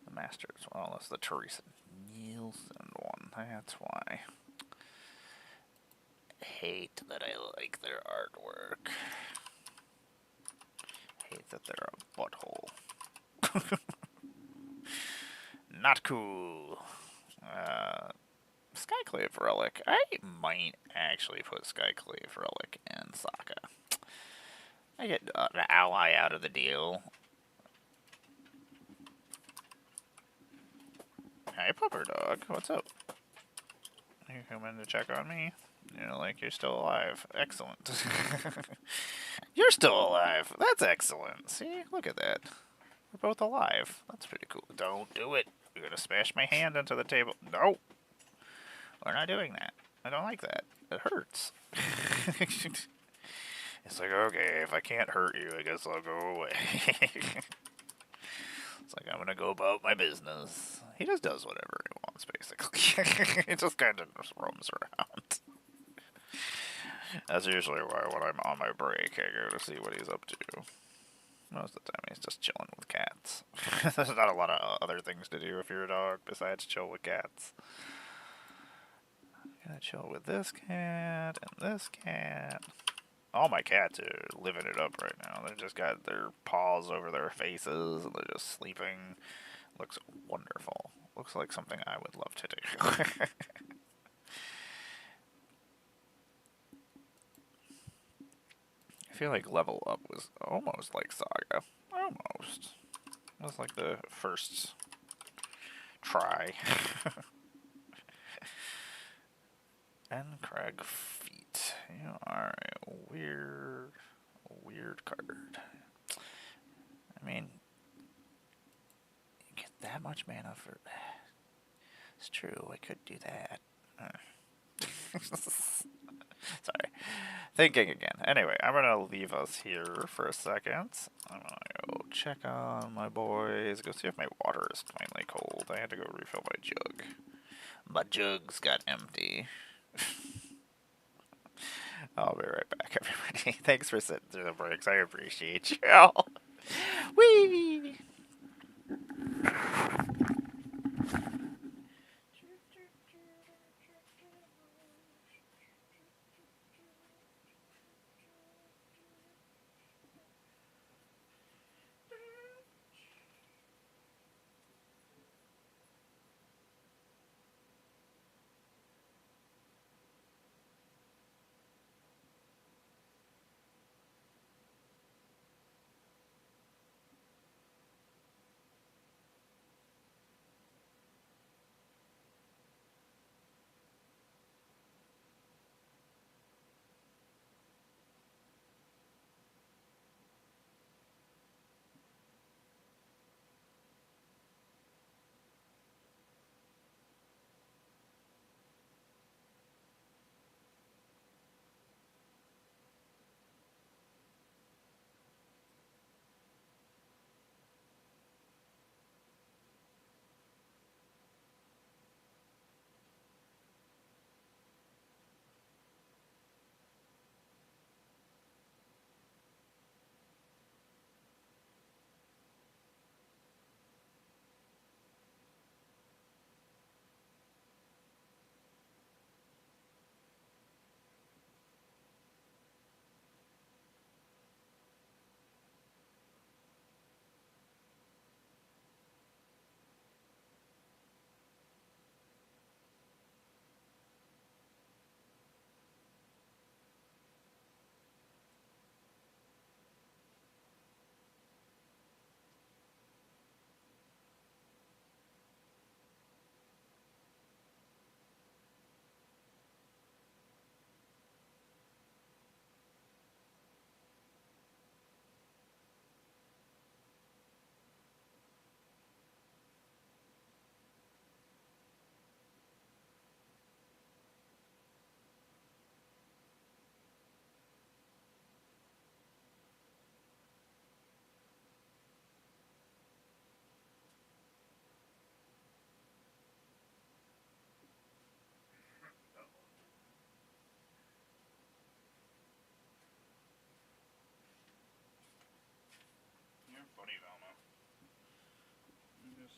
The Masters. Well, that's the Teresa Nielsen one. That's why. Hate that I like their artwork. Hate that they're a butthole. Not cool. Skyclave Relic. I might actually put Skyclave Relic in Sokka. I get an ally out of the deal. Hey, Pupper Dog. What's up? You come in to check on me? You're like, you're still alive. Excellent. You're still alive. That's excellent. See? Look at that. We're both alive. That's pretty cool. Don't do it. You're gonna smash my hand into the table. No! We're not doing that. I don't like that. It hurts. It's like, okay, if I can't hurt you, I guess I'll go away. It's like, I'm gonna go about my business. He just does whatever he wants, basically. He just kind of just roams around. That's usually why when I'm on my break, I go to see what he's up to. Most of the time, he's just chilling with cats. There's not a lot of other things to do if you're a dog besides chill with cats. Gotta chill with this cat and this cat. All my cats are living it up right now. They've just got their paws over their faces and they're just sleeping. Looks wonderful. Looks like something I would love to do. I feel like Level Up was almost like Saga. Almost. It was like the first try. And Craig Feet. You are a weird card. I mean, you get that much mana for... It's true, I could do that. Sorry. Thinking again. Anyway, I'm going to leave us here for a second. I'm going to go check on my boys. Go see if my water is finally cold. I had to go refill my jug. My jugs got empty. I'll be right back, everybody. Thanks for sitting through the breaks. I appreciate you. Whee!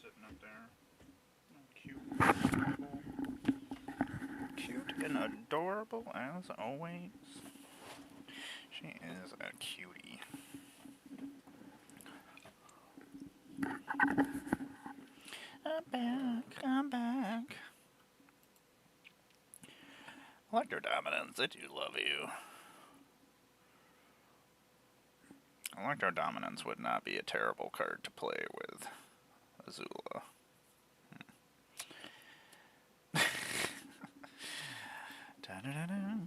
sitting up there. Cute. Cute and adorable as always. She is a cutie. I'm back, I'm back. Electro Dominance, I do love you. Electro Dominance would not be a terrible card to play with Azula.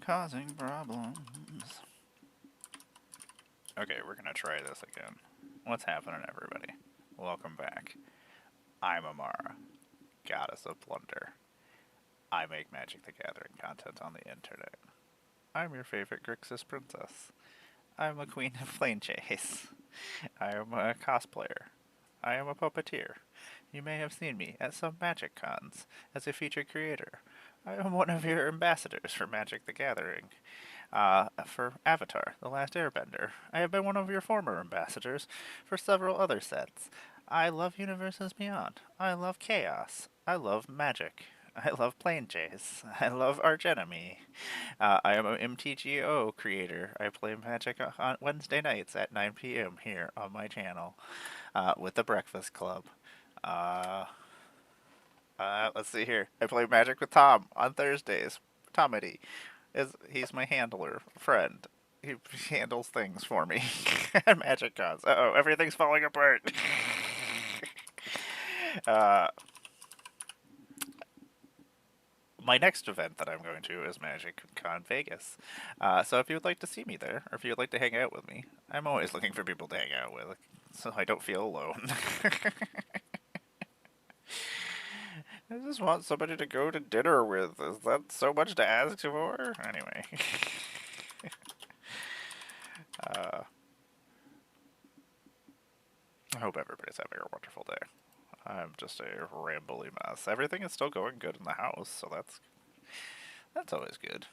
Causing problems. Okay, we're gonna try this again. What's happening, everybody? Welcome back. I'm Amara, Goddess of Blunder. I make Magic the Gathering content on the internet. I'm your favorite Grixis princess. I'm a queen of plane chase. I am a cosplayer. I am a puppeteer. You may have seen me at some Magic cons as a featured creator. I am one of your ambassadors for Magic the Gathering. For Avatar, The Last Airbender. I have been one of your former ambassadors for several other sets. I love Universes Beyond. I love Chaos. I love Magic. I love Plane Chase. I love Arch Enemy. I am an MTGO creator. I play Magic on Wednesday nights at 9 p.m. here on my channel with the Breakfast Club. Let's see here. I play Magic with Tom on Thursdays. Tomity. He's my handler, friend. He handles things for me at Magic Cons. Uh-oh, everything's falling apart. My next event that I'm going to is Magic Con Vegas. So if you would like to see me there, or if you would like to hang out with me, I'm always looking for people to hang out with, so I don't feel alone. I just want somebody to go to dinner with. Is that so much to ask for? Anyway. I hope everybody's having a wonderful day. I'm just a rambly mess. Everything is still going good in the house, so that's always good.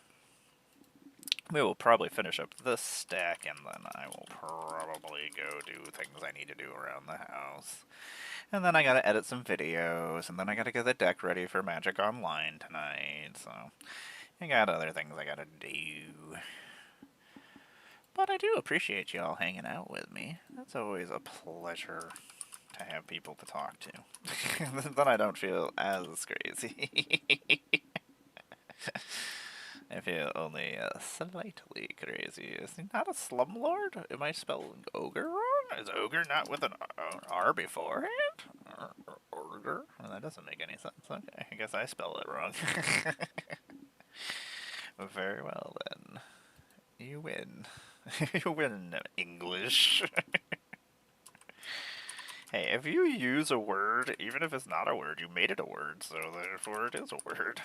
We will probably finish up this stack, and then I will probably go do things I need to do around the house. And then I gotta edit some videos, and then I gotta get the deck ready for Magic Online tonight, so I got other things I gotta do. But I do appreciate you all hanging out with me. That's always a pleasure to have people to talk to. Then I don't feel as crazy. I feel only slightly crazy. Is he not a slumlord? Am I spelling ogre wrong? Is ogre not with an R beforehand? Ogre? Well, that doesn't make any sense. Okay, I guess I spelled it wrong. Very well then. You win. You win, English. Hey, if you use a word, even if it's not a word, you made it a word, so therefore it is a word.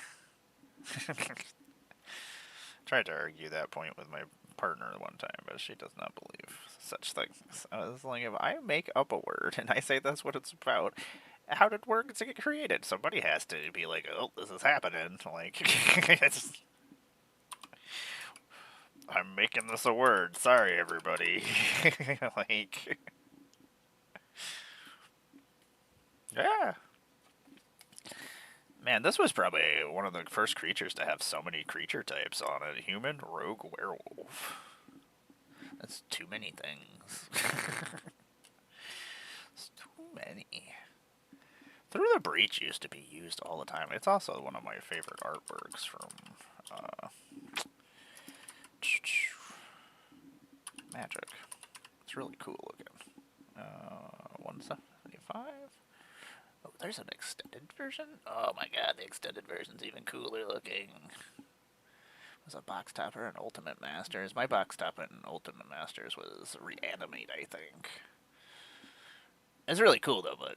Tried to argue that point with my partner one time, but she does not believe such things. I was like, if I make up a word and I say that's what it's about, how did words get created? Somebody has to be like, oh, this is happening. Like, I'm making this a word. Sorry, everybody. Like, yeah. Man, this was probably one of the first creatures to have so many creature types on it. Human, rogue, werewolf. That's too many things. It's too many. Through the Breach used to be used all the time. It's also one of my favorite artworks from Magic. It's really cool looking. 175. Oh, there's an extended version? Oh my god, the extended version's even cooler looking. Was a box topper and Ultimate Masters. My box topper and Ultimate Masters was Reanimate, I think. It's really cool though, but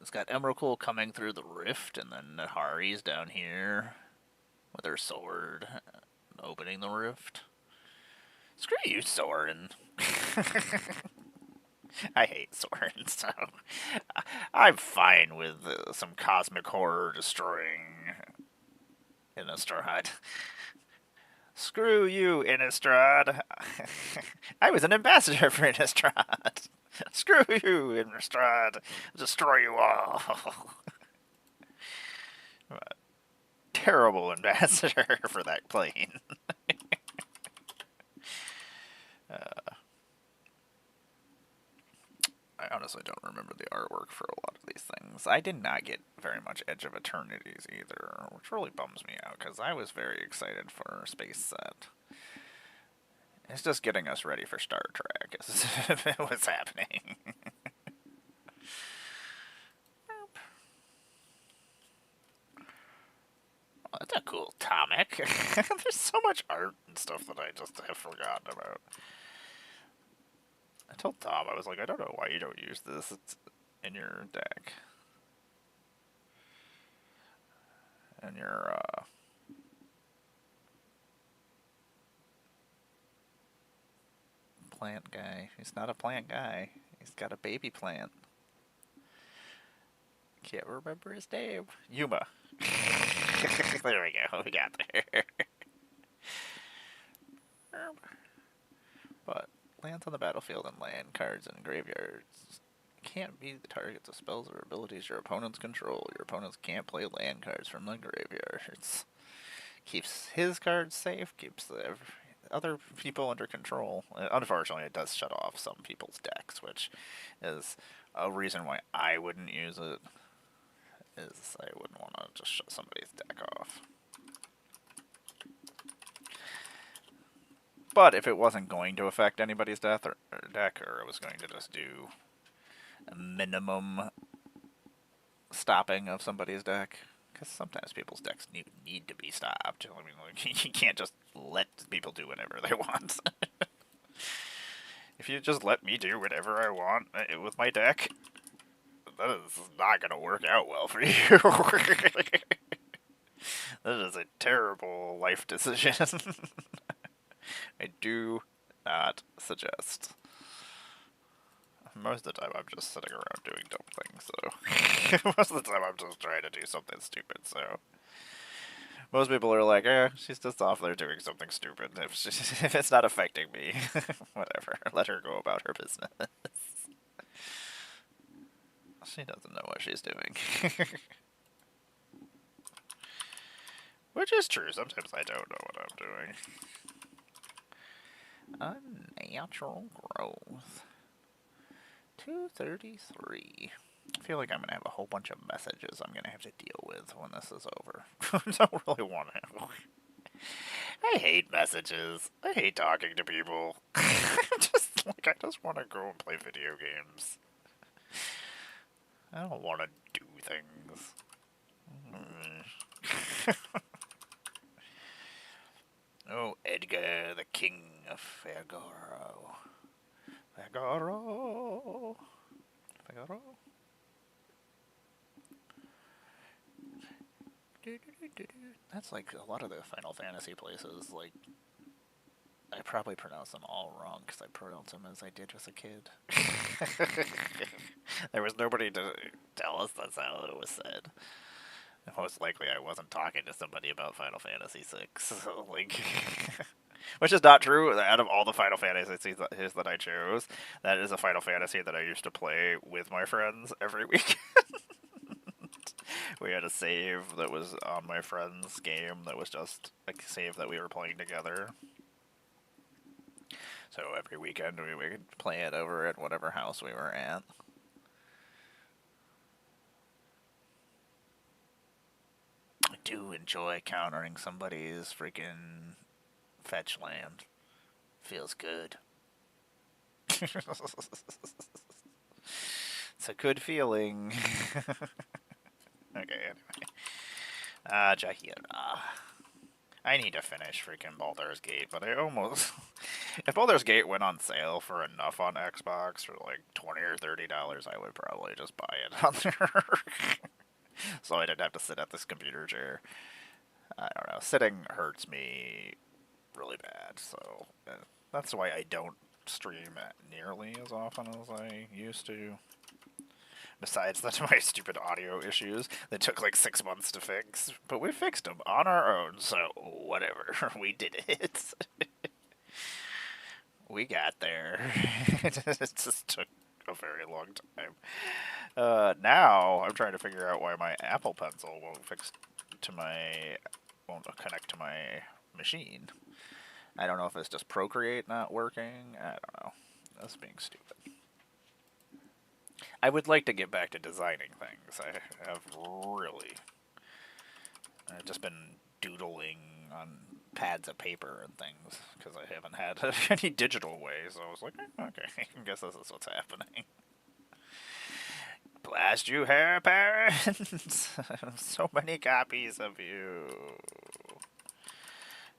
it's got Emrakul coming through the rift, and then Nahari's down here with her sword opening the rift. Screw you, Soren. I hate Soren, so I'm fine with some cosmic horror destroying Innistrad. Screw you, Innistrad. I was an ambassador for Innistrad. Screw you, Innistrad. Destroy you all. Terrible ambassador for that plane. I honestly don't remember the artwork for a lot of these things. I did not get very much Edge of Eternities either, which really bums me out because I was very excited for a space set. It's just getting us ready for Star Trek is what's happening. Oh, that's a cool comic. There's so much art and stuff that I just have forgotten about. I told Tom, I was like, I don't know why you don't use this. It's in your deck. And your, plant guy. He's not a plant guy. He's got a baby plant. Can't remember his name. Yuma. There we go. We got there. But lands on the battlefield and land cards in graveyards can't be the targets of spells or abilities your opponents control. Your opponents can't play land cards from the graveyard. It keeps his cards safe, keeps the other people under control. Unfortunately, it does shut off some people's decks, which is a reason why I wouldn't use it. Is I wouldn't want to just shut somebody's deck off. But if it wasn't going to affect anybody's deck, or it was going to just do a minimum stopping of somebody's deck, because sometimes people's decks need to be stopped. I mean, like, you can't just let people do whatever they want. If you just let me do whatever I want with my deck, that is not going to work out well for you. That is a terrible life decision. I do not suggest. Most of the time I'm just sitting around doing dumb things, so most of the time I'm just trying to do something stupid, so most people are like, she's just off there doing something stupid. If it's not affecting me, whatever, let her go about her business. She doesn't know what she's doing. Which is true, sometimes I don't know what I'm doing. Unnatural growth. 233. I feel like I'm going to have a whole bunch of messages I'm going to have to deal with when this is over. I don't really want to. I hate messages. I hate talking to people. I just want to go and play video games. I don't want to do things. Oh, Edgar, the king of Fagaro. Fagaro. That's like a lot of the Final Fantasy places. Like, I probably pronounce them all wrong because I pronounce them as I did as a kid. There was nobody to tell us that's how it was said. Most likely I wasn't talking to somebody about Final Fantasy VI. So, like, which is not true. Out of all the Final Fantasies that I chose, that is a Final Fantasy that I used to play with my friends every weekend. We had a save that was on my friend's game that was just a save that we were playing together. So every weekend we would play it over at whatever house we were at. I do enjoy countering somebody's freaking fetch land. Feels good. It's a good feeling. Okay, anyway. Jahira. I need to finish freaking Baldur's Gate, but I almost... If Baldur's Gate went on sale for enough on Xbox for like $20 or $30, I would probably just buy it on there. So I didn't have to sit at this computer chair. I don't know, sitting hurts me really bad, so that's why I don't stream nearly as often as I used to. Besides my stupid audio issues that took like 6 months to fix, but we fixed them on our own, so whatever. We did it. We got there. It just took a very long time. Now I'm trying to figure out why my Apple Pencil won't connect to my machine. I don't know if it's just Procreate not working. I don't know. That's being stupid. I would like to get back to designing things. I have really I've just been doodling on pads of paper and things because I haven't had any digital way. So I was like, okay, I guess this is what's happening. Blast you, hair parents! So many copies of you.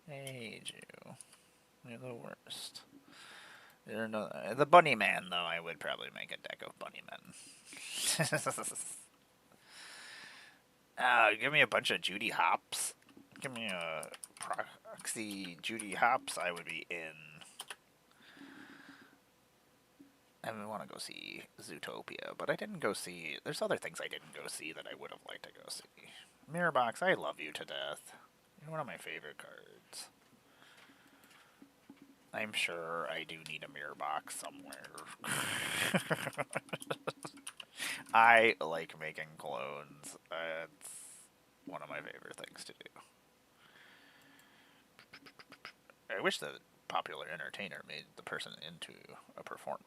I hate you. You're the worst. You're no, the Bunny Man, though, I would probably make a deck of Bunny Men. Give me a bunch of Judy Hopps. Give me a proxy Judy Hopps, I would be in. I want to go see Zootopia, but I didn't go see... There's other things I didn't go see that I would have liked to go see. Mirror Box, I love you to death. You're one of my favorite cards. I'm sure I do need a mirror box somewhere. I like making clones. It's one of my favorite things to do. I wish the popular entertainer made the person into a performer.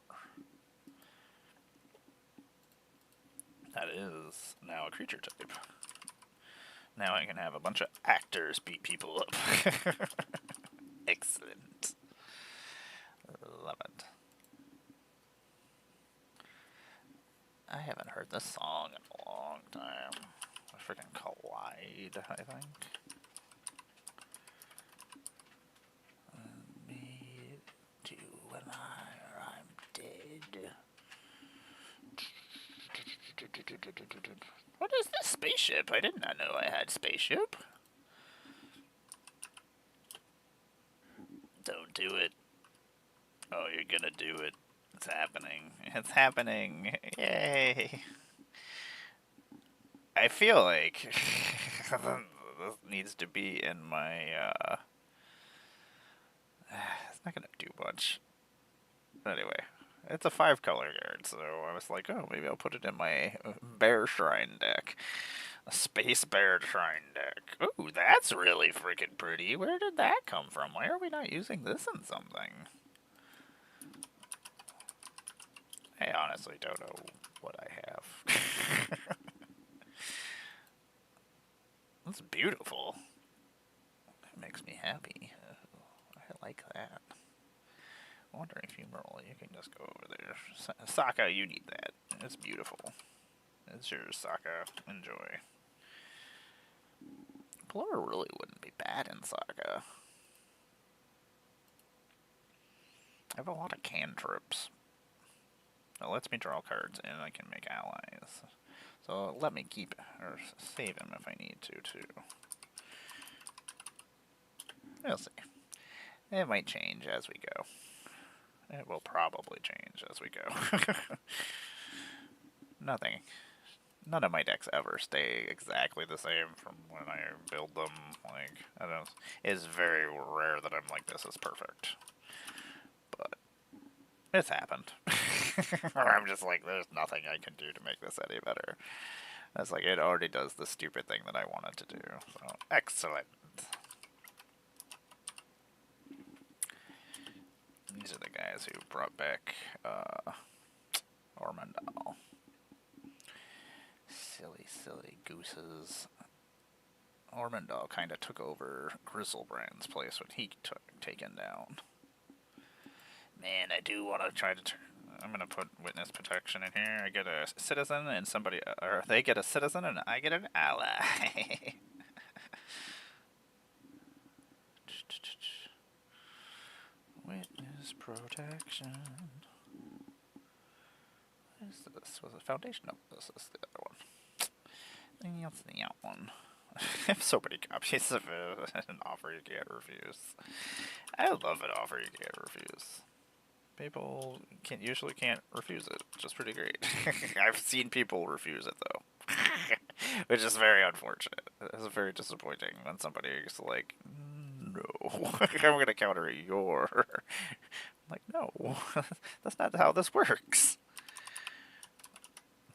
That is now a creature type. Now I can have a bunch of actors beat people up. Excellent. Love it. I haven't heard this song in a long time. I freaking Collide, I think. Me too, when I'm dead. What is this spaceship? I did not know I had spaceship. Don't do it. Oh, you're gonna do it. It's happening. It's happening. Yay. I feel like this needs to be in my, it's not gonna do much. Anyway, it's a 5-color card, so I was like, oh, maybe I'll put it in my Bear Shrine deck. A Space Bear Shrine deck. Ooh, that's really freaking pretty. Where did that come from? Why are we not using this in something? I honestly don't know what I have. That's beautiful. That makes me happy. I like that. Wandering Funeral, you can just go over there. Sokka, you need that. It's beautiful. It's yours, Sokka. Enjoy. Plur really wouldn't be bad in Sokka. I have a lot of cantrips. It lets me draw cards and I can make allies. So let me keep or save him if I need to, too. We'll see. It might change as we go. It will probably change as we go. None of my decks ever stay exactly the same from when I build them. Like, I don't. It's very rare that I'm like, this is perfect. But it's happened. Or I'm just like, there's nothing I can do to make this any better. It's like, it already does the stupid thing that I wanted to do. So, excellent. These are the guys who brought back, Ormondal. Silly gooses. Ormondal kind of took over Grizzlebrand's place when he took taken down. Man, I do want to try to I'm going to put witness protection in here. I get a citizen and somebody, or they get a citizen and I get an ally. Witness protection. What is this? Was it Foundation? No, this is the other one. I think that's the out one. I have so many copies of it. An offer you can't refuse. I love an offer you can't refuse. People usually can't refuse it, which is pretty great. I've seen people refuse it though, which is very unfortunate. It's very disappointing when somebody is like, "No, I'm gonna counter your." Like, no, that's not how this works.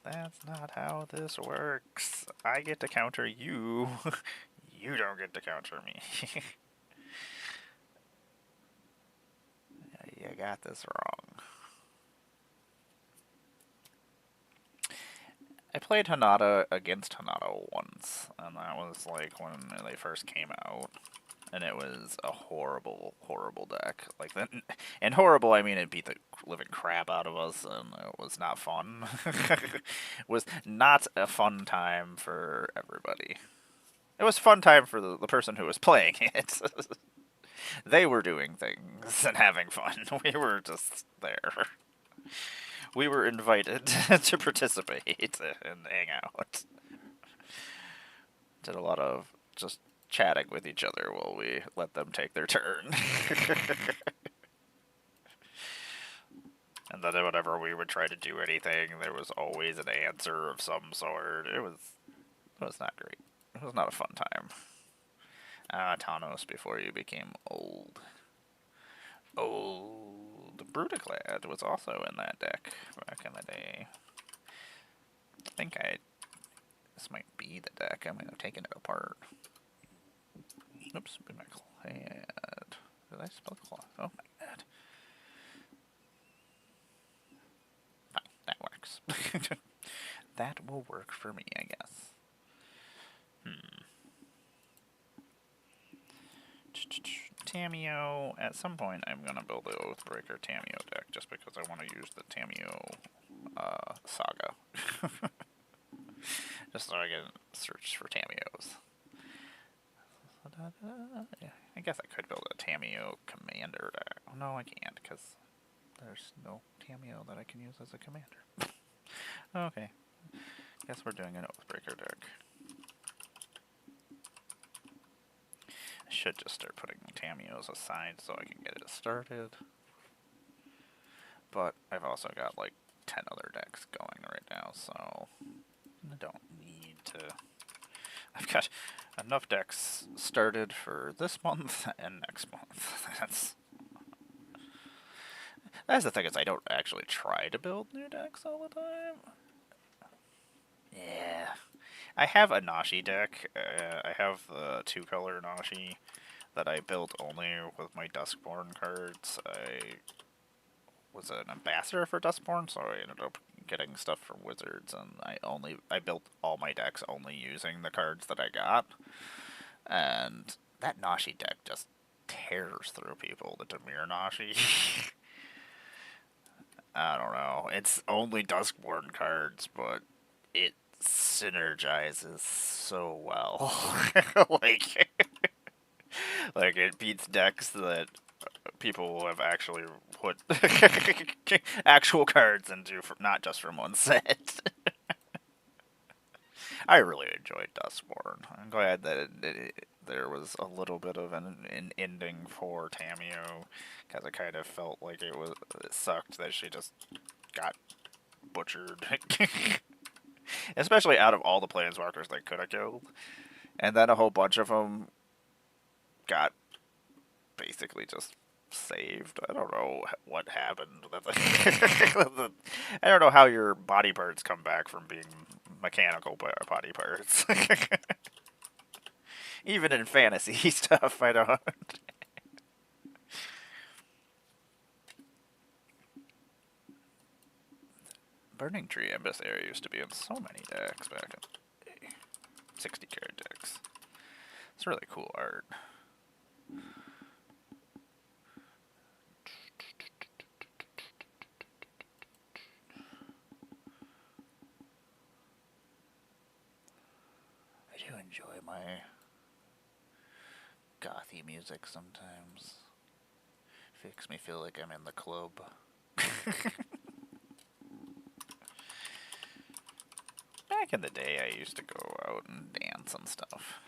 That's not how this works. I get to counter you. You don't get to counter me. You got this wrong. I played Hanada against Hanada once, and that was like when they first came out. And it was a horrible, horrible deck. Like, and horrible, I mean it beat the living crap out of us, and it was not fun. It was not a fun time for everybody. It was a fun time for the person who was playing it. They were doing things and having fun. We were just there. We were invited to participate and hang out. Did a lot of just chatting with each other while we let them take their turn. And then whenever we would try to do anything, there was always an answer of some sort. It was not great. It was not a fun time. Tanos before you became old. Old Brutaclad was also in that deck back in the day. I think this might be the deck. I might have taken it apart. Oops, be my clad. Did I spell clad? Oh my god. Fine, that works. That will work for me, I guess. Tamiyo. At some point, I'm gonna build the Oathbreaker Tamiyo deck just because I want to use the Tamiyo saga. Just so I can search for Tamiyos. Yeah, I guess I could build a Tamiyo commander deck. Oh, no, I can't, because there's no Tamiyo that I can use as a commander. Okay. Guess we're doing an Oathbreaker deck. I should just start putting Tamiyos aside so I can get it started. But I've also got like 10 other decks going right now, so I don't need to. I've got enough decks started for this month and next month. That's the thing, is I don't actually try to build new decks all the time. Yeah. I have a Nashi deck. I have the 2-color Nashi that I built only with my Duskborn cards. I was an ambassador for Duskborn, so I ended up getting stuff from Wizards, and I built all my decks only using the cards that I got. And that Nashi deck just tears through people, the Dimir Nashi. I don't know. It's only Duskborn cards, but it synergizes so well. Like it beats decks that people have actually put actual cards into, not just from one set. I really enjoyed Duskborn. I'm glad that there was a little bit of an ending for Tamiyo, because I kind of felt like it sucked that she just got butchered. Especially out of all the planeswalkers they could have killed. And then a whole bunch of them got basically just saved. I don't know what happened. I don't know how your body parts come back from being mechanical body parts. Even in fantasy stuff, I don't. Burning Tree Emissary used to be in so many decks back in the day. 60-card decks. It's really cool art. I do enjoy my gothy music sometimes. Makes me feel like I'm in the club. Back in the day, I used to go out and dance and stuff.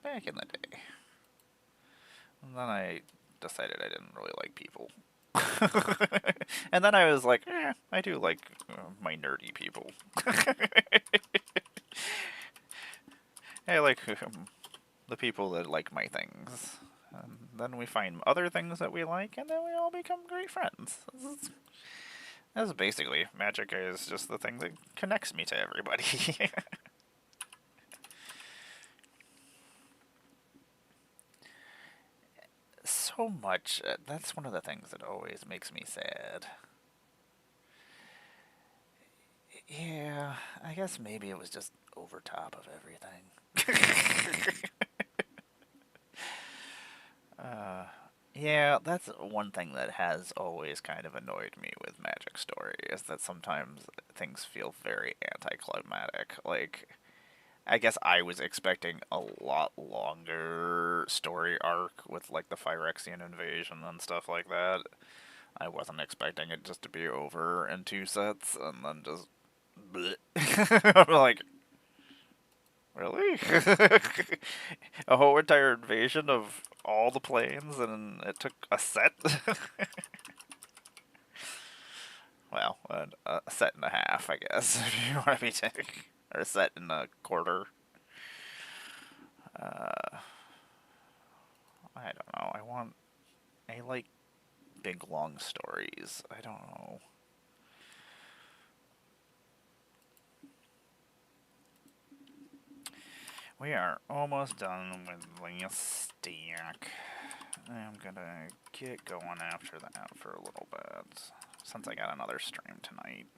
Back in the day. And then I decided I didn't really like people. And then I was like, I do like my nerdy people. I like the people that like my things. And then we find other things that we like, and then we all become great friends. That's basically, magic is just the thing that connects me to everybody. So much. That's one of the things that always makes me sad. Yeah, I guess maybe it was just over top of everything. Yeah, that's one thing that has always kind of annoyed me with Magic Story, is that sometimes things feel very anticlimactic. Like, I guess I was expecting a lot longer story arc with, like, the Phyrexian invasion and stuff like that. I wasn't expecting it just to be over in 2 sets and then just I'm like, really? A whole entire invasion of all the planes and it took a set? Well, a set and a half, I guess, if you want to be taking. Or a set and a quarter. I don't know. I like big, long stories. I don't know. We are almost done with the stack. I'm gonna get going after that for a little bit, since I got another stream tonight.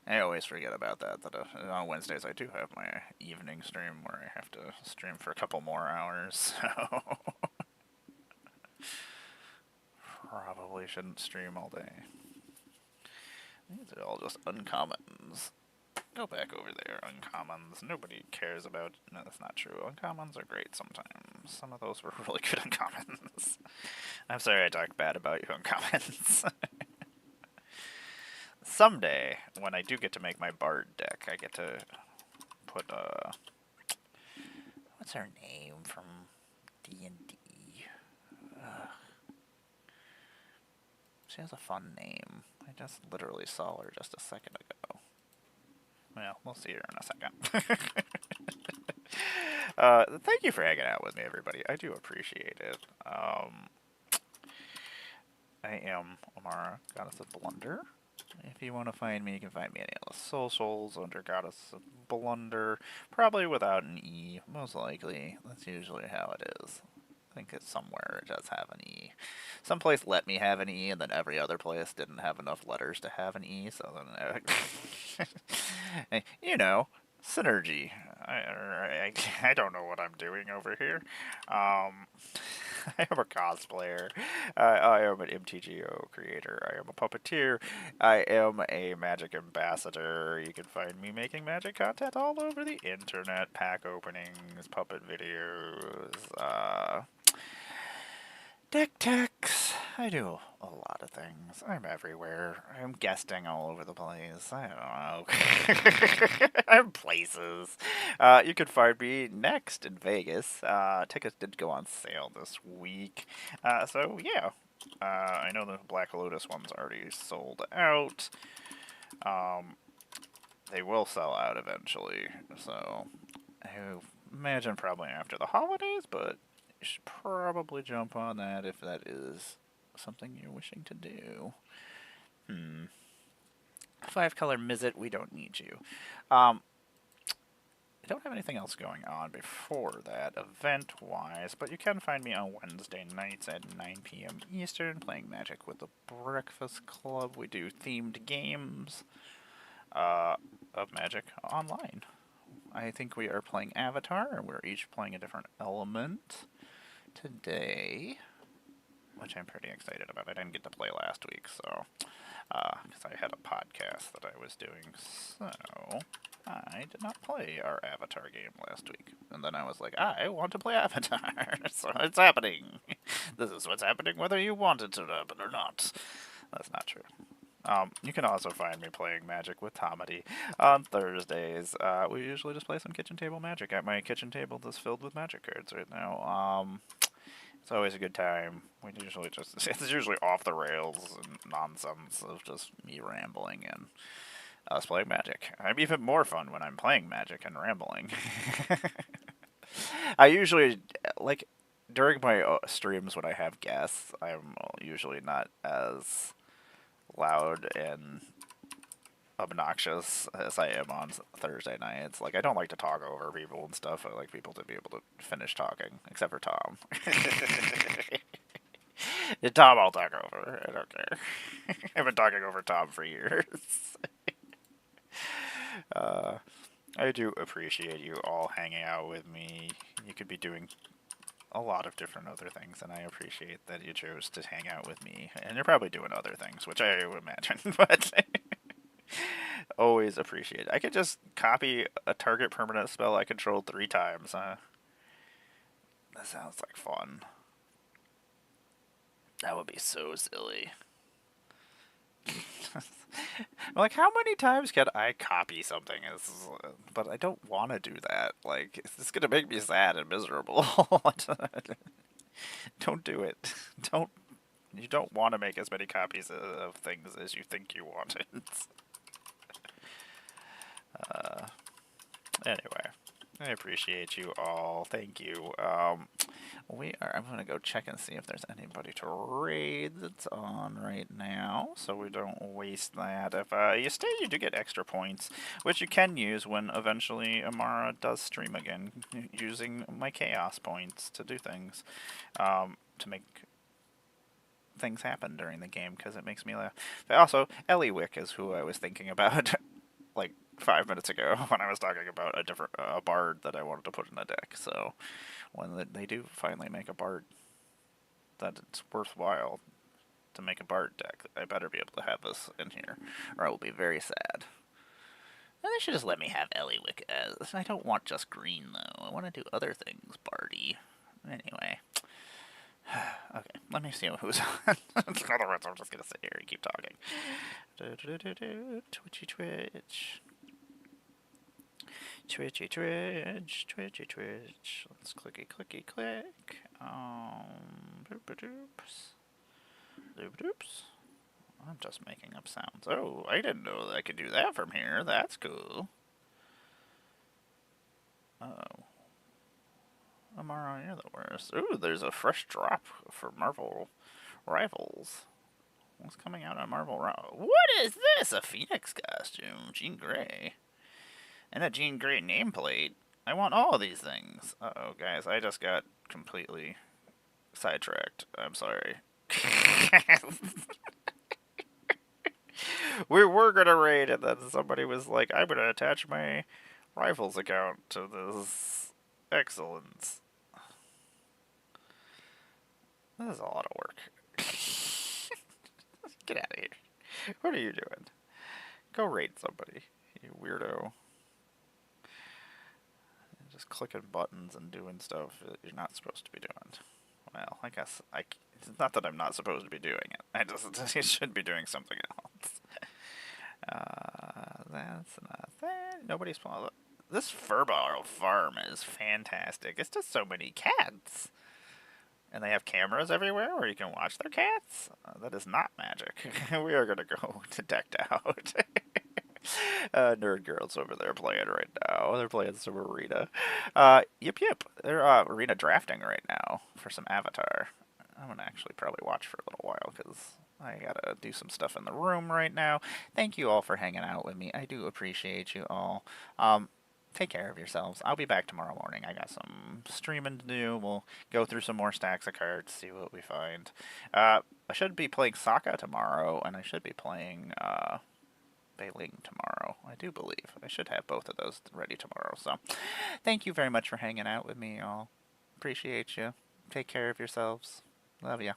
I always forget about that, on Wednesdays I do have my evening stream where I have to stream for a couple more hours, so probably shouldn't stream all day. These are all just uncommons. Go back over there, uncommons. Nobody cares about... No, that's not true. Uncommons are great sometimes. Some of those were really good uncommons. I'm sorry I talked bad about you, uncommons. Someday, when I do get to make my Bard deck, I get to put, what's her name from D&D? She has a fun name. I just literally saw her just a second ago. Well, we'll see her in a second. Thank you for hanging out with me, everybody. I do appreciate it. I am Amara, Goddess of Blunder. If you want to find me, you can find me on any of the socials under Goddess of Blunder. Probably without an E, most likely. That's usually how it is. I think it's somewhere it does have an E. Some place let me have an E, and then every other place didn't have enough letters to have an E, so then... you know, synergy. I don't know what I'm doing over here. I am a cosplayer. I am an MTGO creator. I am a puppeteer. I am a magic ambassador. You can find me making magic content all over the internet. Pack openings, puppet videos, deck techs. I do a lot of things. I'm everywhere. I'm guesting all over the place. I don't know. I'm places. You can find me next in Vegas. Tickets did go on sale this week. So, yeah. I know the Black Lotus one's already sold out. They will sell out eventually. So, I imagine probably after the holidays, but you should probably jump on that if that is something you're wishing to do. 5-color Mizzet, we don't need you. I don't have anything else going on before that, event-wise, but you can find me on Wednesday nights at 9 p.m. Eastern, playing Magic with the Breakfast Club. We do themed games of Magic online. I think we are playing Avatar, and we're each playing a different element today, which I'm pretty excited about. I didn't get to play last week, so because I had a podcast that I was doing, so I did not play our Avatar game last week. And then I was like, I want to play Avatar, so it's happening. This is what's happening whether you want it to happen or not. That's not true. You can also find me playing Magic with Tomedy on Thursdays. We usually just play some kitchen table Magic. At my kitchen table that's filled with Magic cards right now. It's always a good time. It's usually off the rails and nonsense of just me rambling and us playing Magic. I'm even more fun when I'm playing Magic and rambling. I usually, like, during my streams when I have guests, I'm usually not as loud and obnoxious as I am on Thursday nights. Like, I don't like to talk over people and stuff. I like people to be able to finish talking, except for Tom. Tom, I'll talk over. I don't care. I've been talking over Tom for years. uh, I do appreciate you all hanging out with me. You could be doing a lot of different other things, and I appreciate that you chose to hang out with me. And you're probably doing other things, which I would imagine, but always appreciate it. I could just copy a target permanent spell I controlled 3 times. That sounds like fun. That would be so silly. Like, how many times can I copy something? But I don't want to do that. Like, it's gonna make me sad and miserable. Don't do it. You don't want to make as many copies of things as you think you want it. Anyway, I appreciate you all. Thank you. I'm gonna go check and see if there's anybody to raid that's on right now, so we don't waste that. If you stay, you do get extra points, which you can use when eventually Amara does stream again, using my chaos points to do things, to make things happen during the game, because it makes me laugh. But also, Eliwick is who I was thinking about, like 5 minutes ago when I was talking about a bard that I wanted to put in the deck. So when they do finally make a bard that it's worthwhile to make a bard deck, I better be able to have this in here, or I will be very sad. And they should just let me have Eliwick as. I don't want just green though. I want to do other things, Bardy. Anyway. Okay, let me see who's on. Otherwise, I'm just gonna sit here and keep talking. Twitchy twitch. Twitchy twitch. Twitchy twitch. Let's clicky clicky click. Doop-a-doops. Doop-a-doops. I'm just making up sounds. Oh, I didn't know that I could do that from here. That's cool. Oh. Amara, you're the worst. Ooh, there's a fresh drop for Marvel Rivals. What's coming out on Marvel Rivals? What is this? A Phoenix costume. Jean Grey. And a Jean Grey nameplate. I want all of these things. Uh-oh, guys. I just got completely sidetracked. I'm sorry. We were gonna raid, and then somebody was like, I'm gonna attach my Rivals account to this. Excellence. This is a lot of work. Get out of here. What are you doing? Go raid somebody, you weirdo. You're just clicking buttons and doing stuff that you're not supposed to be doing. Well, I guess it's not that I'm not supposed to be doing it. I just should be doing something else. That's not that. Nobody's following. This Furball farm is fantastic. It's just so many cats. And they have cameras everywhere where you can watch their cats? That is not magic. We are going to go to decked out. Nerd girls over there playing right now. They're playing some arena. Yep. They're arena drafting right now for some Avatar. I'm going to actually probably watch for a little while because I got to do some stuff in the room right now. Thank you all for hanging out with me. I do appreciate you all. Take care of yourselves. I'll be back tomorrow morning. I got some streaming to do. We'll go through some more stacks of cards, see what we find. I should be playing Sokka tomorrow, and I should be playing Beiling tomorrow. I do believe. I should have both of those ready tomorrow. So, thank you very much for hanging out with me, y'all. Appreciate you. Take care of yourselves. Love ya.